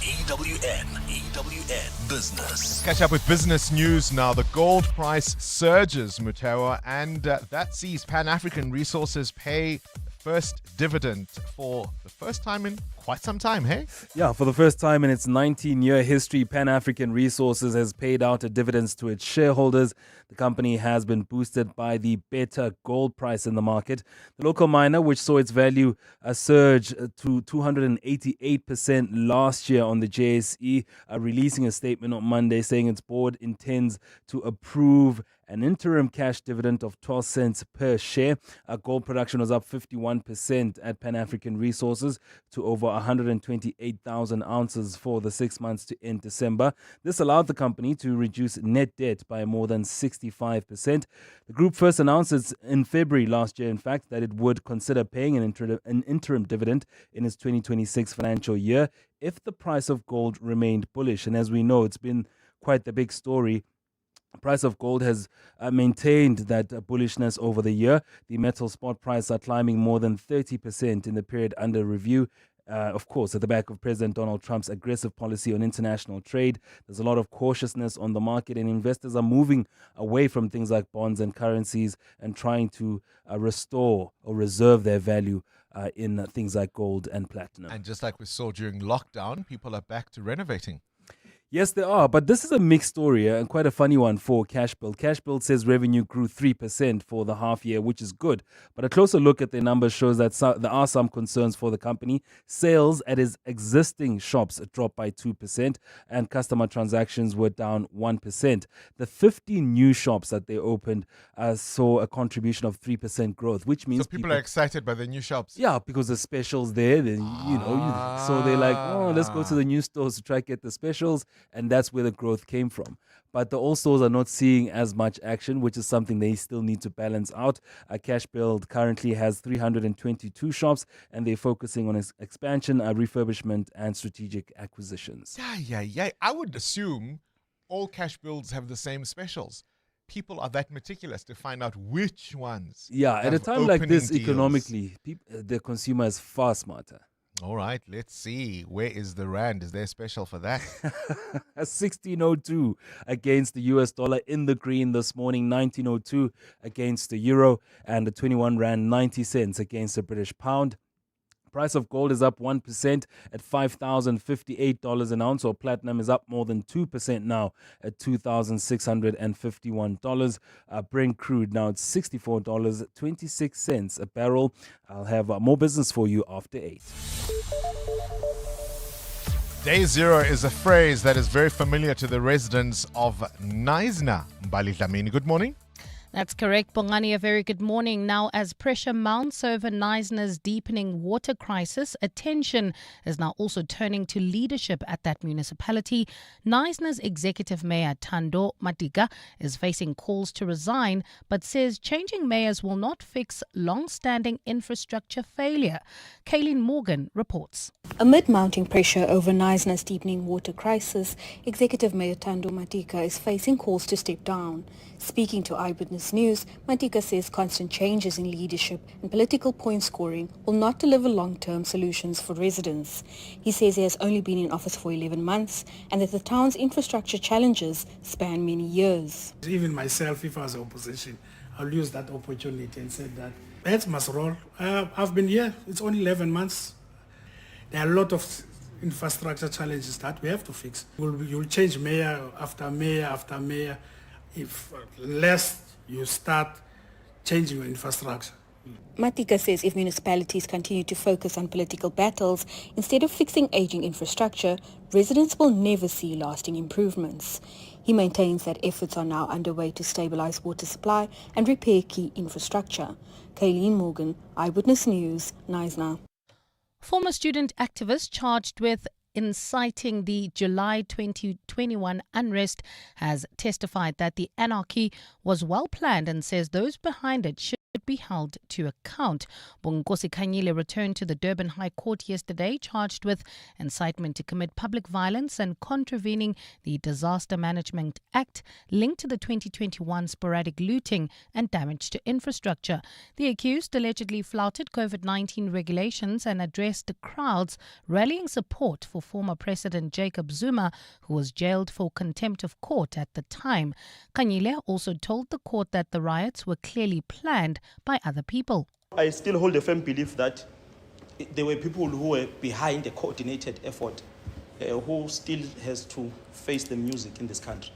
EWN Business. Let's catch up with business news now. The gold price surges, Mutewa, and that sees Pan-African Resources pay first dividend for the first time in quite some time, hey? Yeah, for the first time in its 19-year history, Pan-African Resources has paid out dividends to its shareholders. The company has been boosted by the better gold price in the market. The local miner, which saw its value surge to 288% last year on the JSE, releasing a statement on Monday saying its board intends to approve an interim cash dividend of 12 cents per share. Gold production was up 51% at Pan-African Resources to over 128,000 ounces for the 6 months to end December. This allowed the company to reduce net debt by more than 65%. The group first announced in February last year, in fact, that it would consider paying an interim dividend in its 2026 financial year if the price of gold remained bullish. And as we know, it's been quite the big story. The price of gold has maintained that bullishness over the year. The metal spot price are climbing more than 30% in the period under review. Of course, at the back of President Donald Trump's aggressive policy on international trade, there's a lot of cautiousness on the market, and investors are moving away from things like bonds and currencies and trying to restore or reserve their value in things like gold and platinum. And just like we saw during lockdown, people are back to renovating. Yes, there are, but this is a mixed story and quite a funny one for Cashbuild. Cashbuild says revenue grew 3% for the half year, which is good. But a closer look at their numbers shows that there are some concerns for the company. Sales at its existing shops dropped by 2% and customer transactions were down 1%. The 15 new shops that they opened saw a contribution of 3% growth, which means so people are excited by the new shops. Yeah, because the specials there, then, so they're like, oh, let's go to the new stores to try to get the specials. And that's where the growth came from. But the old stores are not seeing as much action, which is something they still need to balance out. Cashbuild currently has 322 shops, and they're focusing on expansion, refurbishment, and strategic acquisitions. Yeah. I would assume all Cashbuilds have the same specials. People are that meticulous to find out which ones. Yeah, at a time like this, deals. Economically, the consumer is far smarter. All right, let's see. Where is the rand? Is there a special for that? 16.02 against the US dollar in the green this morning, 19.02 against the euro, and the 21 rand 90 cents against the British pound. Price of gold is up 1% at $5,058 an ounce, or platinum is up more than 2% now at $2,651. Brent crude now at $64.26 a barrel. I'll have more business for you after 8. Day zero is a phrase that is very familiar to the residents of Knysna. Mbali Dlamini, good morning. That's correct, Bongani. A very good morning. Now, as pressure mounts over Knysna's deepening water crisis, attention is now also turning to leadership at that municipality. Knysna's executive mayor, Thando Matika, is facing calls to resign, but says changing mayors will not fix long-standing infrastructure failure. Kaylin Morgan reports. Amid mounting pressure over Knysna's deepening water crisis, Executive Mayor Thando Matika is facing calls to step down. Speaking to Eyewitness News, Matika says constant changes in leadership and political point scoring will not deliver long-term solutions for residents. He says he has only been in office for 11 months and that the town's infrastructure challenges span many years. Even myself, if I was opposition, I'll use that opportunity and say that heads must roll. I've been here, it's only 11 months. There are a lot of infrastructure challenges that we have to fix. You'll change mayor after mayor after mayor. Unless you start changing your infrastructure, Matika says if municipalities continue to focus on political battles instead of fixing aging infrastructure, residents will never see lasting improvements. He maintains that efforts are now underway to stabilize water supply and repair key infrastructure. Kayleen Morgan, Eyewitness News, Knysna. Former student activist charged with inciting the July 2021 unrest has testified that the anarchy was well planned and says those behind it should be held to account. Bongosi Kanyile returned to the Durban High Court yesterday charged with incitement to commit public violence and contravening the Disaster Management Act linked to the 2021 sporadic looting and damage to infrastructure. The accused allegedly flouted COVID-19 regulations and addressed crowds rallying support for former President Jacob Zuma, who was jailed for contempt of court at the time. Kanyile also told the court that the riots were clearly planned by other people. I still hold a firm belief that there were people who were behind a coordinated effort who still has to face the music in this country.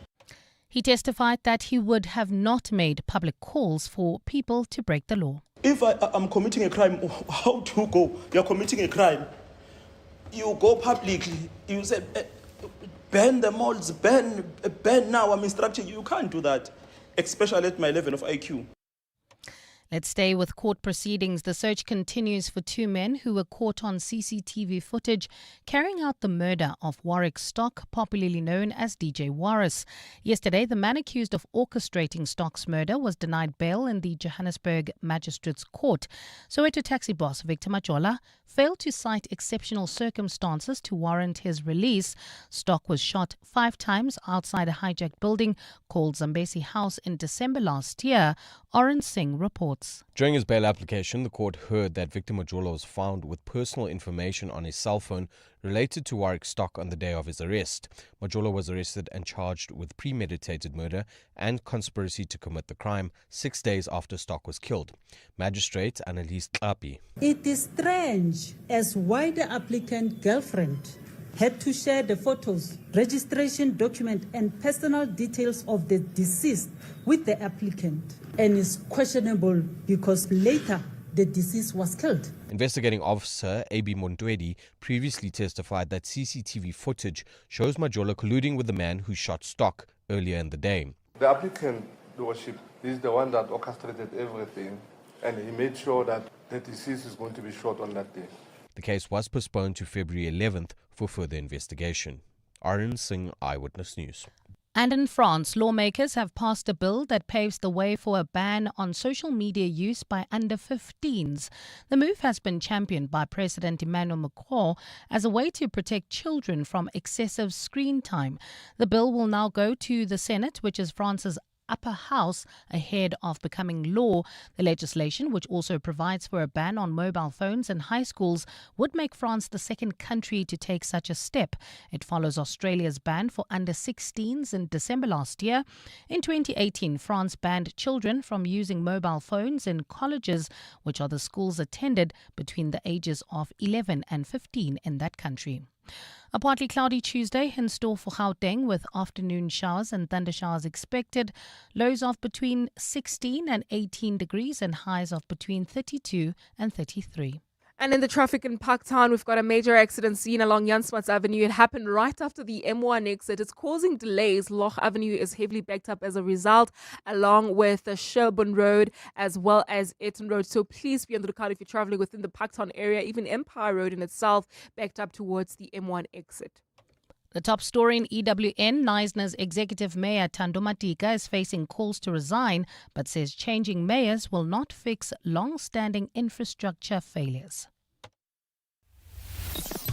He testified that he would have not made public calls for people to break the law. If I'm committing a crime, how do you go? You're committing a crime. You go publicly, you say, ban the malls, ban now, I'm instructing you. You can't do that, especially at my level of IQ. Let's stay with court proceedings. The search continues for two men who were caught on CCTV footage carrying out the murder of Warwick Stock, popularly known as DJ Warris. Yesterday, the man accused of orchestrating Stock's murder was denied bail in the Johannesburg Magistrates Court. Soweto taxi boss Victor Majola failed to cite exceptional circumstances to warrant his release. Stock was shot 5 times outside a hijacked building called Zambesi House in December last year. Oren Singh reports. During his bail application, the court heard that Victor Majola was found with personal information on his cell phone related to Warwick Stock on the day of his arrest. Majola was arrested and charged with premeditated murder and conspiracy to commit the crime 6 days after Stock was killed. Magistrate Annalise Klapi. It is strange as why the applicant girlfriend had to share the photos, registration document and personal details of the deceased with the applicant, and is questionable because later the deceased was killed. Investigating officer A.B. Montwedi previously testified that CCTV footage shows Majola colluding with the man who shot Stock earlier in the day. The applicant, Lordship, is the one that orchestrated everything, and he made sure that the deceased is going to be shot on that day. The case was postponed to February 11th for further investigation. Arun Singh, Eyewitness News. And in France, lawmakers have passed a bill that paves the way for a ban on social media use by under 15s. The move has been championed by President Emmanuel Macron as a way to protect children from excessive screen time. The bill will now go to the Senate, which is France's upper house ahead of becoming law. The legislation, which also provides for a ban on mobile phones in high schools, would make France the second country to take such a step. It follows Australia's ban for under 16s in December last year. In 2018, France banned children from using mobile phones in colleges, which are the schools attended between the ages of 11 and 15 in that country. A partly cloudy Tuesday in store for Gauteng with afternoon showers and thunder showers expected. Lows of between 16 and 18 degrees and highs of between 32 and 33. And in the traffic in Parktown, we've got a major accident seen along Jan Smuts Avenue. It happened right after the M1 exit. It's causing delays. Loch Avenue is heavily backed up as a result, along with Sherburne Road as well as Eton Road. So please be on the lookout if you're traveling within the Parktown area. Even Empire Road in itself backed up towards the M1 exit. The top story in EWN, Knysna's executive mayor Thando Matika is facing calls to resign, but says changing mayors will not fix long-standing infrastructure failures.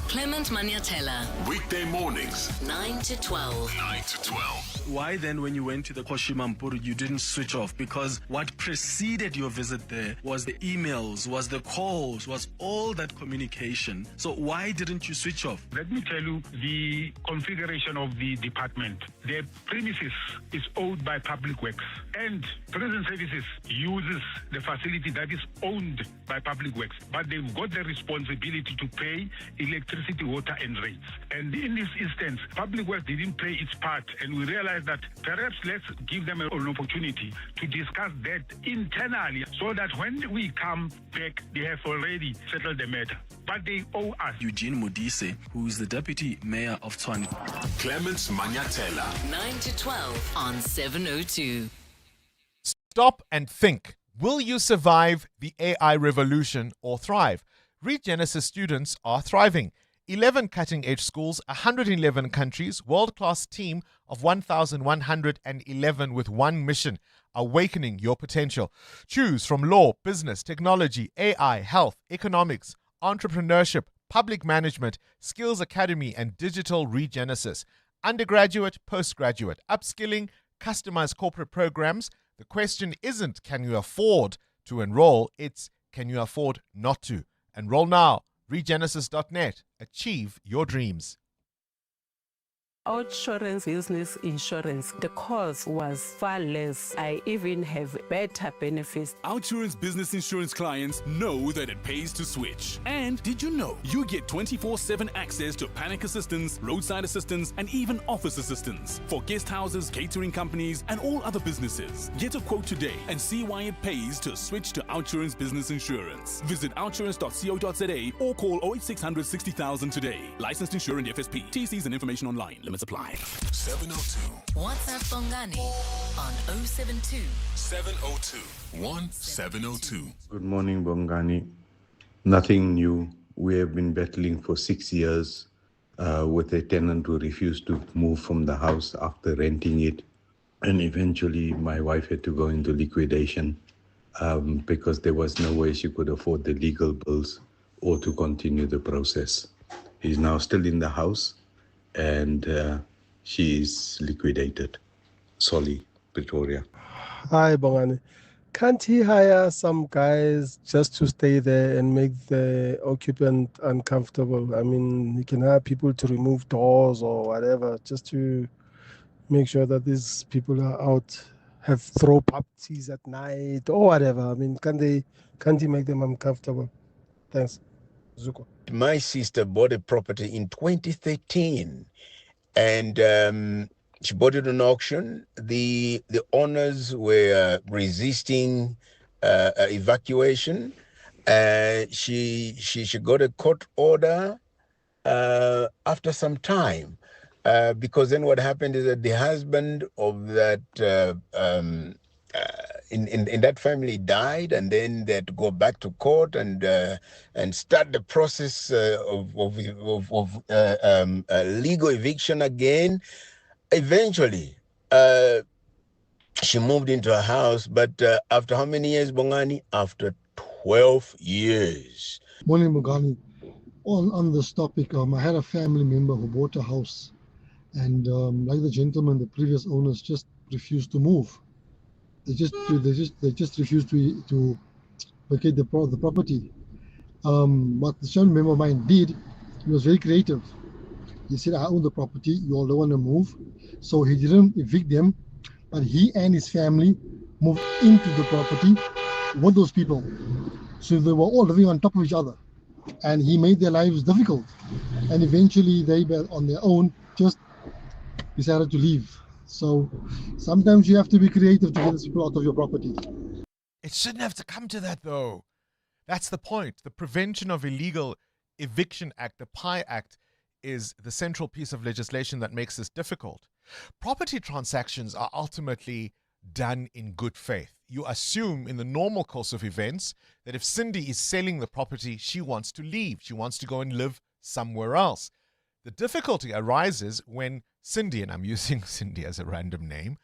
Clement Maniatella. Weekday mornings, 9 to 12. 9 to 12. Why then, when you went to the Koshimampuru, you didn't switch off? Because what preceded your visit there was the emails, was the calls, was all that communication. So why didn't you switch off? Let me tell you the configuration of the department. The premises is owned by Public Works, and Prison Services uses the facility that is owned by Public Works, but they've got the responsibility to pay electricity, water and rates. And in this instance, Public Works didn't play its part, and we realized advised that perhaps let's give them an opportunity to discuss that internally so that when we come back, they have already settled the matter. But they owe us. Eugene Modise, who is the deputy mayor of Tshwane. Clements Manyatela. 9 to 12 on 702. Stop and think. Will you survive the AI revolution or thrive? Regenesis students are thriving. 11 cutting-edge schools, 111 countries, world-class team of 1,111 with one mission, awakening your potential. Choose from law, business, technology, AI, health, economics, entrepreneurship, public management, skills academy, and digital Regenesis. Undergraduate, postgraduate, upskilling, customized corporate programs. The question isn't, can you afford to enroll? It's, can you afford not to? Enroll now. Regenesis.net. Achieve your dreams. Outsurance business insurance, the cost was far less. I even have better benefits. Outsurance business insurance clients know that it pays to switch. And did you know you get 24/7 access to panic assistance, roadside assistance, and even office assistance for guest houses, catering companies, and all other businesses. Get a quote today and see why it pays to switch to Outsurance business insurance. Visit outsurance.co.za or call 08600 60,000 today. Licensed insurer and FSP. TCs and information online. Limits apply. 702. WhatsApp Bongani on 072 702 1702. Good morning, Bongani. Nothing new. We have been battling for 6 years with a tenant who refused to move from the house after renting it. And eventually my wife had to go into liquidation because there was no way she could afford the legal bills or to continue the process. He's now still in the house and she is liquidated. Solly, Pretoria. Hi, Bongani. Can't he hire some guys just to stay there and make the occupant uncomfortable? I mean, he can hire people to remove doors or whatever, just to make sure that these people are out, have throw parties at night or whatever. I mean, can't he make them uncomfortable? Thanks. Zuko. My sister bought a property in 2013 and she bought it on auction. The owners were resisting evacuation. She got a court order after some time because then what happened is that the husband of that in that family died, and then they had to go back to court and start the process of legal eviction again. Eventually, she moved into a house, but after how many years, Bongani? After 12 years. Morning, Bongani. On this topic, I had a family member who bought a house, and like the gentleman, the previous owners just refused to move. They just refused to vacate the property. What the family member of mine did, he was very creative. He said, I own the property, you all don't want to move. So he didn't evict them, but he and his family moved into the property with those people. So they were all living on top of each other. And he made their lives difficult. And eventually they were on their own, just decided to leave. So sometimes you have to be creative to get these people out of your property. It shouldn't have to come to that, though. That's the point. The Prevention of Illegal Eviction Act, the PI Act, is the central piece of legislation that makes this difficult. Property transactions are ultimately done in good faith. You assume in the normal course of events that if Cindy is selling the property, she wants to leave. She wants to go and live somewhere else. The difficulty arises when Cindy, and I'm using Cindy as a random name,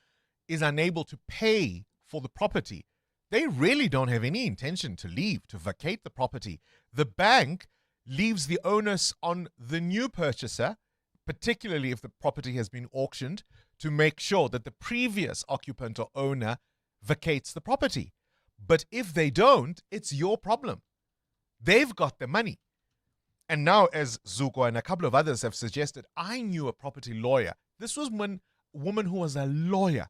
is unable to pay for the property. They really don't have any intention to leave, to vacate the property. The bank leaves the onus on the new purchaser, particularly if the property has been auctioned, to make sure that the previous occupant or owner vacates the property. But if they don't, it's your problem. They've got the money. And now, as Zuko and a couple of others have suggested, I knew a property lawyer. This was a woman who was a lawyer.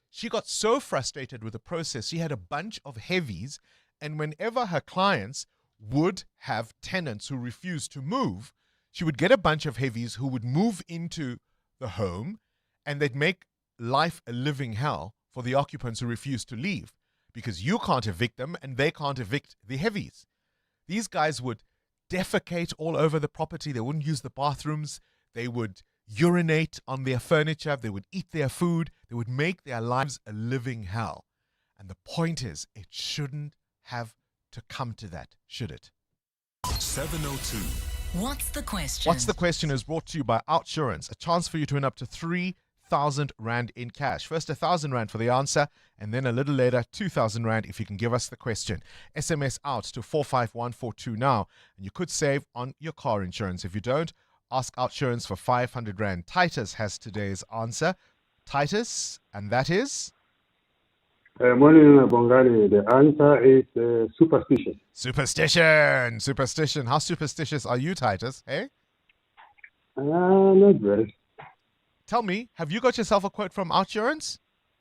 She got so frustrated with the process, she had a bunch of heavies, and whenever her clients would have tenants who refused to move, she would get a bunch of heavies who would move into the home, and they'd make life a living hell for the occupants who refuse to leave, because you can't evict them and they can't evict the heavies. These guys would defecate all over the property. They wouldn't use the bathrooms. They would urinate on their furniture. They would eat their food. They would make their lives a living hell. And the point is, it shouldn't have to come to that, should it? 702. What's the question? What's the question is brought to you by Outsurance, a chance for you to win up to 3,000 Rand in cash. First 1,000 Rand for the answer, and then a little later 2,000 Rand if you can give us the question. SMS out to 45142 now, and you could save on your car insurance. If you don't, ask Outsurance for 500 Rand. Titus has today's answer. Titus, and that is? Morning, Bongani. The answer is superstition. Superstition. How superstitious are you, Titus? Hey? Not very. Tell me, have you got yourself a quote from Outsurance?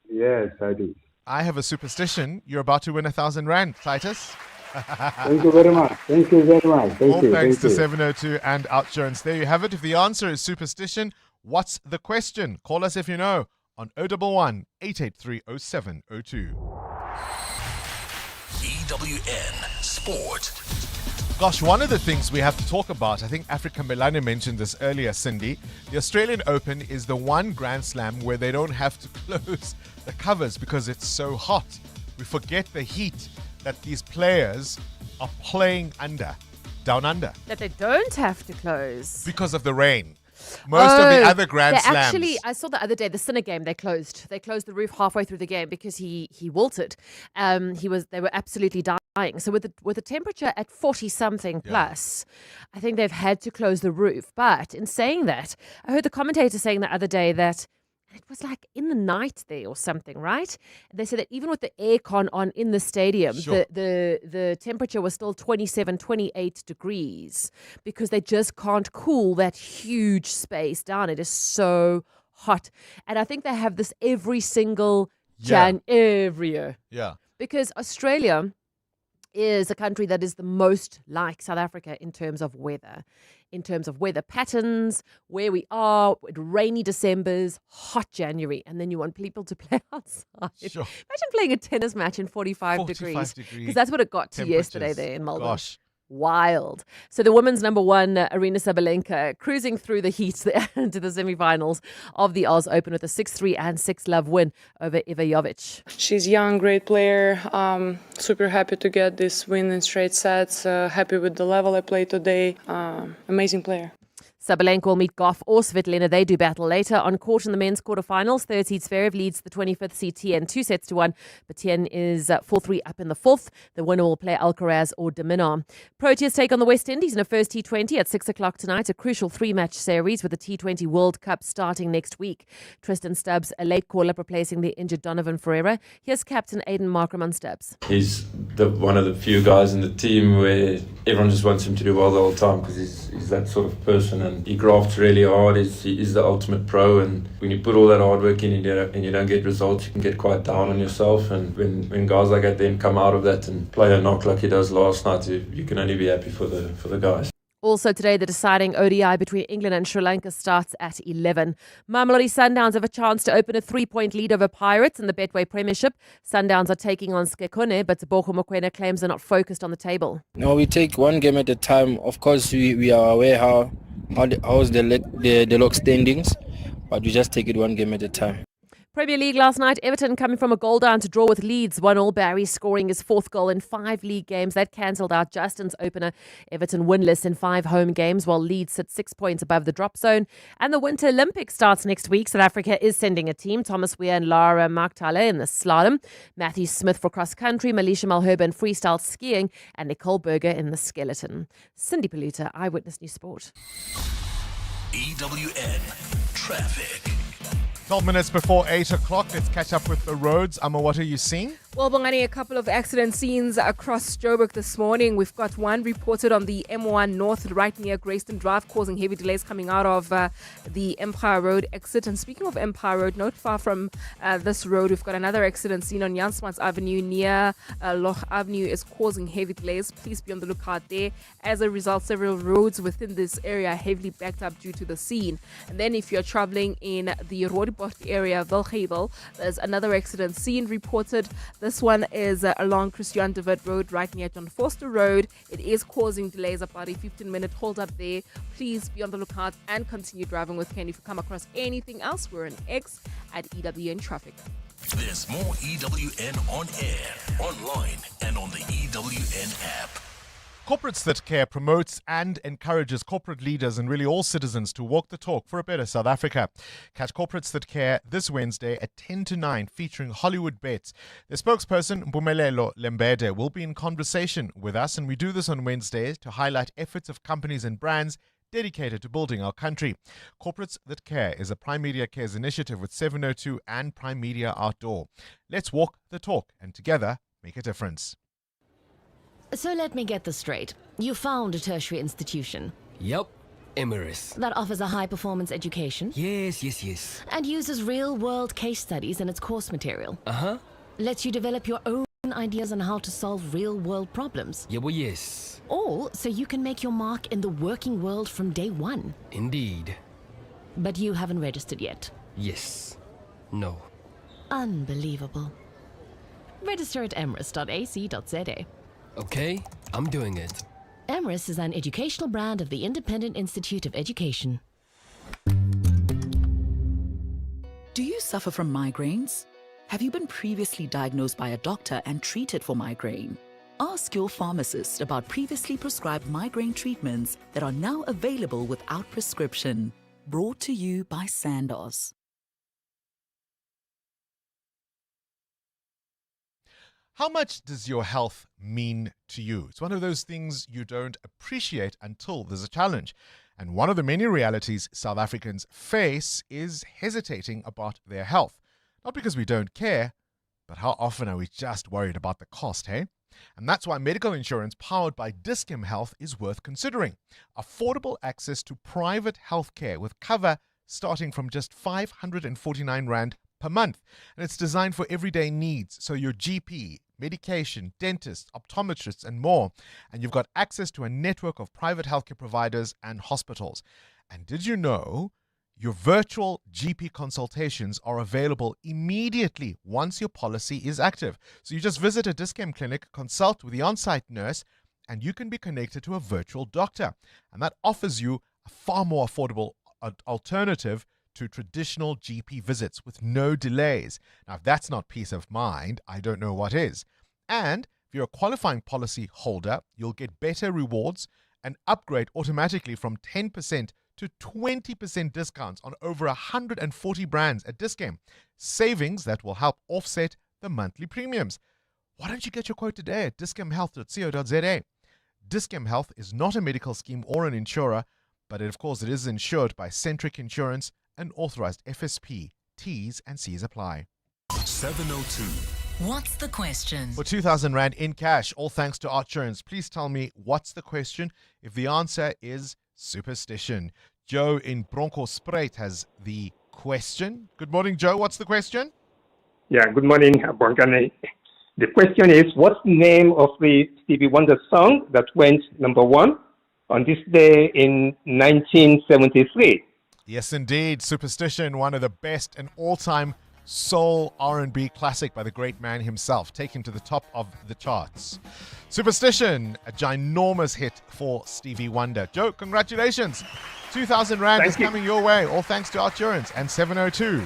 Yes, I do. I have a superstition. You're about to win 1,000 Rand, Titus. Thank you very much. Thank you very much. All thanks to 702 and Outsurance. There you have it. If the answer is superstition, what's the question? Call us if you know on 011 883 0702. EWN Sport. Gosh, one of the things we have to talk about, I think Africa Melane mentioned this earlier, Cindy, the Australian Open is the one Grand Slam where they don't have to close the covers because it's so hot. We forget the heat that these players are playing under, down under. That they don't have to close. Because of the rain. Most of the other Grand Slams. Actually, I saw the other day, the Sinner game, they closed the roof halfway through the game because he wilted. They were absolutely dying. So with the temperature at 40 something plus, I think they've had to close the roof. But in saying that, I heard the commentator saying the other day that it was like in the night there or something, right? They said that even with the aircon on in the stadium, the temperature was still 27, 28 degrees because they just can't cool that huge space down. It is so hot. And I think they have this every single every year. Yeah. Because Australia is a country that is the most like South Africa in terms of weather patterns, where we are, rainy Decembers, hot January, and then you want people to play outside. Sure. Imagine playing a tennis match in 45 degrees, because that's what it got to yesterday there in Melbourne. Gosh. Wild. So the women's number one, Arina Sabalenka, cruising through the heat into the semi-finals of the Oz Open with a 6-3 and 6-love win over Iva Jovic. She's young, great player. Super happy to get this win in straight sets. Happy with the level I played today. Amazing player. Sabalenka will meet Goff or Svitolina. They do battle later on court in the men's quarterfinals. Third seed Zverev leads the 25th seed Tien 2-1. But Tien is 4-3 up in the fourth. The winner will play Alcaraz or de Minaur. Proteas take on the West Indies in a first T20 at 6 o'clock tonight. A crucial three-match series with the T20 World Cup starting next week. Tristan Stubbs, a late call-up replacing the injured Donovan Ferreira. Here's captain Aiden Markram on Stubbs. He's one of the few guys in the team where everyone just wants him to do well the whole time because he's that sort of person, and he grafts really hard. He's the ultimate pro, and when you put all that hard work in and you don't get results, you can get quite down on yourself. And when guys like that then come out of that and play a knock like he does last night, you can only be happy for the guys. Also today, the deciding ODI between England and Sri Lanka starts at 11. Mamelodi Sundowns have a chance to open a 3-point lead over Pirates in the Betway Premiership. Sundowns are taking on Skekone, but Boko Mokoena claims they're not focused on the table. No, we take one game at a time. Of course, we are aware how's the log standings, but we just take it one game at a time. Premier League last night, Everton coming from a goal down to draw with Leeds 1-1. Barry scoring his fourth goal in 5 league games. That cancelled out Justin's opener. Everton winless in 5 home games, while Leeds sit 6 points above the drop zone. And the Winter Olympics starts next week. South Africa is sending a team. Thomas Weir and Lara Marktale in the slalom. Matthew Smith for cross country. Malisha Malherbe in freestyle skiing. And Nicole Berger in the skeleton. Cindy Paluta, Eyewitness News Sport. EWN Traffic. 12 minutes before 8 o'clock. Let's catch up with the roads. Amma, what are you seeing? Well, Bongani, a couple of accident scenes across Joburg this morning. We've got one reported on the M1 North, right near Grayston Drive, causing heavy delays coming out of the Empire Road exit. And speaking of Empire Road, not far from this road, we've got another accident seen on Jansmans Avenue near Loch Avenue is causing heavy delays. Please be on the lookout there. As a result, several roads within this area are heavily backed up due to the scene. And then if you're traveling in the Roodepoort Randfontein area, Wilgebel. There's another accident scene reported. This one is along Christian de Wit Road, right near John Forster Road. It is causing delays, about a 15-minute hold up there. Please be on the lookout and continue driving with Ken. If you come across anything else, we're on X at EWN Traffic. There's more EWN on air, online, and on the EWN app. Corporates That Care promotes and encourages corporate leaders and really all citizens to walk the talk for a better South Africa. Catch Corporates That Care this Wednesday at 10 to 9 featuring Hollywood Bets. The spokesperson, Mpumalanga Lembede, will be in conversation with us, and we do this on Wednesdays to highlight efforts of companies and brands dedicated to building our country. Corporates That Care is a Prime Media Cares initiative with 702 and Prime Media Outdoor. Let's walk the talk and together make a difference. So let me get this straight. You found a tertiary institution. Yep, Emirates. That offers a high-performance education. Yes. And uses real-world case studies in its course material. Uh-huh. Lets you develop your own ideas on how to solve real-world problems. Yeah, well, yes. All so you can make your mark in the working world from day one. Indeed. But you haven't registered yet. Yes. No. Unbelievable. Register at emirates.ac.za. Okay, I'm doing it. Emirates is an educational brand of the Independent Institute of Education. Do you suffer from migraines? Have you been previously diagnosed by a doctor and treated for migraine? Ask your pharmacist about previously prescribed migraine treatments that are now available without prescription. Brought to you by Sandoz. How much does your health mean to you? It's one of those things you don't appreciate until there's a challenge. And one of the many realities South Africans face is hesitating about their health. Not because we don't care, but how often are we just worried about the cost, hey? And that's why medical insurance powered by Dis-Chem Health is worth considering. Affordable access to private health care with cover starting from just 549 Rand per month. And it's designed for everyday needs. So your GP, medication, dentists, optometrists, and more. And you've got access to a network of private healthcare providers and hospitals. And did you know your virtual GP consultations are available immediately once your policy is active? So you just visit a Dis-Chem clinic, consult with the on-site nurse, and you can be connected to a virtual doctor. And that offers you a far more affordable alternative to traditional GP visits with no delays. Now, if that's not peace of mind, I don't know what is. And if you're a qualifying policy holder, you'll get better rewards and upgrade automatically from 10% to 20% discounts on over 140 brands at Dis-Chem. Savings that will help offset the monthly premiums. Why don't you get your quote today at dischemhealth.co.za? Dis-Chem Health is not a medical scheme or an insurer, but of course it is insured by Centric Insurance and authorized FSP. T's and C's apply. 702. What's the question? For 2,000 Rand in cash, all thanks to Arturance. Please tell me, what's the question? If the answer is superstition. Joe in Bronkhorstspruit has the question. Good morning, Joe. What's the question? Yeah, good morning, Bongani. The question is, what's the name of the Stevie Wonder song that went #1 on this day in 1973? Yes, indeed. Superstition, one of the best and all-time soul R&B classic by the great man himself. Take him to the top of the charts. Superstition, a ginormous hit for Stevie Wonder. Joe, congratulations. 2,000 Rand is coming your way. All thanks to Arturance and 702.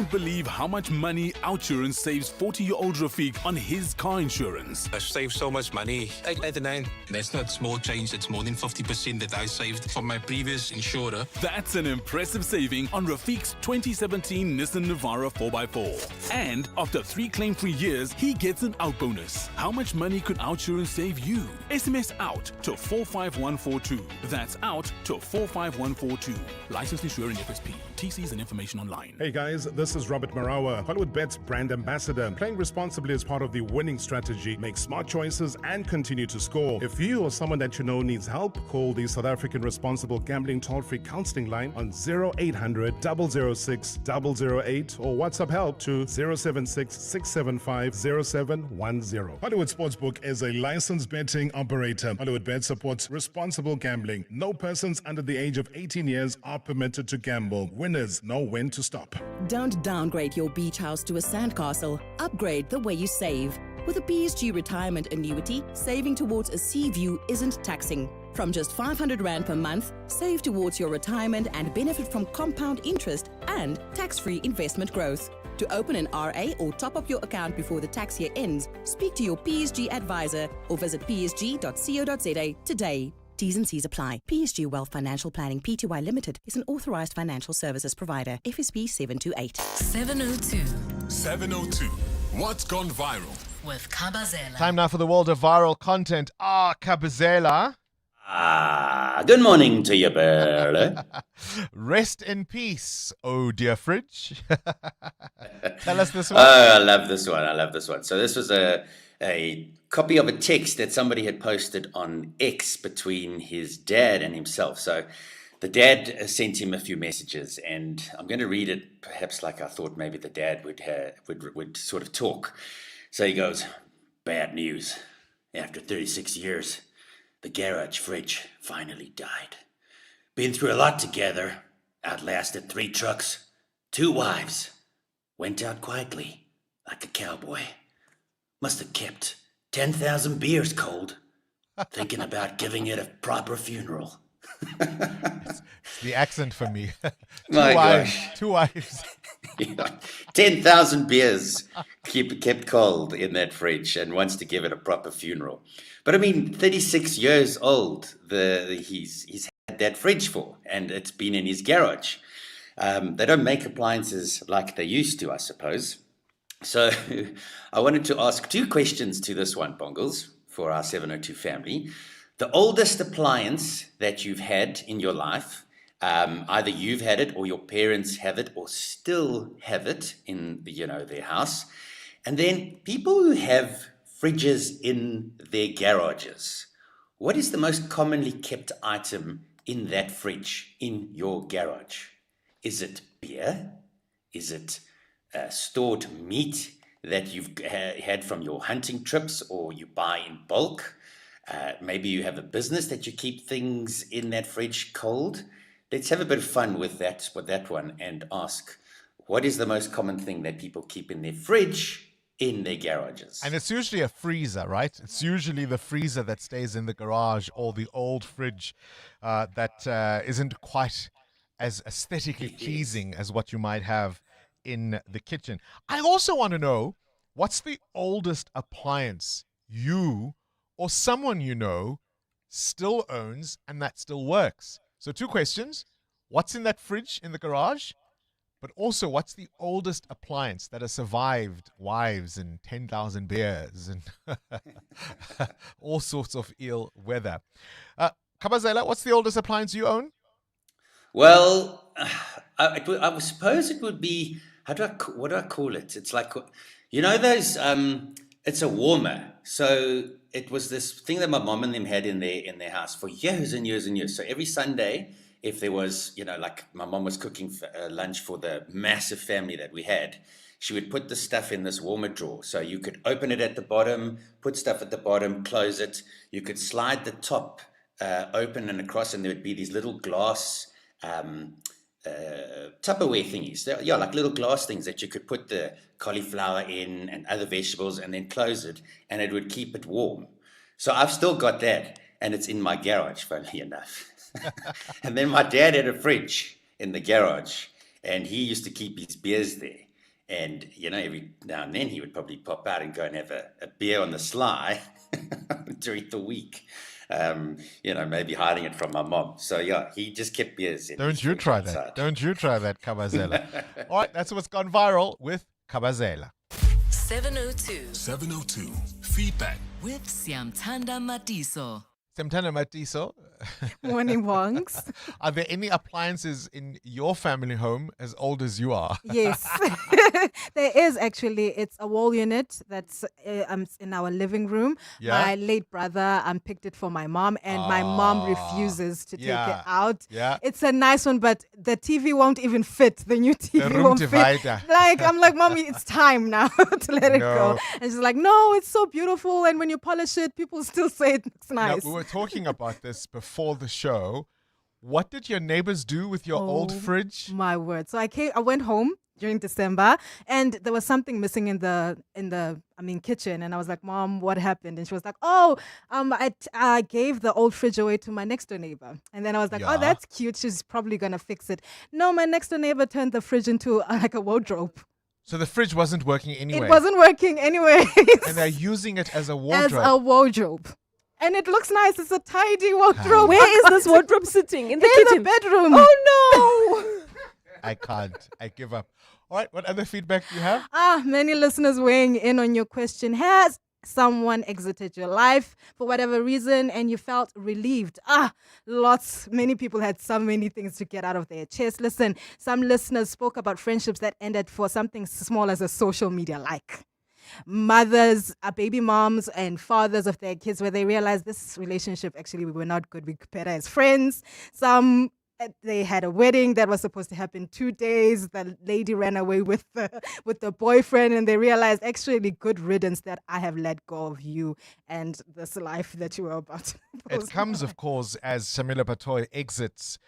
won't believe how much money Outsurance saves 40-year-old Rafiq on his car insurance. I saved so much money. 899. That's not small change. It's more than 50% that I saved from my previous insurer. That's an impressive saving on Rafiq's 2017 Nissan Navara 4x4. And after 3 claim-free years, he gets an out bonus. How much money could Outsurance save you? SMS out to 45142. That's out to 45142. Licensed insurer in FSP. TCs and information online. Hey guys, this is Robert Marawa, Hollywood Bet's brand ambassador. Playing responsibly is part of the winning strategy. Make smart choices and continue to score. If you or someone that you know needs help, call the South African Responsible Gambling Toll-Free Counseling Line on 0800 006 008 or WhatsApp help to 076 675 0710. Hollywood Sportsbook is a licensed betting operator. Hollywood Bet supports responsible gambling. No persons under the age of 18 years are permitted to gamble. Winners know when to stop. Don't downgrade your beach house to a sandcastle. Upgrade the way you save. With a PSG retirement annuity, saving towards a sea view isn't taxing. From just 500 Rand per month, save towards your retirement and benefit from compound interest and tax-free investment growth. To open an RA or top up your account before the tax year ends, speak to your PSG advisor or visit psg.co.za today. T's and C's apply. PSG Wealth Financial Planning Pty Limited is an authorized financial services provider. FSB 728. 702. 702. What's gone viral? With Kabazela. Time now for the world of viral content. Kabazela. Good morning to you, Burle. Rest in peace, oh dear fridge. Tell us this one. Oh, I love this one. So this was a copy of a text that somebody had posted on X between his dad and himself. So the dad sent him a few messages, and I'm going to read it perhaps like I thought maybe the dad would sort of talk. So he goes, "Bad news. After 36 years, the garage fridge finally died. Been through a lot together. Outlasted 3 trucks, 2 wives. Went out quietly, like a cowboy. Must have kept 10,000 beers cold. Thinking about giving it a proper funeral." It's the accent for me. Two wives. 10,000 beers kept cold in that fridge and wants to give it a proper funeral. But I mean, 36 years old, he's had that fridge for, and it's been in his garage. They don't make appliances like they used to, I suppose. So I wanted to ask 2 questions to this one, Bongles, for our 702 family. The oldest appliance that you've had in your life, either you've had it or your parents have it or still have it in their house. And then people who have fridges in their garages. What is the most commonly kept item in that fridge in your garage? Is it beer? Is it stored meat that you've had from your hunting trips or you buy in bulk? Maybe you have a business that you keep things in that fridge cold. Let's have a bit of fun with that one and ask, what is the most common thing that people keep in their fridge in their garages? And it's usually a freezer, right? It's usually the freezer that stays in the garage or the old fridge that isn't quite as aesthetically pleasing as what you might have in the kitchen. I also want to know, what's the oldest appliance you or someone you know still owns and that still works? So 2 questions. What's in that fridge in the garage? But also, what's the oldest appliance that has survived wives and 10,000 beers and all sorts of ill weather? Kabazela, what's the oldest appliance you own? Well, I suppose it would be, what do I call it? It's like, those, it's a warmer. So it was this thing that my mom and them had in their house for years and years and years. So every Sunday, if there was, like my mom was cooking lunch for the massive family that we had, she would put the stuff in this warmer drawer. So you could open it at the bottom, put stuff at the bottom, close it. You could slide the top open and across, and there would be these little glass Tupperware thingies. Yeah, like little glass things that you could put the cauliflower in and other vegetables and then close it, and it would keep it warm. So I've still got that, and it's in my garage, funnily enough. And then my dad had a fridge in the garage, and he used to keep his beers there. And, every now and then he would probably pop out and go and have a beer on the sly during the week. Maybe hiding it from my mom. So, yeah, he just kept beers in. Don't you try that. Don't you try that, Kabazela. All right, that's what's gone viral with Kabazela. 702. 702. Feedback. With Siamtanda Matiso. Semtana Matiso. Morning, Wongs. Are there any appliances in your family home as old as you are? Yes. There is actually. It's a wall unit that's in our living room. Yeah. My late brother picked it for my mom, and my mom refuses to take it out. Yeah. It's a nice one, but the TV won't even fit. The new TV room won't fit. divider. I'm like, Mommy, it's time now to let it go. And she's like, no, it's so beautiful. And when you polish it, people still say it looks nice. Now, we were talking about this before the show. What did your neighbors do with your old fridge? My word. So I went home during December, and there was something missing in the kitchen, and I was like, Mom, what happened? And she was like, I gave the old fridge away to my next door neighbor. And then I was like, oh, that's cute, she's probably gonna fix it. No, my next door neighbor turned the fridge into like a wardrobe. So the fridge wasn't working anyway. It wasn't working anyway. And they're using it as a wardrobe. As a wardrobe. And it looks nice. It's a tidy wardrobe. Where is this wardrobe sitting? In the kitchen? In the bedroom. Oh, no. I can't. I give up. All right. What other feedback do you have? Many listeners weighing in on your question. Has someone exited your life for whatever reason and you felt relieved? Many people had so many things to get out of their chest. Listen, some listeners spoke about friendships that ended for something small as a social media like. Mothers, baby moms and fathers of their kids, where they realized this relationship, actually, we were not good. We could better as friends. Some, they had a wedding that was supposed to happen 2 days. The lady ran away with the boyfriend, and they realized, actually, good riddance that I have let go of you and this life that you were about to It comes, of course, as Samila Patoy exits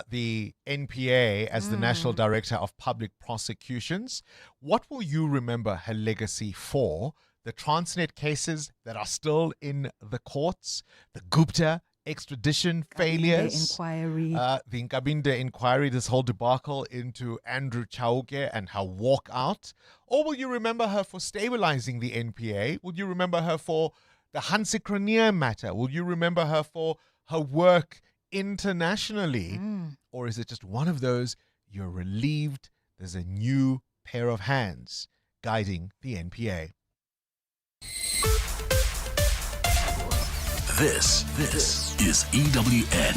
the NPA as the National Director of Public Prosecutions. What will you remember her legacy for? The Transnet cases that are still in the courts, the Gupta extradition failures, inquiry, the Nkabinde inquiry, this whole debacle into Andrew Chauke and her walkout? Or will you remember her for stabilizing the NPA? Will you remember her for the Hansi Cronje matter? Will you remember her for her work internationally? Or is it just one of those, you're relieved there's a new pair of hands guiding the NPA? This is EWN.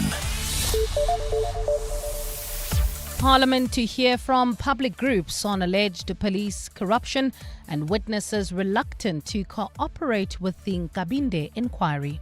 Parliament to hear from public groups on alleged police corruption and witnesses reluctant to cooperate with the Nkabinde inquiry.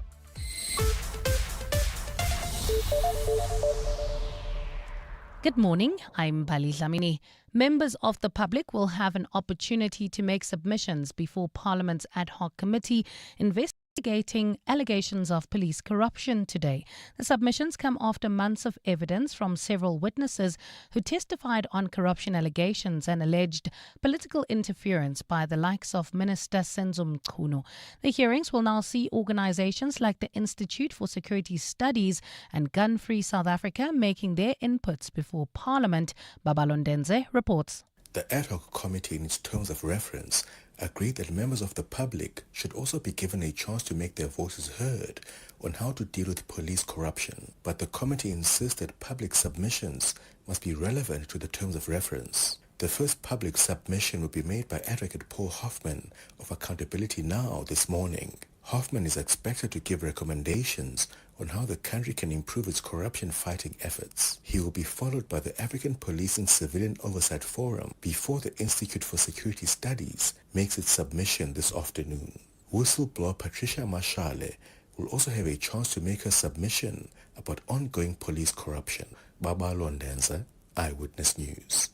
Good morning, I'm Bali Dlamini. Members of the public will have an opportunity to make submissions before Parliament's ad hoc committee investigating allegations of police corruption today. The submissions come after months of evidence from several witnesses who testified on corruption allegations and alleged political interference by the likes of Minister Senzo Mchunu. The hearings will now see organizations like the Institute for Security Studies and Gun Free South Africa making their inputs before Parliament. Babalondenze reports. The ad hoc committee, in its terms of reference, agreed that members of the public should also be given a chance to make their voices heard on how to deal with police corruption. But the committee insists that public submissions must be relevant to the terms of reference. The first public submission will be made by Advocate Paul Hoffman of Accountability Now this morning. Hoffman is expected to give recommendations on how the country can improve its corruption-fighting efforts. He will be followed by the African Police and Civilian Oversight Forum before the Institute for Security Studies makes its submission this afternoon. Whistleblower Patricia Mashale will also have a chance to make her submission about ongoing police corruption. Baba Londenza, Eyewitness News.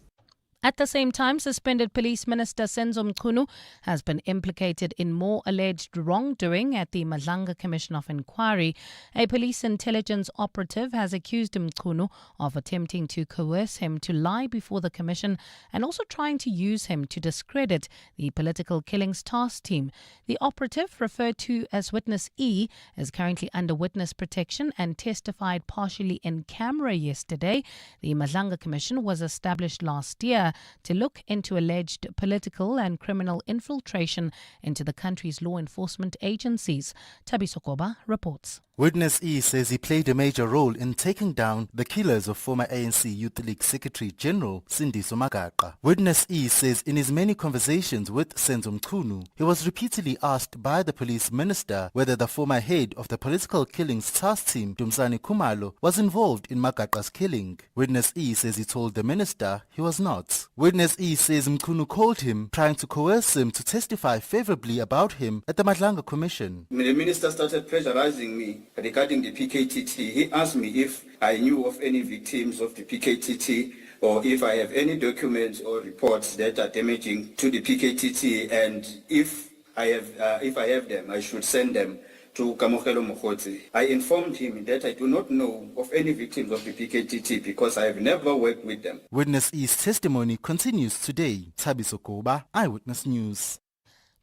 At the same time, suspended Police Minister Senzo Mchunu has been implicated in more alleged wrongdoing at the Mpumalanga Commission of Inquiry. A police intelligence operative has accused Mchunu of attempting to coerce him to lie before the commission and also trying to use him to discredit the political killings task team. The operative, referred to as Witness E, is currently under witness protection and testified partially in camera yesterday. The Mpumalanga Commission was established last year to look into alleged political and criminal infiltration into the country's law enforcement agencies. Tabiso Koba reports. Witness E says he played a major role in taking down the killers of former ANC Youth League Secretary General Sindiso Magaqa. Witness E says in his many conversations with Senzo Mchunu, he was repeatedly asked by the police minister whether the former head of the political killings task team, Dumsani Khumalo, was involved in Magaqa's killing. Witness E says he told the minister he was not. Witness E says Mchunu called him, trying to coerce him to testify favorably about him at the Madlanga Commission. The minister started pressurizing me regarding the PKTT. He asked me if I knew of any victims of the PKTT or if I have any documents or reports that are damaging to the PKTT, and if I have them, I should send them to Kamogelo Mokotsi. I informed him that I do not know of any victims of the PKTT because I have never worked with them. Witness E's testimony continues today. Tabiso Koba, Eyewitness News.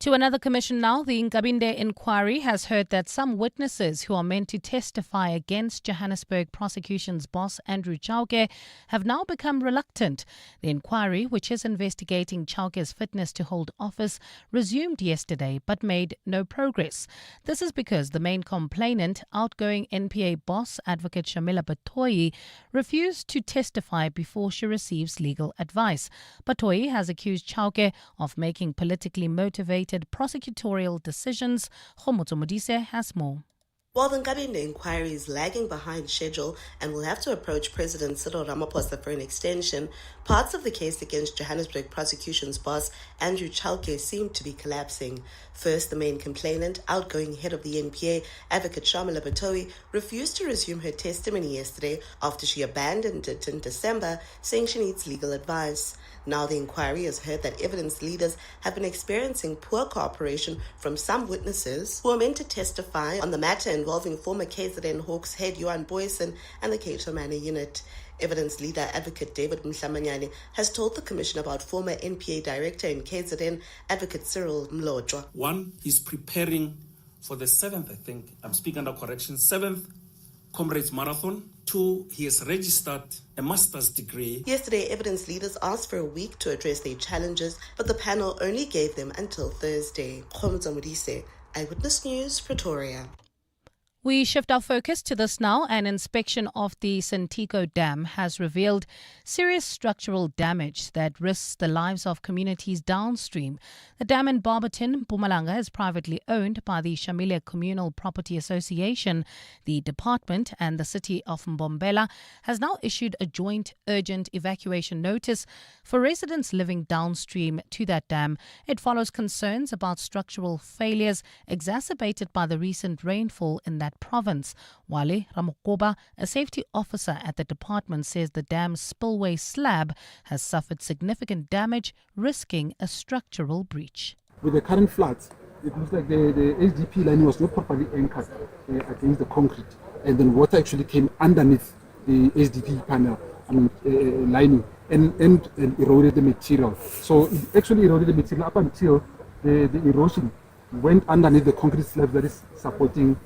To another commission now, the Nkabinde inquiry has heard that some witnesses who are meant to testify against Johannesburg prosecution's boss Andrew Chauke have now become reluctant. The inquiry, which is investigating Chauke's fitness to hold office, resumed yesterday but made no progress. This is because the main complainant, outgoing NPA boss Advocate Shamila Batoyi, refused to testify before she receives legal advice. Batoyi has accused Chauke of making politically motivated prosecutorial decisions. Khomotso Modise has more. While the Nkabinde inquiry is lagging behind schedule and will have to approach President Cyril Ramaphosa for an extension, parts of the case against Johannesburg prosecution's boss Andrew Chauke seem to be collapsing. First, the main complainant, outgoing head of the NPA, Advocate Shamila Batoyi, refused to resume her testimony yesterday after she abandoned it in December, saying she needs legal advice. Now the inquiry has heard that evidence leaders have been experiencing poor cooperation from some witnesses who are meant to testify on the matter involving former KZN Hawks head Johan Boysen and the Cato Manor unit. Evidence leader Advocate David Mhlamanyane has told the Commission about former NPA director in KZN, Advocate Cyril Mlodwa. One, he's preparing for the 7th, I think, I'm speaking under correction, 7th Comrades Marathon. 2, he has registered a master's degree. Yesterday, evidence leaders asked for a week to address their challenges, but the panel only gave them until Thursday. Khomotso Modise, Eyewitness News, Pretoria. We shift our focus to this now. An inspection of the Sentico Dam has revealed serious structural damage that risks the lives of communities downstream. The dam in Barberton, Mpumalanga, is privately owned by the Shamile Communal Property Association. The department and the city of Mbombela has now issued a joint urgent evacuation notice for residents living downstream to that dam. It follows concerns about structural failures exacerbated by the recent rainfall in that province. Wale Ramokoba, a safety officer at the department, says the dam's spillway slab has suffered significant damage, risking a structural breach. With the current floods, it looks like the HDP line was not properly anchored against the concrete, and then water actually came underneath the HDP panel, lining, and eroded the material. So it actually eroded the material up until the erosion went underneath the concrete slab that is supporting.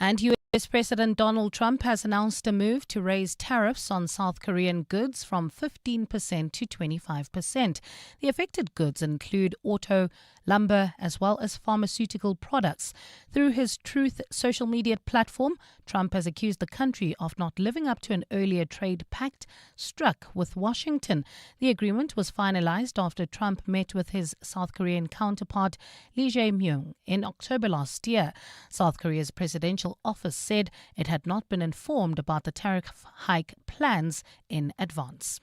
And U.S. President Donald Trump has announced a move to raise tariffs on South Korean goods from 15% to 25%. The affected goods include auto, lumber, as well as pharmaceutical products. Through his Truth social media platform, Trump has accused the country of not living up to an earlier trade pact struck with Washington. The agreement was finalized after Trump met with his South Korean counterpart Lee Jae-myung in October last year. South Korea's presidential office said it had not been informed about the tariff hike plans in advance.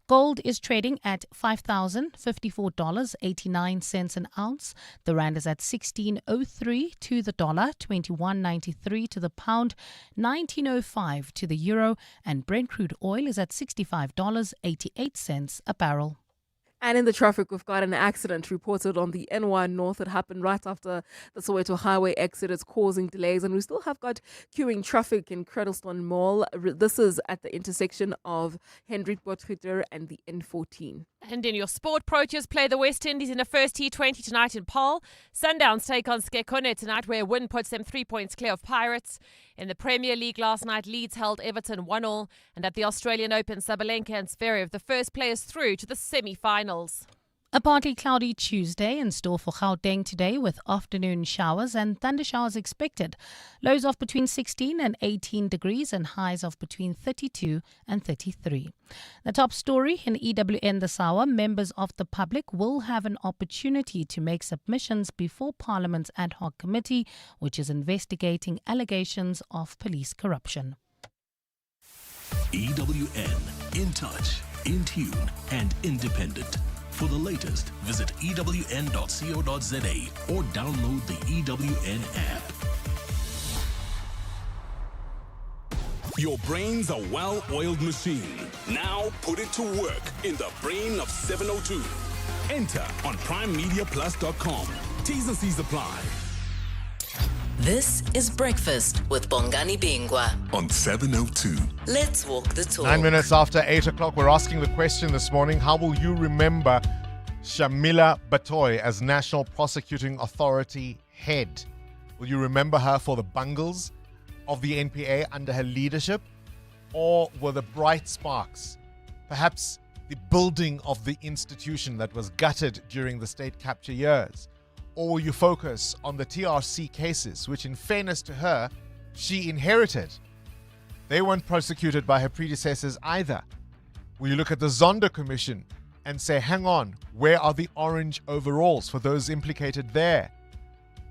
Gold is trading at $5,054.89 an ounce. The rand is at 16.03 to the dollar, 21.93 to the pound, 19.05 to the euro, and Brent crude oil is at $65.88 a barrel. And in the traffic, we've got an accident reported on the N1 North. It happened right after the Soweto Highway exit. It's causing delays. And we still have got queuing traffic in Cradlestone Mall. This is at the intersection of Hendrik Potgieter and the N14. And in your sport, Proteas play the West Indies in a first T20 tonight in Paarl. Sundowns take on Skekone tonight, where a win puts them 3 points clear of Pirates. In the Premier League last night, Leeds held Everton 1-1. And at the Australian Open, Sabalenka and Zverev, the first players through to the semi-finals. A partly cloudy Tuesday in store for Gauteng today with afternoon showers and thunder showers expected. Lows of between 16 and 18 degrees and highs of between 32 and 33. The top story in EWN this hour, members of the public will have an opportunity to make submissions before Parliament's ad hoc committee, which is investigating allegations of police corruption. EWN, in touch, in tune and independent. For the latest, visit ewn.co.za or download the EWN app. Your brain's a well-oiled machine. Now put it to work in the brain of 702. Enter on primemediaplus.com. T's and C's apply. This is Breakfast with Bongani Bingwa on 702. Let's walk the talk. 9 minutes after 8 o'clock, we're asking the question this morning: how will you remember Shamila Batoy as National Prosecuting Authority head? Will you remember her for the bungles of the NPA under her leadership, or were the bright sparks, perhaps the building of the institution that was gutted during the state capture years? Or will you focus on the TRC cases, which in fairness to her, she inherited? They weren't prosecuted by her predecessors either. Will you look at the Zondo Commission and say, hang on, where are the orange overalls for those implicated there?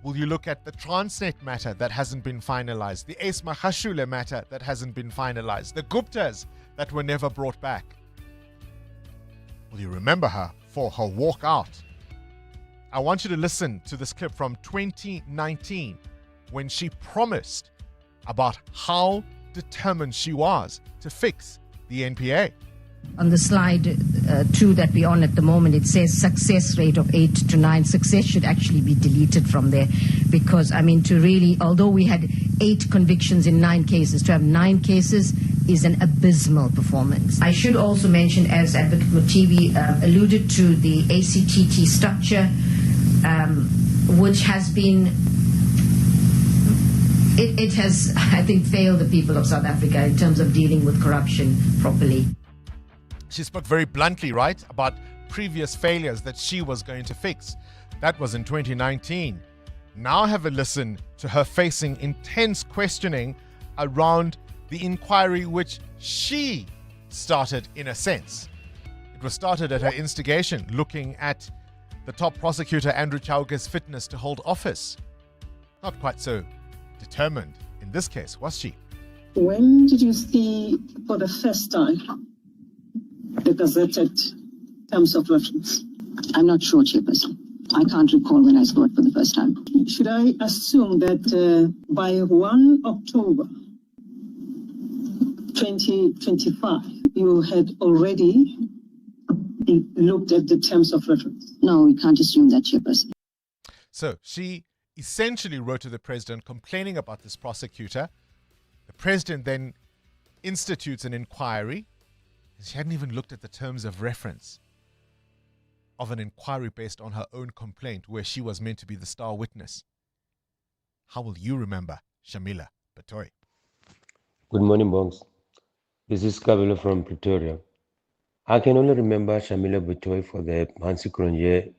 Will you look at the Transnet matter that hasn't been finalized, the Ace Mahashule matter that hasn't been finalized, the Guptas that were never brought back? Will you remember her for her walkout? I want you to listen to this clip from 2019 when she promised about how determined she was to fix the NPA. On the slide 2 that we're on at the moment, it says success rate of 8 to 9. Success should actually be deleted from there because, to really, although we had 8 convictions in 9 cases, to have 9 cases is an abysmal performance. I should also mention, as Advocate Motivi alluded to, the ACTT structure, which has been, it has, I think, failed the people of South Africa in terms of dealing with corruption properly. She spoke very bluntly, right, about previous failures that she was going to fix. That was in 2019. Now have a listen to her facing intense questioning around the inquiry which she started, in a sense. It was started at her instigation, looking at the top prosecutor, Andrew Chauke's fitness to hold office. Not quite so determined in this case, was she? When did you see for the first time the gazetted terms of reference? I'm not sure, Chairperson. I can't recall when I saw it for the first time. Should I assume that by 1 October 2025, you had already looked at the terms of reference? No, we can't assume that, Chairperson. So she essentially wrote to the president complaining about this prosecutor. The president then institutes an inquiry. She hadn't even looked at the terms of reference of an inquiry based on her own complaint, where she was meant to be the star witness. How will you remember Shamila Batoy? Good morning, Bongs. This is Kabelo from Pretoria. I can only remember Shamila Batoy for the Hansi Cronje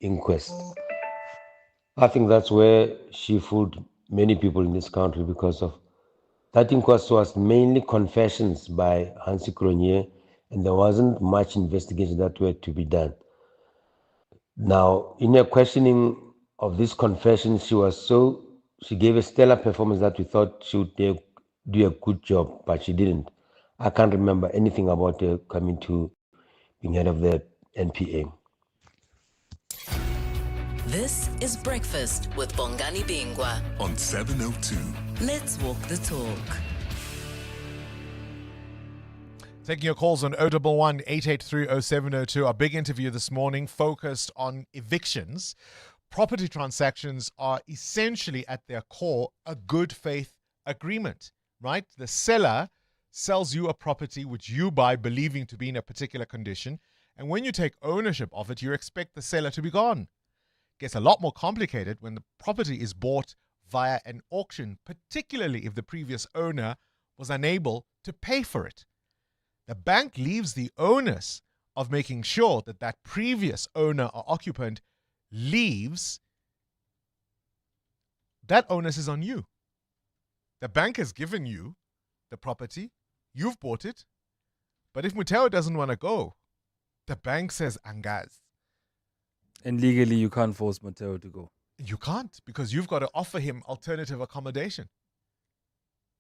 inquest. I think that's where she fooled many people in this country, because of that inquest was mainly confessions by Hansi Cronje, and there wasn't much investigation that were to be done. Now, in her questioning of this confession, she gave a stellar performance that we thought she would do a good job, but she didn't. I can't remember anything about her coming to being head of the NPA. This is Breakfast with Bongani Bingwa on 702. Let's walk the talk. Taking your calls on 011 883 0702. Our big interview this morning focused on evictions. Property transactions are essentially at their core a good faith agreement, right? The seller sells you a property which you buy believing to be in a particular condition, And when you take ownership of it, you expect the seller to be gone. It gets a lot more complicated when the property is bought via an auction, particularly if the previous owner was unable to pay for it. The bank leaves the onus of making sure that that previous owner or occupant leaves. That onus is on you. The bank has given you the property, you've bought it, but if Muteo doesn't want to go, the bank says angaz. And legally, you can't force Muteo to go. You can't, because you've got to offer him alternative accommodation.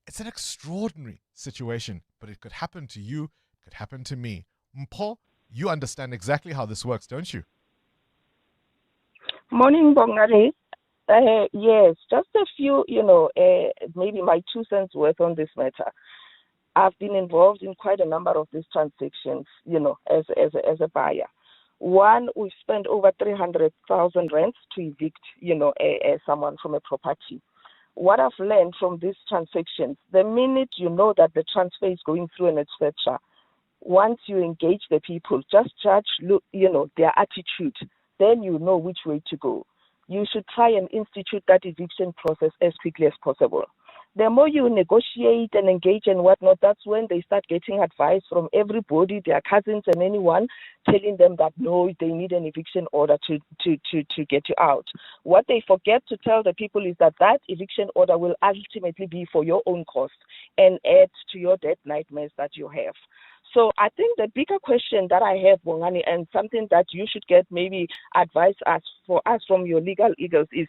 It's an extraordinary situation, but it could happen to you, it could happen to me. Mpho, you understand exactly how this works, don't you? Morning, Bongani. Yes, just a few, maybe my 2 cents worth on this matter. I've been involved in quite a number of these transactions, as a buyer. One, we've spent over 300,000 rand to evict, someone from a property. What I've learned from these transactions, the minute you know that the transfer is going through and etc., once you engage the people, just judge, their attitude, then you know which way to go. You should try and institute that eviction process as quickly as possible. The more you negotiate and engage and whatnot, that's when they start getting advice from everybody, their cousins and anyone, telling them that no, they need an eviction order to get you out. What they forget to tell the people is that eviction order will ultimately be for your own cost and add to your debt nightmares that you have. So I think the bigger question that I have, Bongani, and something that you should get maybe advice for us from your legal eagles is,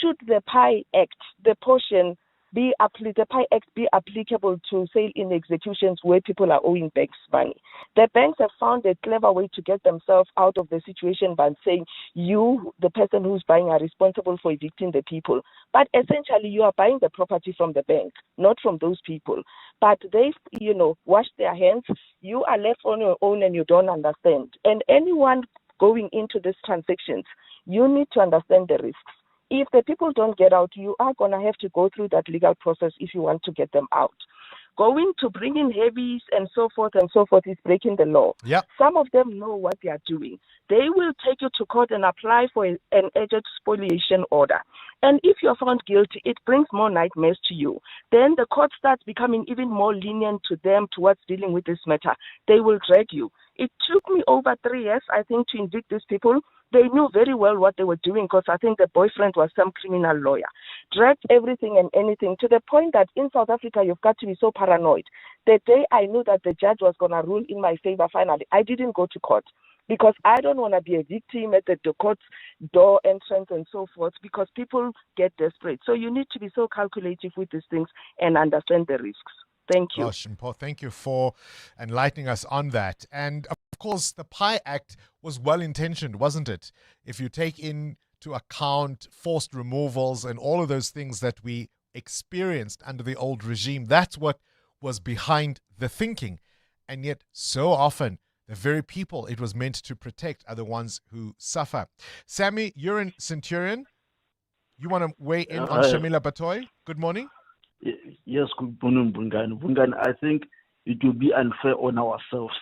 should the PI Act, the portion the PI Act be applicable to sale in executions where people are owing banks money? The banks have found a clever way to get themselves out of the situation by saying you, the person who's buying, are responsible for evicting the people. But essentially, you are buying the property from the bank, not from those people. But they've, washed their hands. You are left on your own and you don't understand. And anyone going into these transactions, you need to understand the risks. If the people don't get out, you are going to have to go through that legal process if you want to get them out. Going to bring in heavies and so forth is breaking the law. Yep. Some of them know what they are doing. They will take you to court and apply for an urgent spoliation order. And if you're found guilty, it brings more nightmares to you. Then the court starts becoming even more lenient to them towards dealing with this matter. They will drag you. It took me over 3 years, I think, to evict these people. They knew very well what they were doing because I think the boyfriend was some criminal lawyer. Dragged everything and anything to the point that in South Africa, you've got to be so paranoid. The day I knew that the judge was going to rule in my favor finally, I didn't go to court because I don't want to be a victim at the court's door entrance and so forth because people get desperate. So you need to be so calculative with these things and understand the risks. Thank you. Gosh, Mpho, thank you for enlightening us on that. And of course, the PI Act was well-intentioned, wasn't it? If you take into account forced removals and all of those things that we experienced under the old regime, that's what was behind the thinking. And yet, so often, the very people it was meant to protect are the ones who suffer. Sammy, you're in Centurion. You want to weigh in on Shamila Batoy? Good morning. Yes, good morning, Bongani. Bongani, I think it will be unfair on ourselves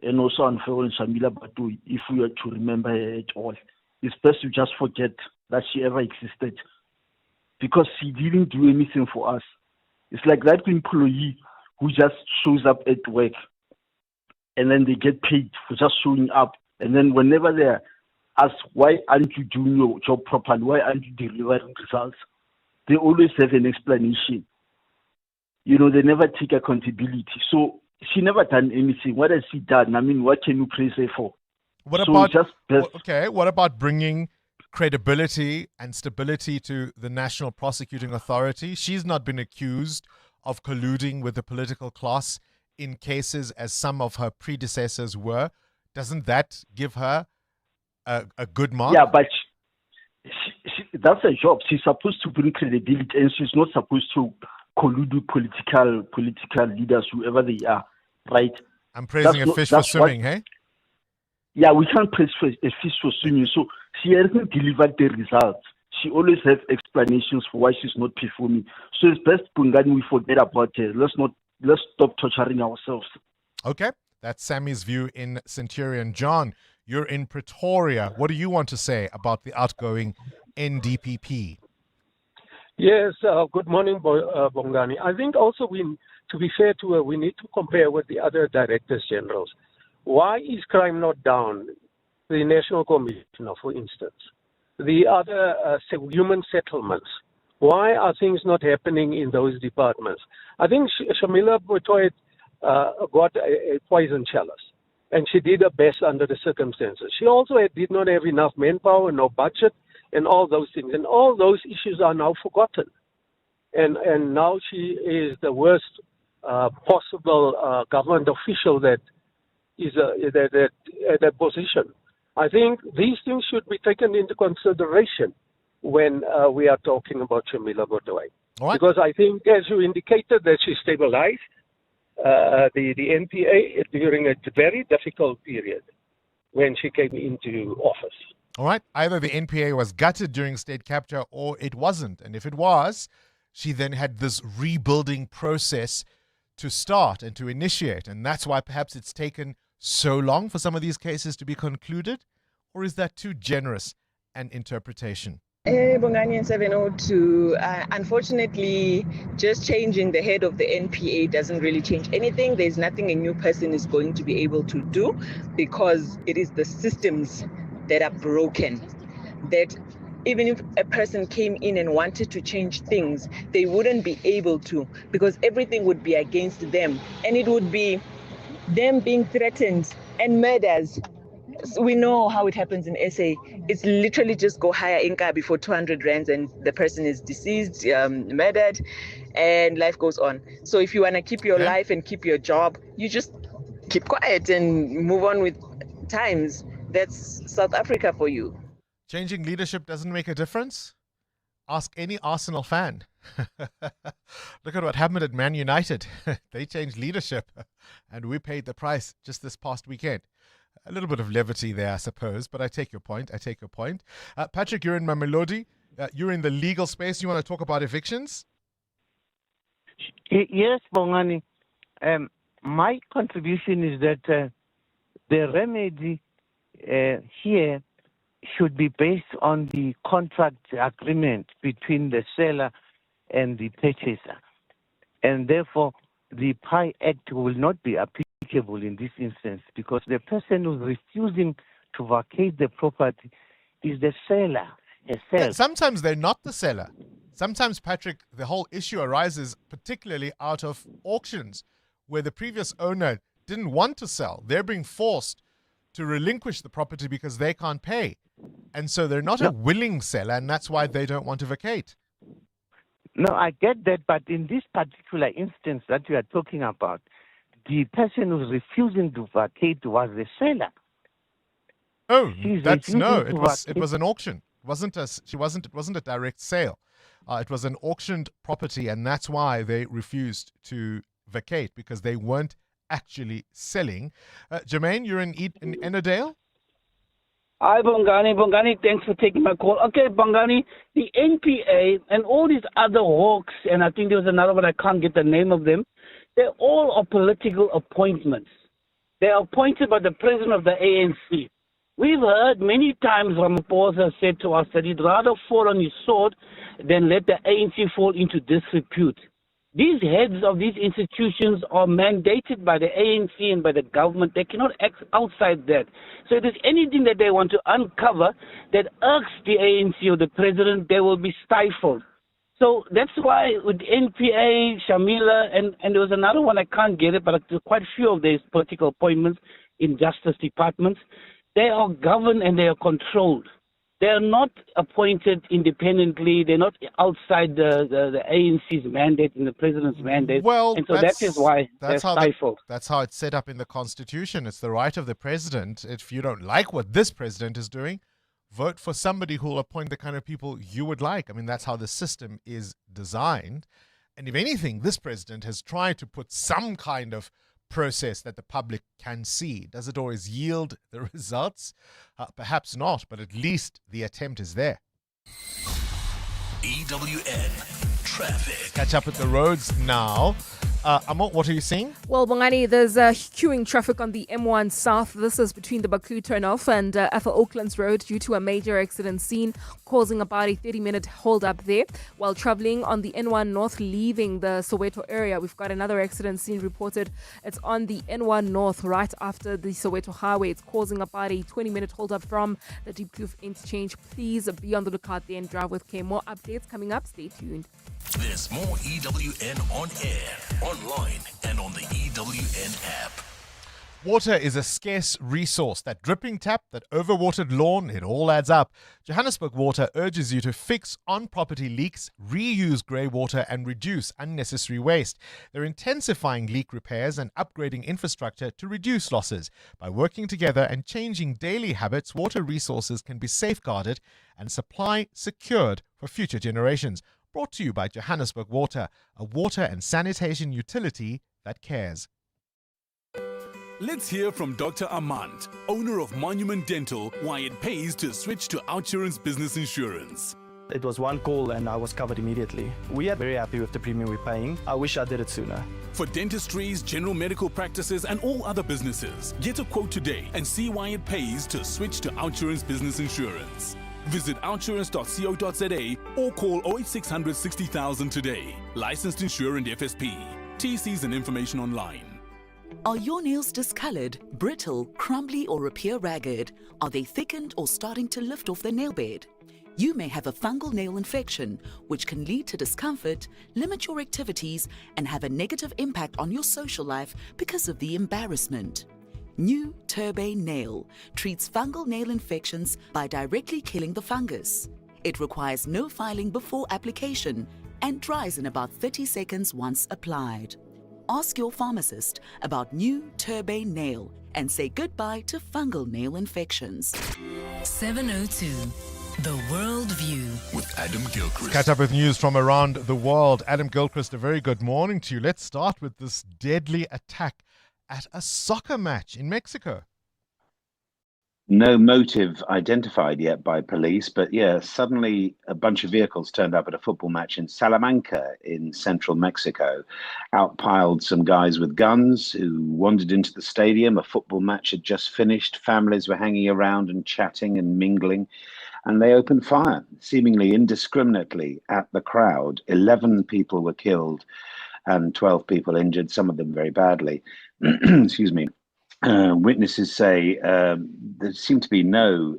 and also unfair on Shamila Batoy if we are to remember her at all. It's best to just forget that she ever existed because she didn't do anything for us. It's like that employee who just shows up at work and then they get paid for just showing up. And then whenever they're asked, why aren't you doing your job properly? Why aren't you delivering results? They always have an explanation. They never take accountability. So she never done anything. What has she done? I mean, what can you praise her for? What about bringing credibility and stability to the National Prosecuting Authority? She's not been accused of colluding with the political class in cases as some of her predecessors were. Doesn't that give her a good mark? Yeah, but that's her job. She's supposed to bring credibility, and she's not supposed to collude with political leaders, whoever they are, right? I'm praising a fish for swimming, hey? Yeah, we can't praise a fish for swimming. So she hasn't delivered the results. She always has explanations for why she's not performing. So it's best, Bongani, we forget about her. Let's stop torturing ourselves. Okay. That's Sammy's view in Centurion. John, you're in Pretoria. What do you want to say about the outgoing NDPP? Yes, good morning, Bongani. I think also to be fair to her, we need to compare with the other directors generals. Why is crime not down? The National Commissioner, for instance. The other human settlements. Why are things not happening in those departments? I think Shamila Botoi got a poison chalice, and she did her best under the circumstances. She also did not have enough manpower, no budget, and all those things. And all those issues are now forgotten. And now she is the worst possible government official that is at that position. I think these things should be taken into consideration when we are talking about Shamila Botoi. Because I think, as you indicated, that she stabilized the NPA during a very difficult period when she came into office. All right. Either the NPA was gutted during state capture or it wasn't. And if it was, she then had this rebuilding process to start and to initiate. And that's why perhaps it's taken so long for some of these cases to be concluded? Or is that too generous an interpretation? Bongani and 702, unfortunately, just changing the head of the NPA doesn't really change anything. There's nothing a new person is going to be able to do because it is the systems that are broken. That even if a person came in and wanted to change things, they wouldn't be able to because everything would be against them. And it would be them being threatened and murders. We know how it happens in SA. It's literally just go hire Inca before 200 rands and the person is deceased, murdered, and life goes on. So if you want to keep your life and keep your job, you just keep quiet and move on with times. That's South Africa for you. Changing leadership doesn't make a difference? Ask any Arsenal fan. Look at what happened at Man United. They changed leadership and we paid the price just this past weekend. A little bit of levity there, I suppose, but I take your point. Patrick, you're in Mamelodi. You're in the legal space. You want to talk about evictions? Yes, Bongani. My contribution is that the remedy here should be based on the contract agreement between the seller and the purchaser. And therefore, the PI Act will not be applicable in this instance because the person who's refusing to vacate the property is the seller herself. Sometimes they're not the seller. Sometimes, Patrick, the whole issue arises particularly out of auctions where the previous owner didn't want to sell. They're being forced to relinquish the property because they can't pay. And so they're not a willing seller, and that's why they don't want to vacate. No, I get that, but in this particular instance that you are talking about, the person who's refusing to vacate was the seller. Oh, it was an auction. It wasn't a direct sale. It was an auctioned property, and that's why they refused to vacate because they weren't actually selling. Jermaine, you're in Ennerdale? Hi, Bongani, thanks for taking my call. Okay, Bongani, the NPA and all these other hawks, and I think there was another one, I can't get the name of them, they're all political appointments. They're appointed by the president of the ANC. We've heard many times Ramaphosa said to us that he'd rather fall on his sword than let the ANC fall into disrepute. These heads of these institutions are mandated by the ANC and by the government. They cannot act outside that. So if there's anything that they want to uncover that irks the ANC or the president, they will be stifled. So that's why with NPA, Shamila, and there was another one, I can't get it, but there's quite a few of these political appointments in justice departments. They are governed and they are controlled. They are not appointed independently. They're not outside the ANC's mandate and the president's mandate. Well, and so that is why they're stifled. That's how it's set up in the Constitution. It's the right of the president. If you don't like what this president is doing, vote for somebody who will appoint the kind of people you would like. I mean, that's how the system is designed. And if anything, this president has tried to put some kind of process that the public can see. Does it always yield the results? Perhaps not, but at least the attempt is there. EWN Traffic. Catch up with the roads now. Amo, what are you seeing? Well, Bongani, there's queuing traffic on the M1 South. This is between the Baku turnoff and Ethel Oaklands Road due to a major accident scene, causing about a 30-minute hold up there. While traveling on the N1 North, leaving the Soweto area, we've got another accident scene reported. It's on the N1 North, right after the Soweto Highway. It's causing about a 20-minute hold up from the Deep Kloof interchange. Please be on the lookout there and drive with care. More updates coming up. Stay tuned. There's more EWN on air, online, and on the EWN app. Water is a scarce resource. That dripping tap, that overwatered lawn, it all adds up. Johannesburg Water urges you to fix on-property leaks, reuse grey water and reduce unnecessary waste. They're intensifying leak repairs and upgrading infrastructure to reduce losses. By working together and changing daily habits, water resources can be safeguarded and supply secured for future generations. Brought to you by Johannesburg Water, a water and sanitation utility that cares. Let's hear from Dr. Amand, owner of Monument Dental, why it pays to switch to OUTsurance Business Insurance. It was one call and I was covered immediately. We are very happy with the premium we're paying. I wish I did it sooner. For dentistries, general medical practices and all other businesses, get a quote today and see why it pays to switch to OUTsurance Business Insurance. Visit outsurance.co.za or call 08600 60,000 today. Licensed insurer and FSP. TCs and information online. Are your nails discolored, brittle, crumbly or appear ragged? Are they thickened or starting to lift off the nail bed? You may have a fungal nail infection, which can lead to discomfort, limit your activities, and have a negative impact on your social life because of the embarrassment. New Turbane Nail treats fungal nail infections by directly killing the fungus. It requires no filing before application and dries in about 30 seconds once applied. Ask your pharmacist about New Turbane Nail and say goodbye to fungal nail infections. 702, The World View. With Adam Gilchrist. Catch up with news from around the world. Adam Gilchrist, a very good morning to you. Let's start with this deadly attack at a soccer match in Mexico. No motive identified yet by police, but yeah, suddenly a bunch of vehicles turned up at a football match in Salamanca in central Mexico, outpiled some guys with guns who wandered into the stadium. A football match had just finished. Families were hanging around and chatting and mingling, and they opened fire, seemingly indiscriminately, at the crowd. 11 people were killed and 12 people injured, some of them very badly. Excuse me. Witnesses say there seemed to be no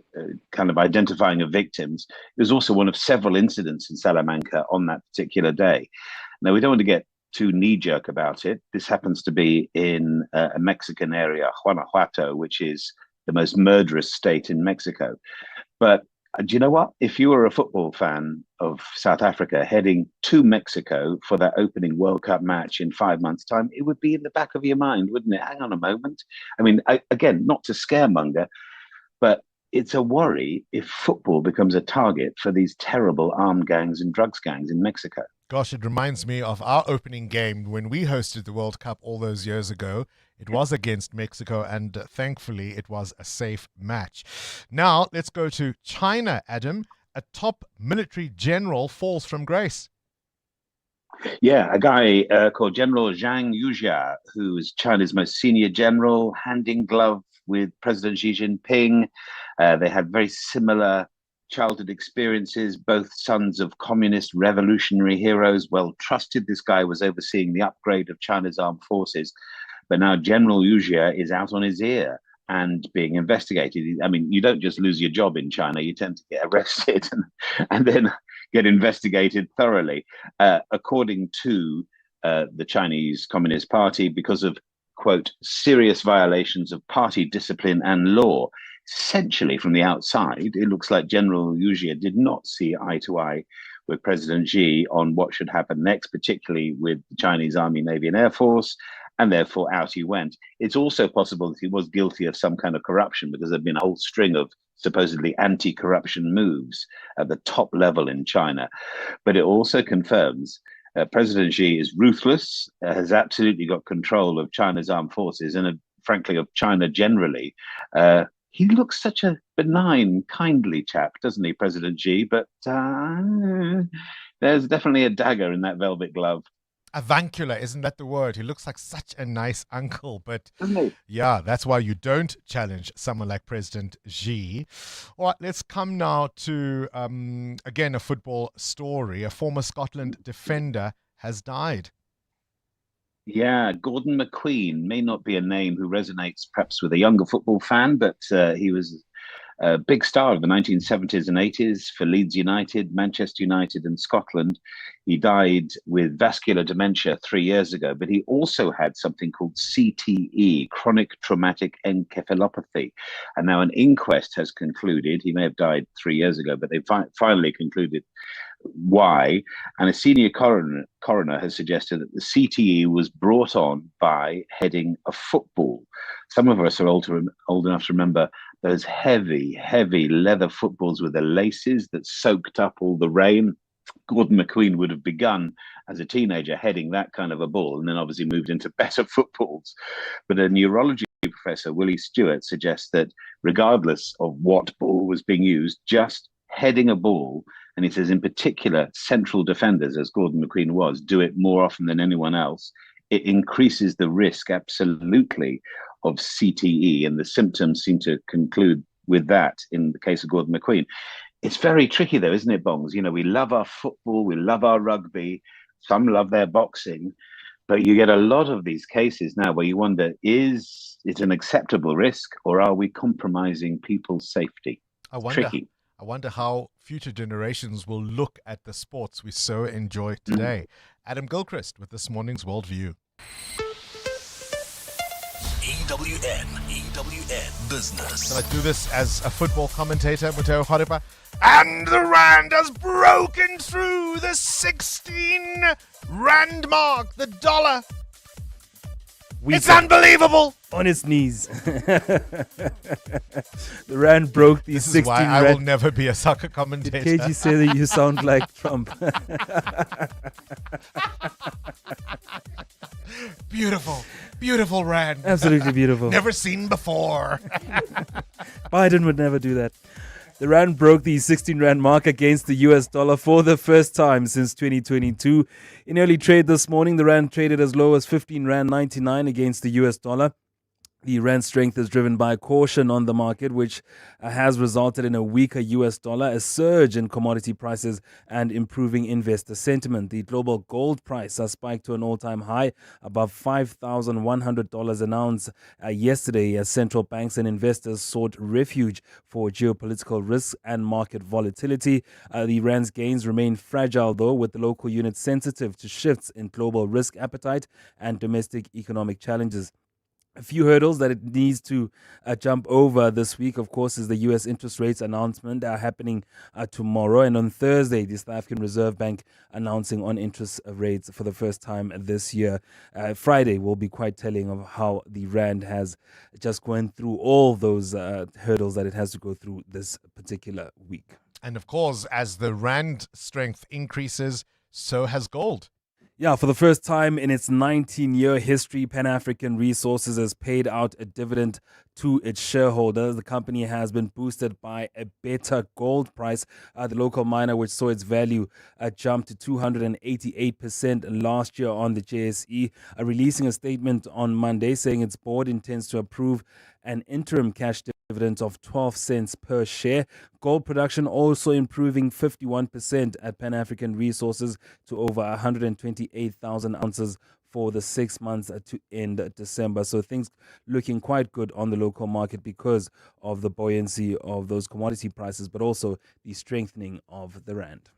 kind of identifying of victims. It was also one of several incidents in Salamanca on that particular day. Now, we don't want to get too knee-jerk about it. This happens to be in a Mexican area, Guanajuato, which is the most murderous state in Mexico. But do you know what? If you were a football fan of South Africa heading to Mexico for that opening World Cup match in 5 months' time, it would be in the back of your mind, wouldn't it? Hang on a moment. I mean, again, not to scaremonger, but it's a worry if football becomes a target for these terrible armed gangs and drugs gangs in Mexico. Gosh, it reminds me of our opening game when we hosted the World Cup all those years ago. It was against Mexico, and thankfully it was a safe match. Now, let's go to China, Adam. A top military general falls from grace. Yeah, a guy called General Zhang Yujia, who is China's most senior general, hand in glove with President Xi Jinping. They had very similar childhood experiences, both sons of communist revolutionary heroes, well trusted. This guy was overseeing the upgrade of China's armed forces. But now General Yujia is out on his ear and being investigated. I mean, you don't just lose your job in China, you tend to get arrested and then get investigated thoroughly. According to the Chinese Communist Party, because of, quote, serious violations of party discipline and law. Essentially, from the outside, it looks like General Yujia did not see eye to eye with President Xi on what should happen next, particularly with the Chinese Army, Navy and Air Force, and therefore out he went. It's also possible that he was guilty of some kind of corruption because there'd been a whole string of supposedly anti-corruption moves at the top level in China. But it also confirms President Xi is ruthless, has absolutely got control of China's armed forces and frankly of China generally. He looks such a benign, kindly chap, doesn't he, President Xi? But there's definitely a dagger in that velvet glove. Avuncular, isn't that the word? He looks like such a nice uncle, but Doesn't he? yeah, that's why you don't challenge someone like President Xi. All right, let's come now to, again, a football story. A former Scotland defender has died. Yeah, Gordon McQueen may not be a name who resonates perhaps with a younger football fan, but he was a big star of the 1970s and 80s for Leeds United, Manchester United, and Scotland. He died with vascular dementia 3 years ago, but he also had something called CTE, chronic traumatic encephalopathy. And now an inquest has concluded, he may have died 3 years ago, but they finally concluded why. And a senior coroner has suggested that the CTE was brought on by heading a football. Some of us are old enough to remember those heavy, heavy leather footballs with the laces that soaked up all the rain. Gordon McQueen would have begun as a teenager heading that kind of a ball and then obviously moved into better footballs. But a neurology professor, Willie Stewart, suggests that regardless of what ball was being used, just heading a ball, and he says in particular central defenders, as Gordon McQueen was, do it more often than anyone else, it increases the risk absolutely of CTE, and the symptoms seem to conclude with that in the case of Gordon McQueen. It's very tricky though, isn't it, Bongs? You know, we love our football, we love our rugby, some love their boxing, but you get a lot of these cases now where you wonder, is it an acceptable risk or are we compromising people's safety? Tricky. I wonder how future generations will look at the sports we so enjoy today. Adam Gilchrist with this morning's Worldview. EWN Business. Can I do this as a football commentator, Mateo Haripa? And the rand has broken through the 16 rand mark, the dollar. It's unbelievable. On its knees. The rand broke the 16 This is why I will never be a soccer commentator. Did KG say that you sound like Trump? Beautiful. Beautiful rand. Absolutely beautiful. Never seen before. Biden would never do that. The rand broke the 16 rand mark against the US dollar for the first time since 2022. In early trade this morning, the rand traded as low as 15 rand 99 against the US dollar. The rand strength is driven by caution on the market, which has resulted in a weaker US dollar, a surge in commodity prices, and improving investor sentiment. The global gold price has spiked to an all-time high, above $5,100 an ounce yesterday, as central banks and investors sought refuge for geopolitical risks and market volatility. The rand's gains remain fragile, though, with the local unit sensitive to shifts in global risk appetite and domestic economic challenges. A few hurdles that it needs to jump over this week, of course, is the U.S. interest rates announcement happening tomorrow. And on Thursday, the South African Reserve Bank announcing on interest rates for the first time this year. Friday will be quite telling of how the rand has just gone through all those hurdles that it has to go through this particular week. And of course, as the rand strength increases, so has gold. Yeah, for the first time in its 19-year history, Pan African Resources has paid out a dividend to its shareholders. The company has been boosted by a better gold price. The local miner, which saw its value jump to 288% last year on the JSE, releasing a statement on Monday saying its board intends to approve an interim cash dividend of 12 cents per share. Gold production also improving 51% at Pan African Resources to over 128,000 ounces for the 6 months to end December. So things looking quite good on the local market because of the buoyancy of those commodity prices, but also the strengthening of the rand.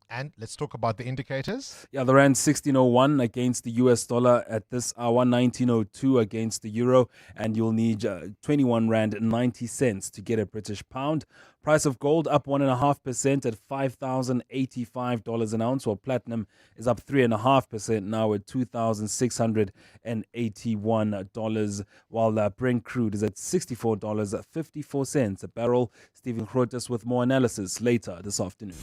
And let's talk about the indicators. Yeah, the rand 16.01 against the US dollar at this hour, 19.02 against the euro, and you'll need 21 rand 90 cents to get a British pound. Price of gold up 1.5% at $5,085 an ounce, while platinum is up 3.5% now at $2,681, while Brent crude is at $64.54 a barrel. Stephen Grotes with more analysis later this afternoon.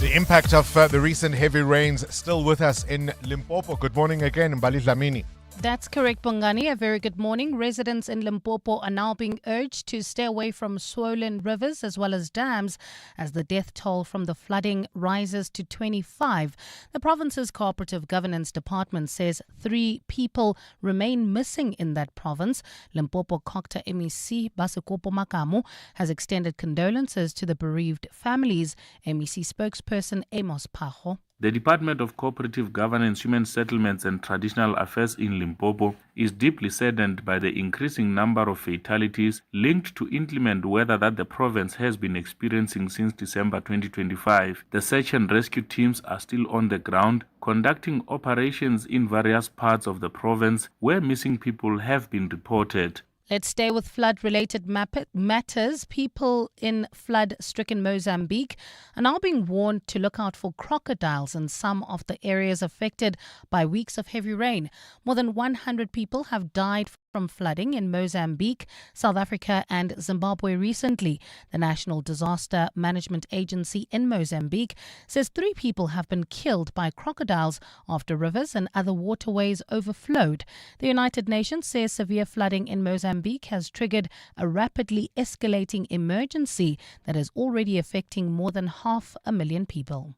The impact of the recent heavy rains still with us in Limpopo. Good morning again, Mbali Dlamini. That's correct, Bongani. A very good morning. Residents in Limpopo are now being urged to stay away from swollen rivers as well as dams as the death toll from the flooding rises to 25. The province's Cooperative Governance Department says 3 people remain missing in that province. Limpopo Cocta MEC Basikopo Makamu has extended condolences to the bereaved families. MEC spokesperson Amos Pajo. The Department of Cooperative Governance, Human Settlements and Traditional Affairs in Limpopo is deeply saddened by the increasing number of fatalities linked to inclement weather that the province has been experiencing since December 2025. The search and rescue teams are still on the ground, conducting operations in various parts of the province where missing people have been reported. Let's stay with flood-related matters. People in flood-stricken Mozambique are now being warned to look out for crocodiles in some of the areas affected by weeks of heavy rain. More than 100 people have died from flooding in Mozambique, South Africa and Zimbabwe recently. The National Disaster Management Agency in Mozambique says 3 people have been killed by crocodiles after rivers and other waterways overflowed. The United Nations says severe flooding in Mozambique has triggered a rapidly escalating emergency that is already affecting more than 500,000 people.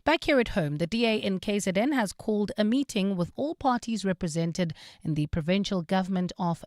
Back here at home, the DA in KZN has called a meeting with all parties represented in the provincial government of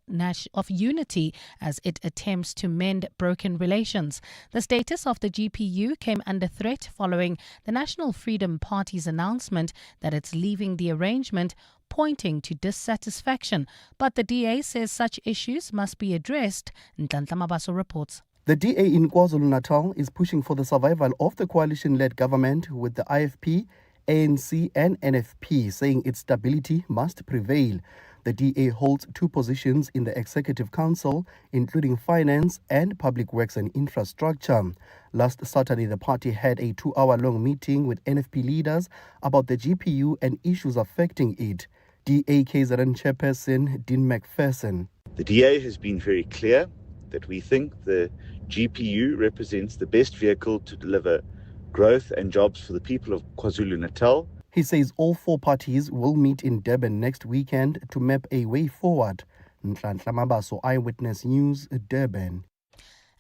unity as it attempts to mend broken relations. The status of the GPU came under threat following the National Freedom Party's announcement that it's leaving the arrangement, pointing to dissatisfaction. But the DA says such issues must be addressed. Nhlanhla Mabaso reports. The DA in KwaZulu-Natal is pushing for the survival of the coalition-led government with the IFP, ANC and NFP saying its stability must prevail. The DA holds 2 positions in the Executive Council, including Finance and Public Works and Infrastructure. Last Saturday, the party had a 2-hour-long meeting with NFP leaders about the GPU and issues affecting it. DA KZN chairperson Dean McPherson. The DA has been very clear that we think the GPU represents the best vehicle to deliver growth and jobs for the people of KwaZulu-Natal. He says all 4 parties will meet in Durban next weekend to map a way forward. Nhlanhla Mabaso, Eyewitness News, Durban.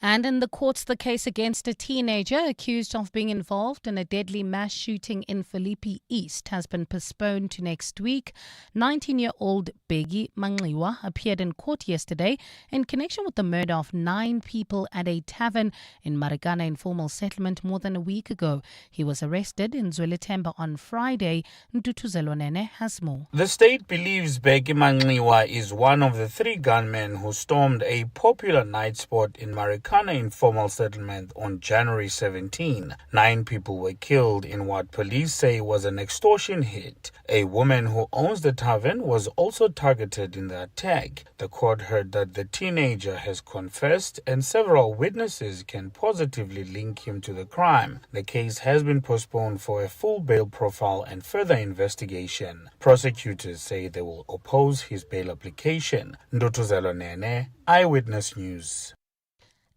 And in the courts, the case against a teenager accused of being involved in a deadly mass shooting in Philippi East has been postponed to next week. 19-year-old Begi Mangliwa appeared in court yesterday in connection with the murder of 9 people at a tavern in Marikana informal settlement more than a week ago. He was arrested in Zwelithemba on Friday. Ntutuzelonene has more. The state believes Begi Mangliwa is one of the 3 gunmen who stormed a popular night spot in Marikana informal settlement on January 17. 9 people were killed in what police say was an extortion hit. A woman who owns the tavern was also targeted in the attack. The court heard that the teenager has confessed and several witnesses can positively link him to the crime. The case has been postponed for a full bail profile and further investigation. Prosecutors say they will oppose his bail application. Ndotuzelo Nene, Eyewitness News.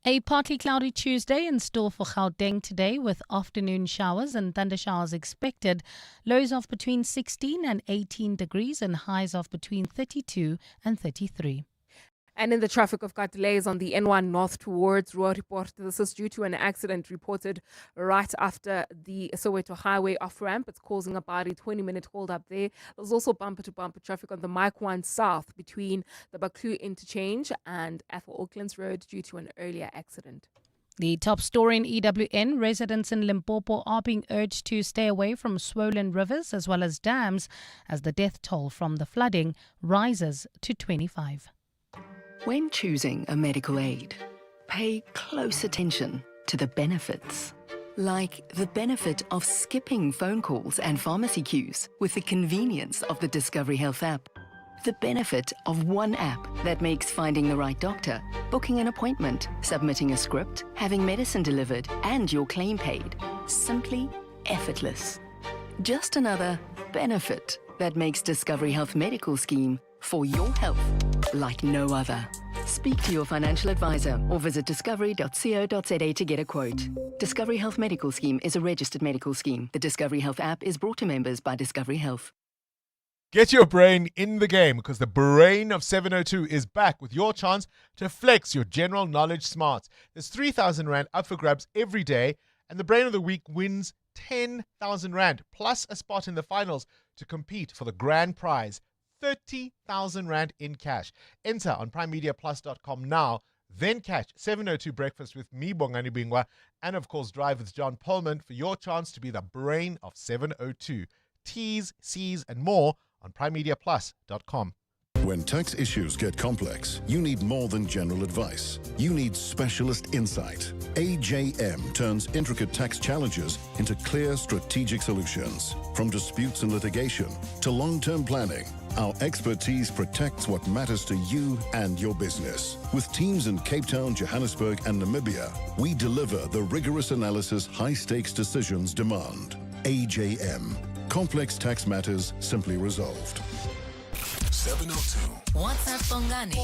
A partly cloudy Tuesday in store for Gauteng today with afternoon showers and thunder showers expected. Lows of between 16 and 18 degrees and highs of between 32 and 33. And in the traffic, of got delays on the N1 north towards Ruariport. This is due to an accident reported right after the Soweto Highway off-ramp. It's causing about a 20-minute hold-up there. There's also bumper-to-bumper traffic on the Mike 1 south between the Baklu interchange and Ethel Aucklands Road due to an earlier accident. The top story in EWN, residents in Limpopo are being urged to stay away from swollen rivers as well as dams as the death toll from the flooding rises to 25. When choosing a medical aid, pay close attention to the benefits. Like the benefit of skipping phone calls and pharmacy queues with the convenience of the Discovery Health app. The benefit of one app that makes finding the right doctor, booking an appointment, submitting a script, having medicine delivered, and your claim paid simply effortless. Just another benefit that makes Discovery Health Medical Scheme for your health like no other. Speak to your financial advisor or visit discovery.co.za to get a quote. Discovery Health Medical Scheme is a registered medical scheme. The Discovery Health app is brought to members by Discovery Health. Get your brain in the game because the brain of 702 is back with your chance to flex your general knowledge smarts. There's 3,000 Rand up for grabs every day, and the brain of the week wins 10,000 Rand plus a spot in the finals to compete for the grand prize, 30,000 Rand in cash. Enter on primemediaplus.com now, then catch 702 Breakfast with me, Bongani Bingwa, and of course Drive with John Pullman for your chance to be the brain of 702. T's, C's, and more on primemediaplus.com. When tax issues get complex, you need more than general advice. You need specialist insight. AJM turns intricate tax challenges into clear strategic solutions. From disputes and litigation to long-term planning, our expertise protects what matters to you and your business. With teams in Cape Town, Johannesburg, and Namibia, we deliver the rigorous analysis high-stakes decisions demand. AJM. Complex tax matters simply resolved. 702. WhatsApp Bongani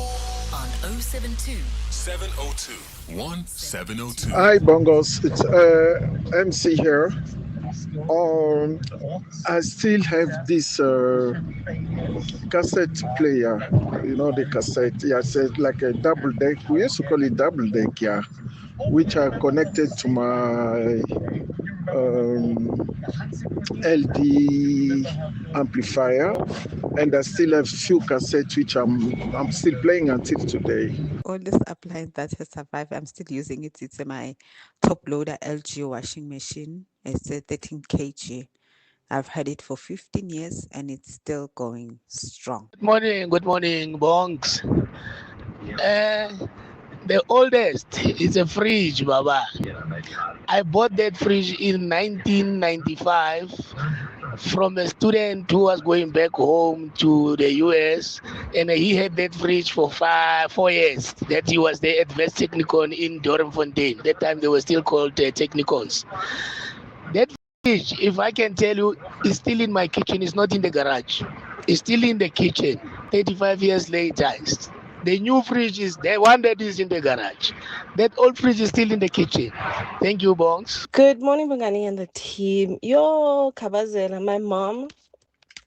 on 072 702 1702. Hi, Bongos. It's MC here. I still have this cassette player. You know the cassette. Yeah, it's like a double deck. We used to call it double deck, yeah. Which are connected to my LD amplifier, and I still have few cassettes which I'm still playing until today. Oldest appliance that has survived, I'm still using it. It's my top loader LG washing machine. It's a 13 kg. I've had it for 15 years and it's still going strong. Good morning, Bongs. The oldest is a fridge, Baba. I bought that fridge in 1995 from a student who was going back home to the US, and he had that fridge for 4 years. That he was there at West Technicon in Dorenfontein. That time they were still called Technicons. That fridge, if I can tell you, is still in my kitchen. It's not in the garage. It's still in the kitchen. 35 years later. The new fridge is the one that is in the garage. That old fridge is still in the kitchen. Thank you, Bongs. Good morning, Bongani and the team. Yo, Kabazela, my mom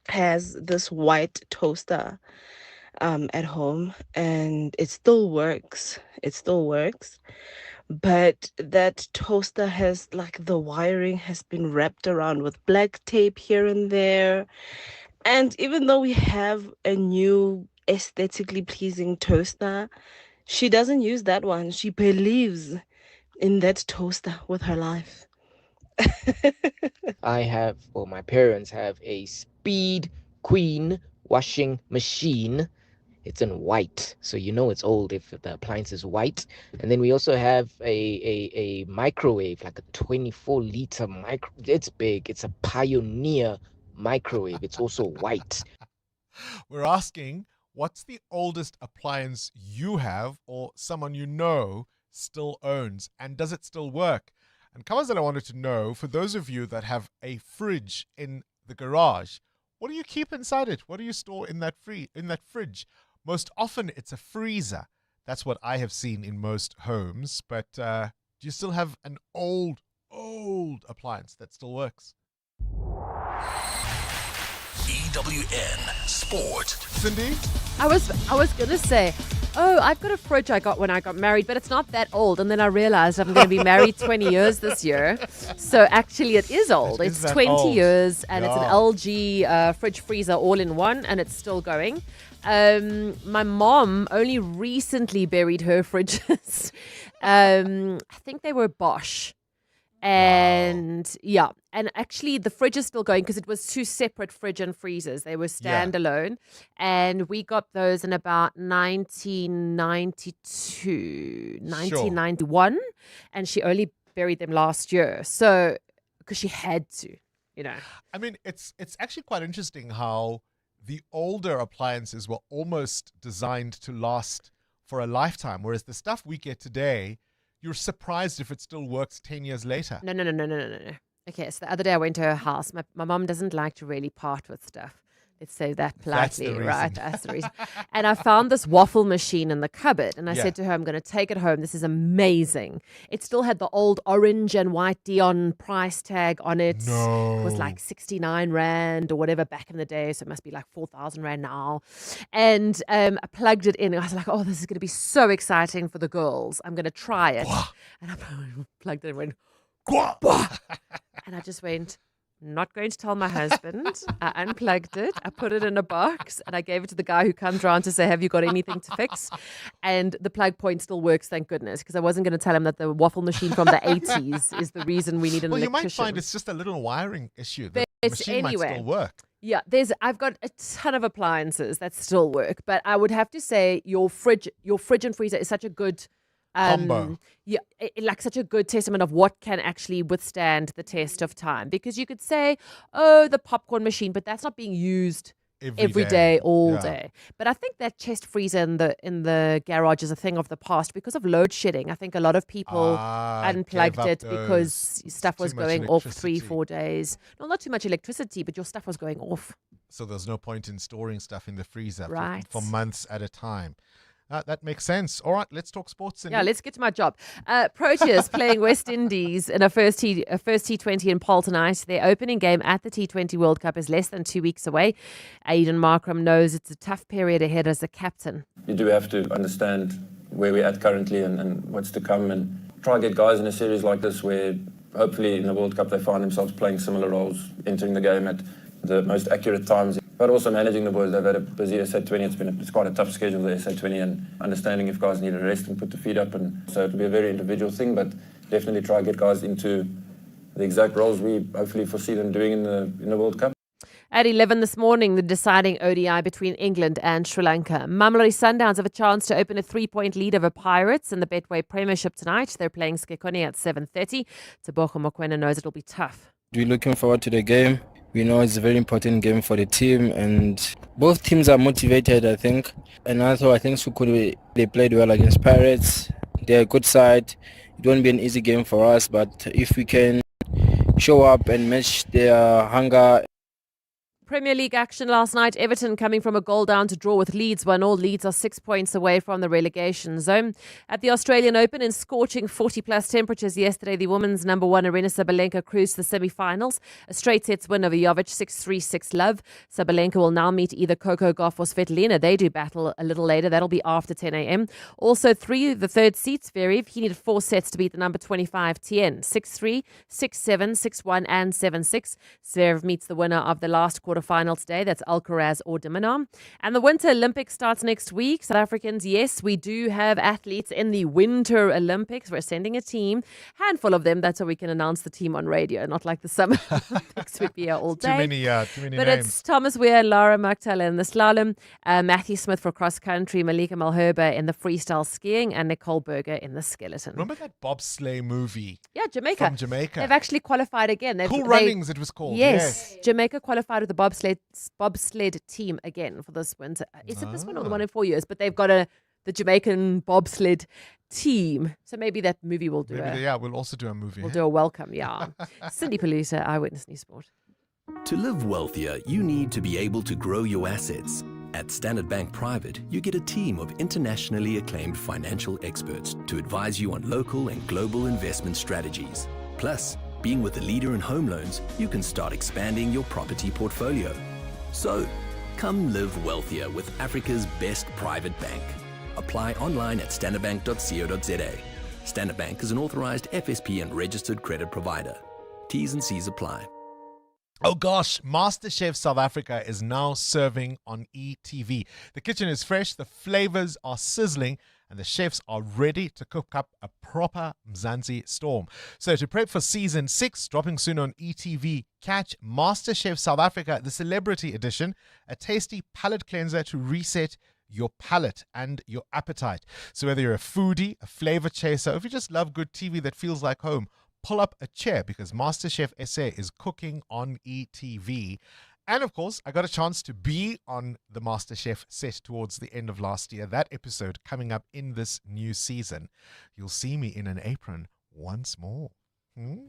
has this white toaster at home, and it still works. But that toaster has, like, the wiring has been wrapped around with black tape here and there. And even though we have a new aesthetically pleasing toaster, she doesn't use that one. She believes in that toaster with her life. My parents have a Speed Queen washing machine. It's in white, so you know it's old if the appliance is white. And then we also have a microwave, like a 24-liter micro. It's big. It's a Pioneer microwave. It's also white. We're asking, what's the oldest appliance you have or someone you know still owns, and does it still work? And Kawazela wanted to know, for those of you that have a fridge in the garage, what do you keep inside it? What do you store in that fridge? Most often it's a freezer. That's what I have seen in most homes. But do you still have an old appliance that still works? EWN Sport. Cindy? I was gonna say, I've got a fridge I got when I got married, but it's not that old. And then I realized I'm going to be married 20 years this year. So actually it is old. It's 20 old. Years and it's an LG fridge freezer all in one, and it's still going. My mom only recently buried her fridges. I think they were Bosch. And yeah, and actually the fridge is still going because it was two separate fridge and freezers. They were standalone, and we got those in about 1992, 1991, and she only buried them last year. So because she had to, you know. I mean, it's actually quite interesting how the older appliances were almost designed to last for a lifetime, whereas the stuff we get today, you're surprised if it still works 10 years later. No. Okay, so the other day I went to her house. My mom doesn't like to really part with stuff. Let's say that That's the politely, reason. right? That's the reason. And I found this waffle machine in the cupboard, and I Yeah. said to her, I'm going to take it home. This is amazing. It still had the old orange and white Dion price tag on it. No. It was like 69 Rand or whatever back in the day, so it must be like 4,000 Rand now. And I plugged it in, and I was like, oh, this is going to be so exciting for the girls. I'm going to try it. And I plugged it in and went, "Gwah." And I just went, not going to tell my husband. I unplugged it. I put it in a box and I gave it to the guy who comes around to say, have you got anything to fix? And the plug point still works, thank goodness, because I wasn't going to tell him that the waffle machine from the 80s is the reason we need an Well, you electrician. might find it's just a little wiring issue. The But machine might anyway, still work. Yeah, I've got a ton of appliances that still work, but I would have to say your fridge and freezer is such a good Combo. Yeah, like such a good testament of what can actually withstand the test of time. Because you could say, oh, the popcorn machine, but that's not being used every day, all day. But I think that chest freezer in the garage is a thing of the past because of load shedding. I think a lot of people unplugged gave up it because stuff was too much going off electricity. 3-4 days. No, not too much electricity, but your stuff was going off. So there's no point in storing stuff in the freezer Right. for months at a time. That makes sense. All right, let's talk sports. Yeah, let's get to my job. Proteas playing West Indies in a first T20 in Paul tonight. Their opening game at the T20 World Cup is less than 2 weeks away. Aidan Markram knows it's a tough period ahead as a captain. You do have to understand where we're at currently and what's to come, and try to get guys in a series like this where hopefully in the World Cup they find themselves playing similar roles, entering the game at the most accurate times, but also managing the boys. They've had a busy SA20. It's quite a tough schedule, the SA20, and understanding if guys need a rest and put the feet up. And so it'll be a very individual thing, but definitely try to get guys into the exact roles we hopefully foresee them doing in the World Cup. At 11 this morning, the deciding ODI between England and Sri Lanka. Mamelodi Sundowns have a chance to open a 3-point lead over Pirates in the Betway Premiership tonight. They're playing Skekoni at 7:30. Tebogo Mokoena knows it'll be tough. We're looking forward to the game. We know it's a very important game for the team, and both teams are motivated, I think. And also, I think Sukuri, they played well against Pirates. They're a good side. It won't be an easy game for us, but if we can show up and match their hunger. Premier League action last night. Everton coming from a goal down to draw with Leeds when all Leeds are 6 points away from the relegation zone. At the Australian Open in scorching 40-plus temperatures yesterday, the women's number one Aryna Sabalenka cruised to the semi-finals. A straight sets win over Jovic 6-3, 6-love. Sabalenka will now meet either Coco Gauff or Svetlana. They do battle a little later. That'll be after 10 a.m. Also, the third seat, Zverev. He needed 4 sets to beat the number 25 Tien. 6-3, 6-7, 6-1 and 7-6. Zverev meets the winner of the last quarterfinal today. That's Alcaraz or de Minaur. And the Winter Olympics starts next week. South Africans, yes, we do have athletes in the Winter Olympics. We're sending a team, handful of them. That's how we can announce the team on radio, not like the Summer Olympics would be here all day. Too many But names. it's Thomas Weir, Lara Maktala in the slalom, Matthew Smith for cross country, Malika Malherbe in the freestyle skiing, and Nicole Berger in the skeleton. Remember that bobsleigh movie? Yeah, Jamaica. From Jamaica. They've actually qualified again. Cool Runnings, it was called. Yes. Jamaica qualified with the bobsled team again for this winter. Is it this one or the one in 4 years? But they've got the Jamaican bobsled team. So maybe that movie will do we'll also do a movie. We'll do a welcome, yeah. Cindy Palooza, Eyewitness News Sport. To live wealthier, you need to be able to grow your assets. At Standard Bank Private, you get a team of internationally acclaimed financial experts to advise you on local and global investment strategies. Plus, being with a leader in home loans, you can start expanding your property portfolio. So, come live wealthier with Africa's best private bank. Apply online at standardbank.co.za. Standard Bank is an authorized FSP and registered credit provider. T's and C's apply. Oh gosh, MasterChef South Africa is now serving on ETV. The kitchen is fresh, the flavors are sizzling, and the chefs are ready to cook up a proper Mzansi storm. So to prep for season 6, dropping soon on ETV, catch MasterChef South Africa, the celebrity edition, a tasty palate cleanser to reset your palate and your appetite. So whether you're a foodie, a flavor chaser, or if you just love good TV that feels like home, pull up a chair because MasterChef SA is cooking on ETV. And of course, I got a chance to be on the MasterChef set towards the end of last year. That episode coming up in this new season. You'll see me in an apron once more.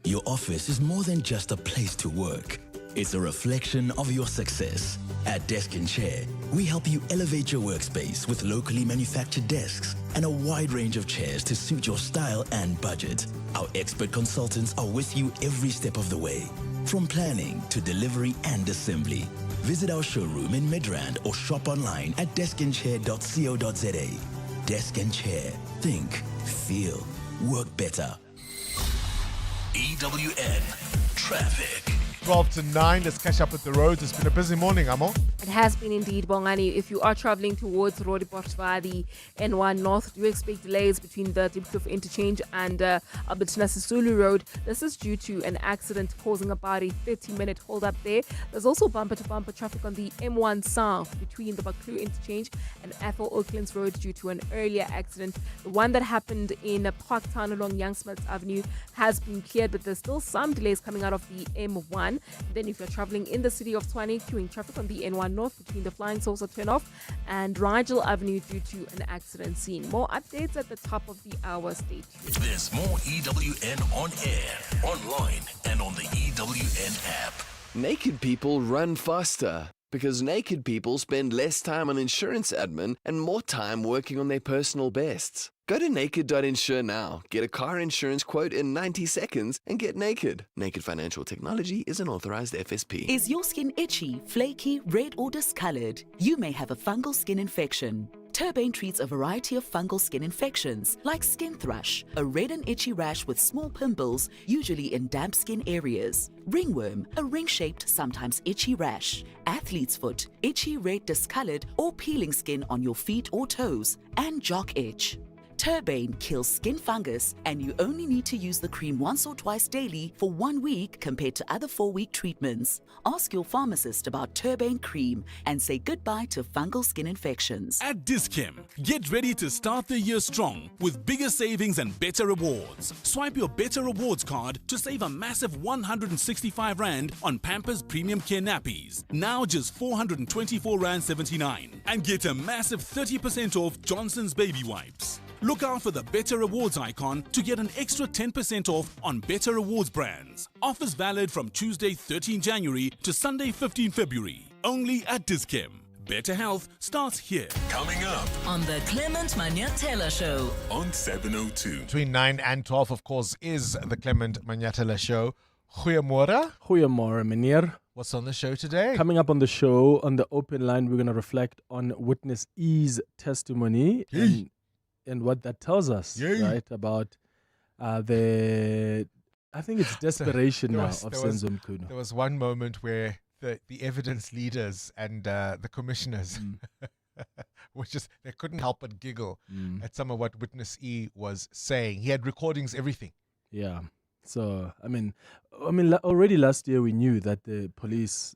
Your office is more than just a place to work. It's a reflection of your success. At Desk and Chair, we help you elevate your workspace with locally manufactured desks and a wide range of chairs to suit your style and budget. Our expert consultants are with you every step of the way, from planning to delivery and assembly. Visit our showroom in Midrand or shop online at deskandchair.co.za. Desk and Chair. Think, feel, work better. EWN Traffic. 12 to 9, let's catch up with the roads. It's been a busy morning, Amo. It has been indeed, Bongani. If you are traveling towards Roodepoort via the N1 North, do expect delays between the Diepkloof interchange and Albertina Sisulu Road. This is due to an accident causing about a 30-minute hold-up there. There's also bumper-to-bumper traffic on the M1 South between the Baklu interchange and Athol Oaklands Road due to an earlier accident. The one that happened in Parktown along Young Smiths Avenue has been cleared, but there's still some delays coming out of the M1. Then if you're traveling in the city of Tshwane, queuing traffic on the N1 North between the Flying Saucer turnoff and Rigel Avenue due to an accident scene. More updates at the top of the hour. Stay tuned. There's more EWN on air, online, and on the EWN app. Naked people run faster because naked people spend less time on insurance admin and more time working on their personal bests. Go to naked.insure now, get a car insurance quote in 90 seconds, and get naked. Naked Financial Technology is an authorized FSP. Is your skin itchy, flaky, red, or discolored? You may have a fungal skin infection. Turbane treats a variety of fungal skin infections, like skin thrush, a red and itchy rash with small pimples, usually in damp skin areas. Ringworm, a ring-shaped, sometimes itchy rash. Athlete's foot, itchy, red, discolored, or peeling skin on your feet or toes. And jock itch. Turbane kills skin fungus, and you only need to use the cream once or twice daily for 1 week compared to other 4-week treatments. Ask your pharmacist about Turbane cream and say goodbye to fungal skin infections. At Dis-Chem, get ready to start the year strong with bigger savings and better rewards. Swipe your Better Rewards card to save a massive 165 Rand on Pampers Premium Care Nappies. Now just 424 Rand 79. And get a massive 30% off Johnson's Baby Wipes. Look out for the Better Rewards icon to get an extra 10% off on Better Rewards brands. Offers valid from Tuesday 13 January to Sunday 15 February. Only at Dis-Chem. Better health starts here. Coming up on the Clement Manyatela Show on 702. Between 9 and 12, of course, is the Clement Manyatela Show. Goeiemorgen. Goeiemorgen, meneer. What's on the show today? Coming up on the show, on the open line, we're going to reflect on witness E's testimony and what that tells us, right, about I think it's desperation now of Senzo Mkhunu. There was one moment where the evidence leaders and the commissioners they couldn't help but giggle at some of what witness E was saying. He had recordings, everything. Yeah. So, I mean, already last year we knew that the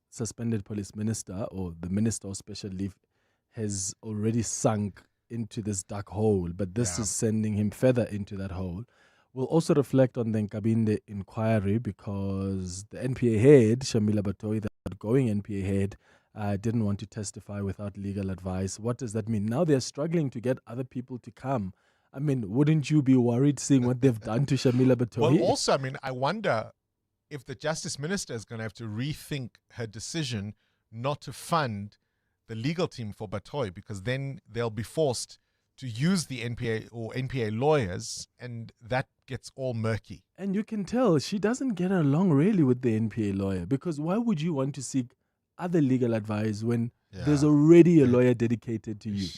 suspended police minister or the minister of special leave has already sunk into this dark hole, but this is sending him further into that hole. We'll also reflect on the Nkabinde inquiry because the NPA head, Shamila Batoyi, the outgoing NPA head, didn't want to testify without legal advice. What does that mean? Now they're struggling to get other people to come. I mean, wouldn't you be worried seeing what they've done to Shamila Batoyi? Well, also, I mean, I wonder if the Justice Minister is going to have to rethink her decision not to fund the legal team for Batoyi, because then they'll be forced to use the NPA or NPA lawyers, and that gets all murky. And you can tell she doesn't get along really with the NPA lawyer, because why would you want to seek other legal advice when there's already a lawyer dedicated to you?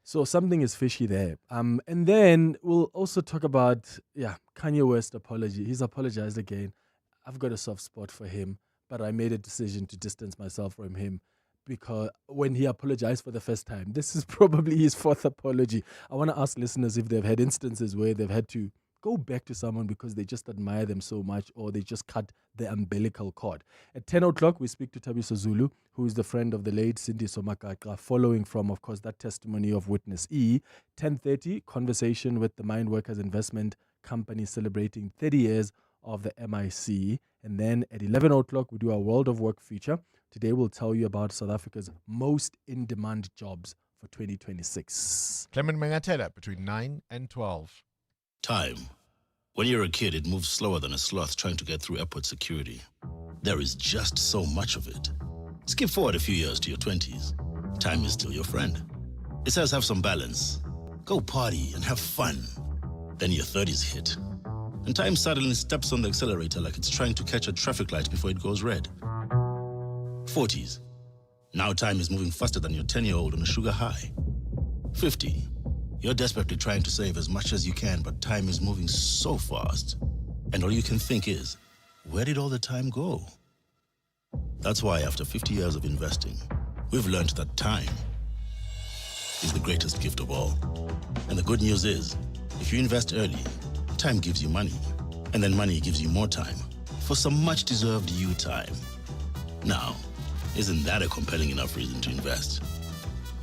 So something is fishy there. And then we'll also talk about, Kanye West apology. He's apologized again. I've got a soft spot for him, but I made a decision to distance myself from him because when he apologized for the first time, this is probably his fourth apology. I want to ask listeners if they've had instances where they've had to go back to someone because they just admire them so much, or they just cut the umbilical cord. At 10 o'clock, we speak to Thabiso Zulu, who is the friend of the late Cindy Somakaka, following from, of course, that testimony of witness E. 10:30, conversation with the Mine Workers Investment Company celebrating 30 years of the MIC. And then at 11 o'clock, we do our World of Work feature. Today, we'll tell you about South Africa's most in-demand jobs for 2026. Clement Manyatela, between 9 and 12. Time. When you're a kid, it moves slower than a sloth trying to get through airport security. There is just so much of it. Skip forward a few years to your 20s. Time is still your friend. It says have some balance. Go party and have fun. Then your 30s hit. And time suddenly steps on the accelerator like it's trying to catch a traffic light before it goes red. 40s. Now time is moving faster than your 10-year-old on a sugar high. 50. You're desperately trying to save as much as you can, but time is moving so fast. And all you can think is, where did all the time go? That's why after 50 years of investing, we've learned that time is the greatest gift of all. And the good news is, if you invest early, time gives you money. And then money gives you more time for some much-deserved you time. Now, isn't that a compelling enough reason to invest?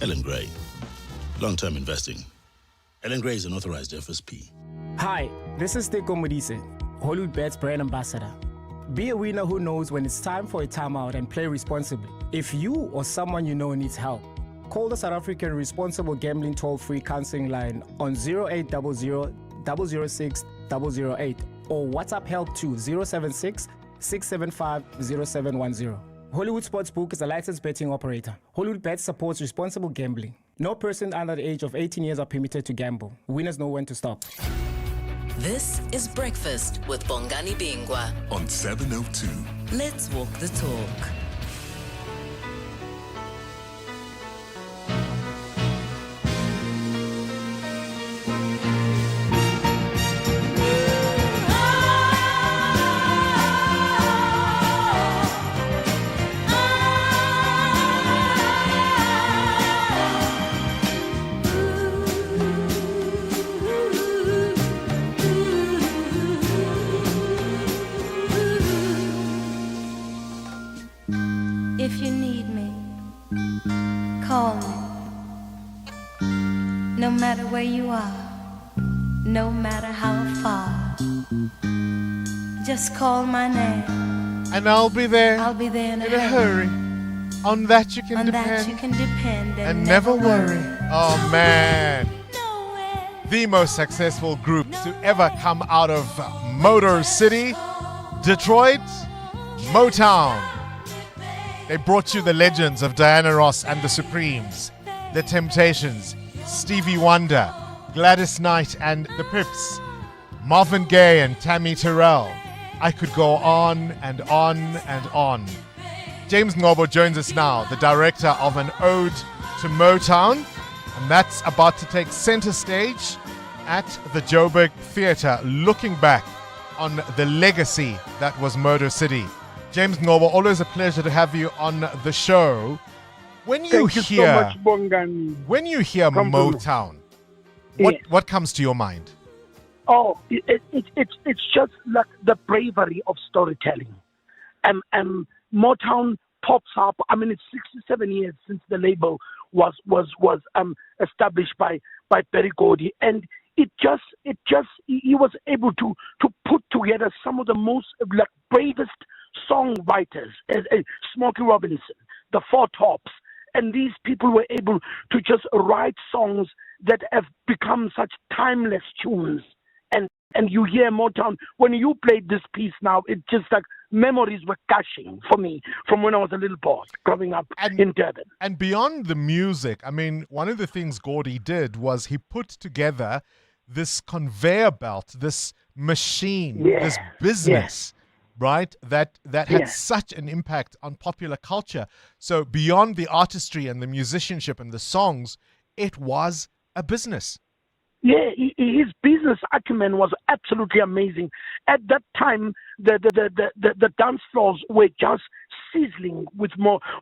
Ellen Gray, long-term investing. Ellen Gray is an authorized FSP. Hi, this is Teko Modise, Hollywood Bets brand ambassador. Be a winner who knows when it's time for a timeout and play responsibly. If you or someone you know needs help, call the South African Responsible Gambling Toll-Free Counseling Line on 0800 006 008 or WhatsApp help to 076 675 0710. Hollywood Sportsbook is a licensed betting operator. Hollywood Bets supports responsible gambling. No person under the age of 18 years are permitted to gamble. Winners know when to stop. This is Breakfast with Bongani Bingwa on 702. Let's walk the talk. If you need me, call me. No matter where you are, no matter how far, just call my name. And I'll be there. I'll be there in a hurry. On that you can On depend. that you can depend And never worry. Oh man. The most successful group to ever come out of Motor City, Detroit, Motown. They brought you the legends of Diana Ross and the Supremes, The Temptations, Stevie Wonder, Gladys Knight and the Pips, Marvin Gaye and Tammy Terrell. I could go on and on and on. James Ngobo joins us now, the director of an ode to Motown, and that's about to take center stage at the Joburg Theatre, looking back on the legacy that was Motor City. James Ngobo, always a pleasure to have you on the show. When you Thank you hear so much, Bongani. when you hear Come to- Motown, what comes to your mind? Oh, it's just like the bravery of storytelling. Motown pops up. I mean, it's 67 years since the label was established by Berry Gordy, and he was able to put together some of the most like bravest songwriters, Smokey Robinson, the Four Tops, and these people were able to just write songs that have become such timeless tunes. And you hear Motown, when you played this piece now, it just like memories were gushing for me from when I was a little boy growing up in Durban. And beyond the music, I mean, one of the things Gordy did was he put together this conveyor belt, this machine, this business, right? That had such an impact on popular culture. So beyond the artistry and the musicianship and the songs, it was a business. Yeah, his business acumen was absolutely amazing. At that time, the dance floors were just sizzling with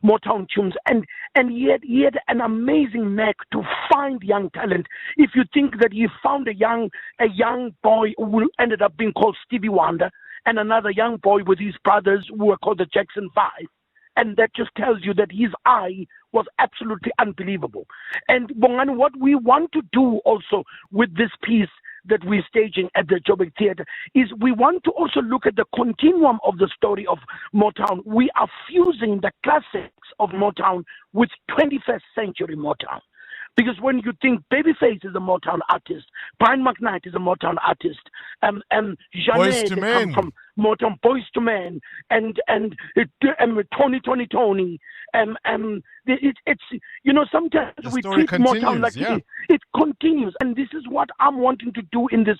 Motown tunes, and he had an amazing knack to find young talent. If you think that he found a young boy who ended up being called Stevie Wonder, and another young boy with his brothers who were called the Jackson Five. And that just tells you that his eye was absolutely unbelievable. And Bongani, what we want to do also with this piece that we're staging at the Joburg Theatre is we want to also look at the continuum of the story of Motown. We are fusing the classics of Motown with 21st century Motown. Because when you think Babyface is a Motown artist, Brian McKnight is a Motown artist, Boyz Janet, II they Men. come from Motown, Boyz II Men, and Tony, it's sometimes The we story treat Motown continues, like yeah. it continues, and this is what I'm wanting to do in this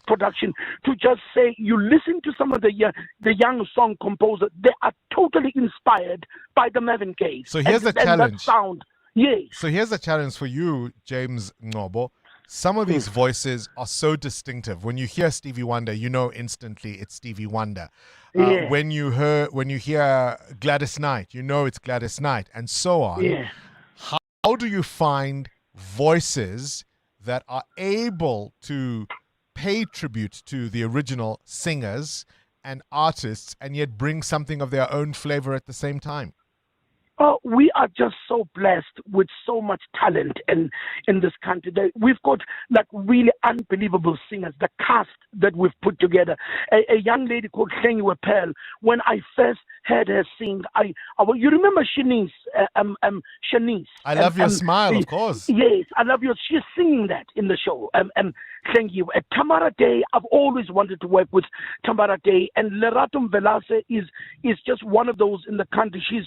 production, to just say, you listen to some of the young song composers, they are totally inspired by the Marvin Gaye. So here's the And that challenge. sound, yes. So here's the challenge for you, James Ngobo. Some of these voices are so distinctive. When you hear Stevie Wonder, you know instantly it's Stevie Wonder. Yeah. When you hear Gladys Knight, you know it's Gladys Knight, and so on. Yeah. How do you find voices that are able to pay tribute to the original singers and artists and yet bring something of their own flavor at the same time? Oh, we are just so blessed with so much talent in this country. We've got like really unbelievable singers. The cast that we've put together. A young lady called Hlengiwe Pearl. When I first heard her sing, you remember Shanice? Shanice. I Love Your Smile, of course. Yes, I love you. She's singing that in the show. Hlengiwe. Tamara Day. I've always wanted to work with Tamara Day, and Lerato Mvelase is just one of those in the country. She's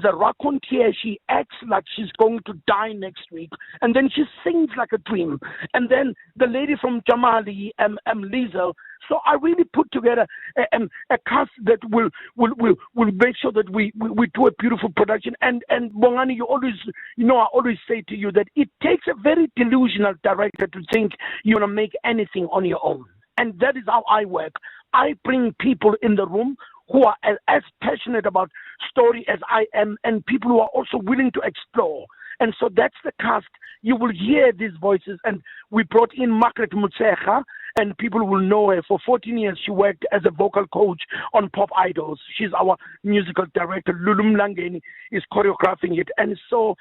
a raconteur. She acts like she's going to die next week, and then she sings like a dream. And then the lady from Jamali, Liesel. So I really put together a cast that will make sure that we do a beautiful production. And Bongani, I always say to you that it takes a very delusional director to think you're gonna make anything on your own. And that is how I work. I bring people in the room who are as passionate about story as I am, and people who are also willing to explore. And so that's the cast. You will hear these voices. And we brought in Margaret Mutsecha, and people will know her. For 14 years, she worked as a vocal coach on Pop Idols. She's our musical director. Lulu Mlangeni is choreographing it. And so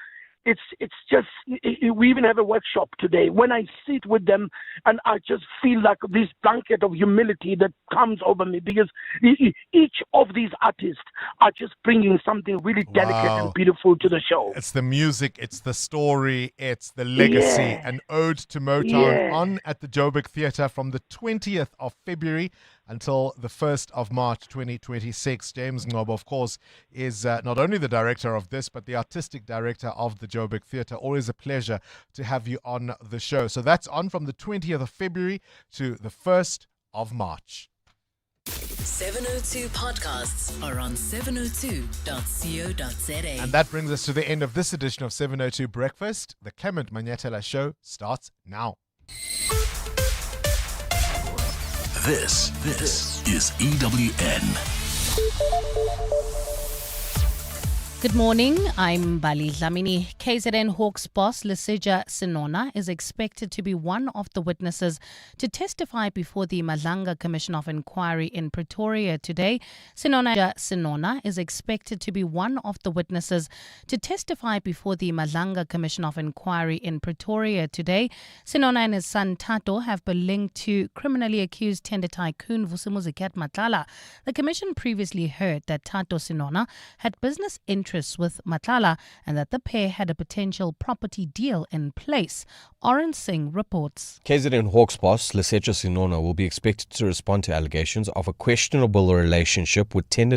it's just, we even have a workshop today. When I sit with them, and I just feel like this blanket of humility that comes over me, because each of these artists are just bringing something really delicate and beautiful to the show. It's the music, it's the story, it's the legacy, an ode to Motown on at the Joburg Theatre from the 20th of February until the 1st of March 2026. James Ngobo, of course, is not only the director of this, but the artistic director of the Joburg Theatre. Always a pleasure to have you on the show. So that's on from the 20th of February to the 1st of March. 702 podcasts are on 702.co.za. And that brings us to the end of this edition of 702 Breakfast. The Clement Manyetela Show starts now. This is EWN. Good morning, I'm Bali Dlamini. KZN Hawks boss Leseja Sinona is expected to be one of the witnesses to testify before the Mpumalanga Commission of Inquiry in Pretoria today. Sinona is expected to be one of the witnesses to testify before the Mpumalanga Commission of Inquiry in Pretoria today. Sinona and his son Tato have been linked to criminally accused tender tycoon Vusumuzi Matlala. The commission previously heard that Tato Sinona had business interests with Matlala and that the pair had a potential property deal in place. Oren Singh reports. KZN Hawks boss Leseja Sinona will be expected to respond to allegations of a questionable relationship with tender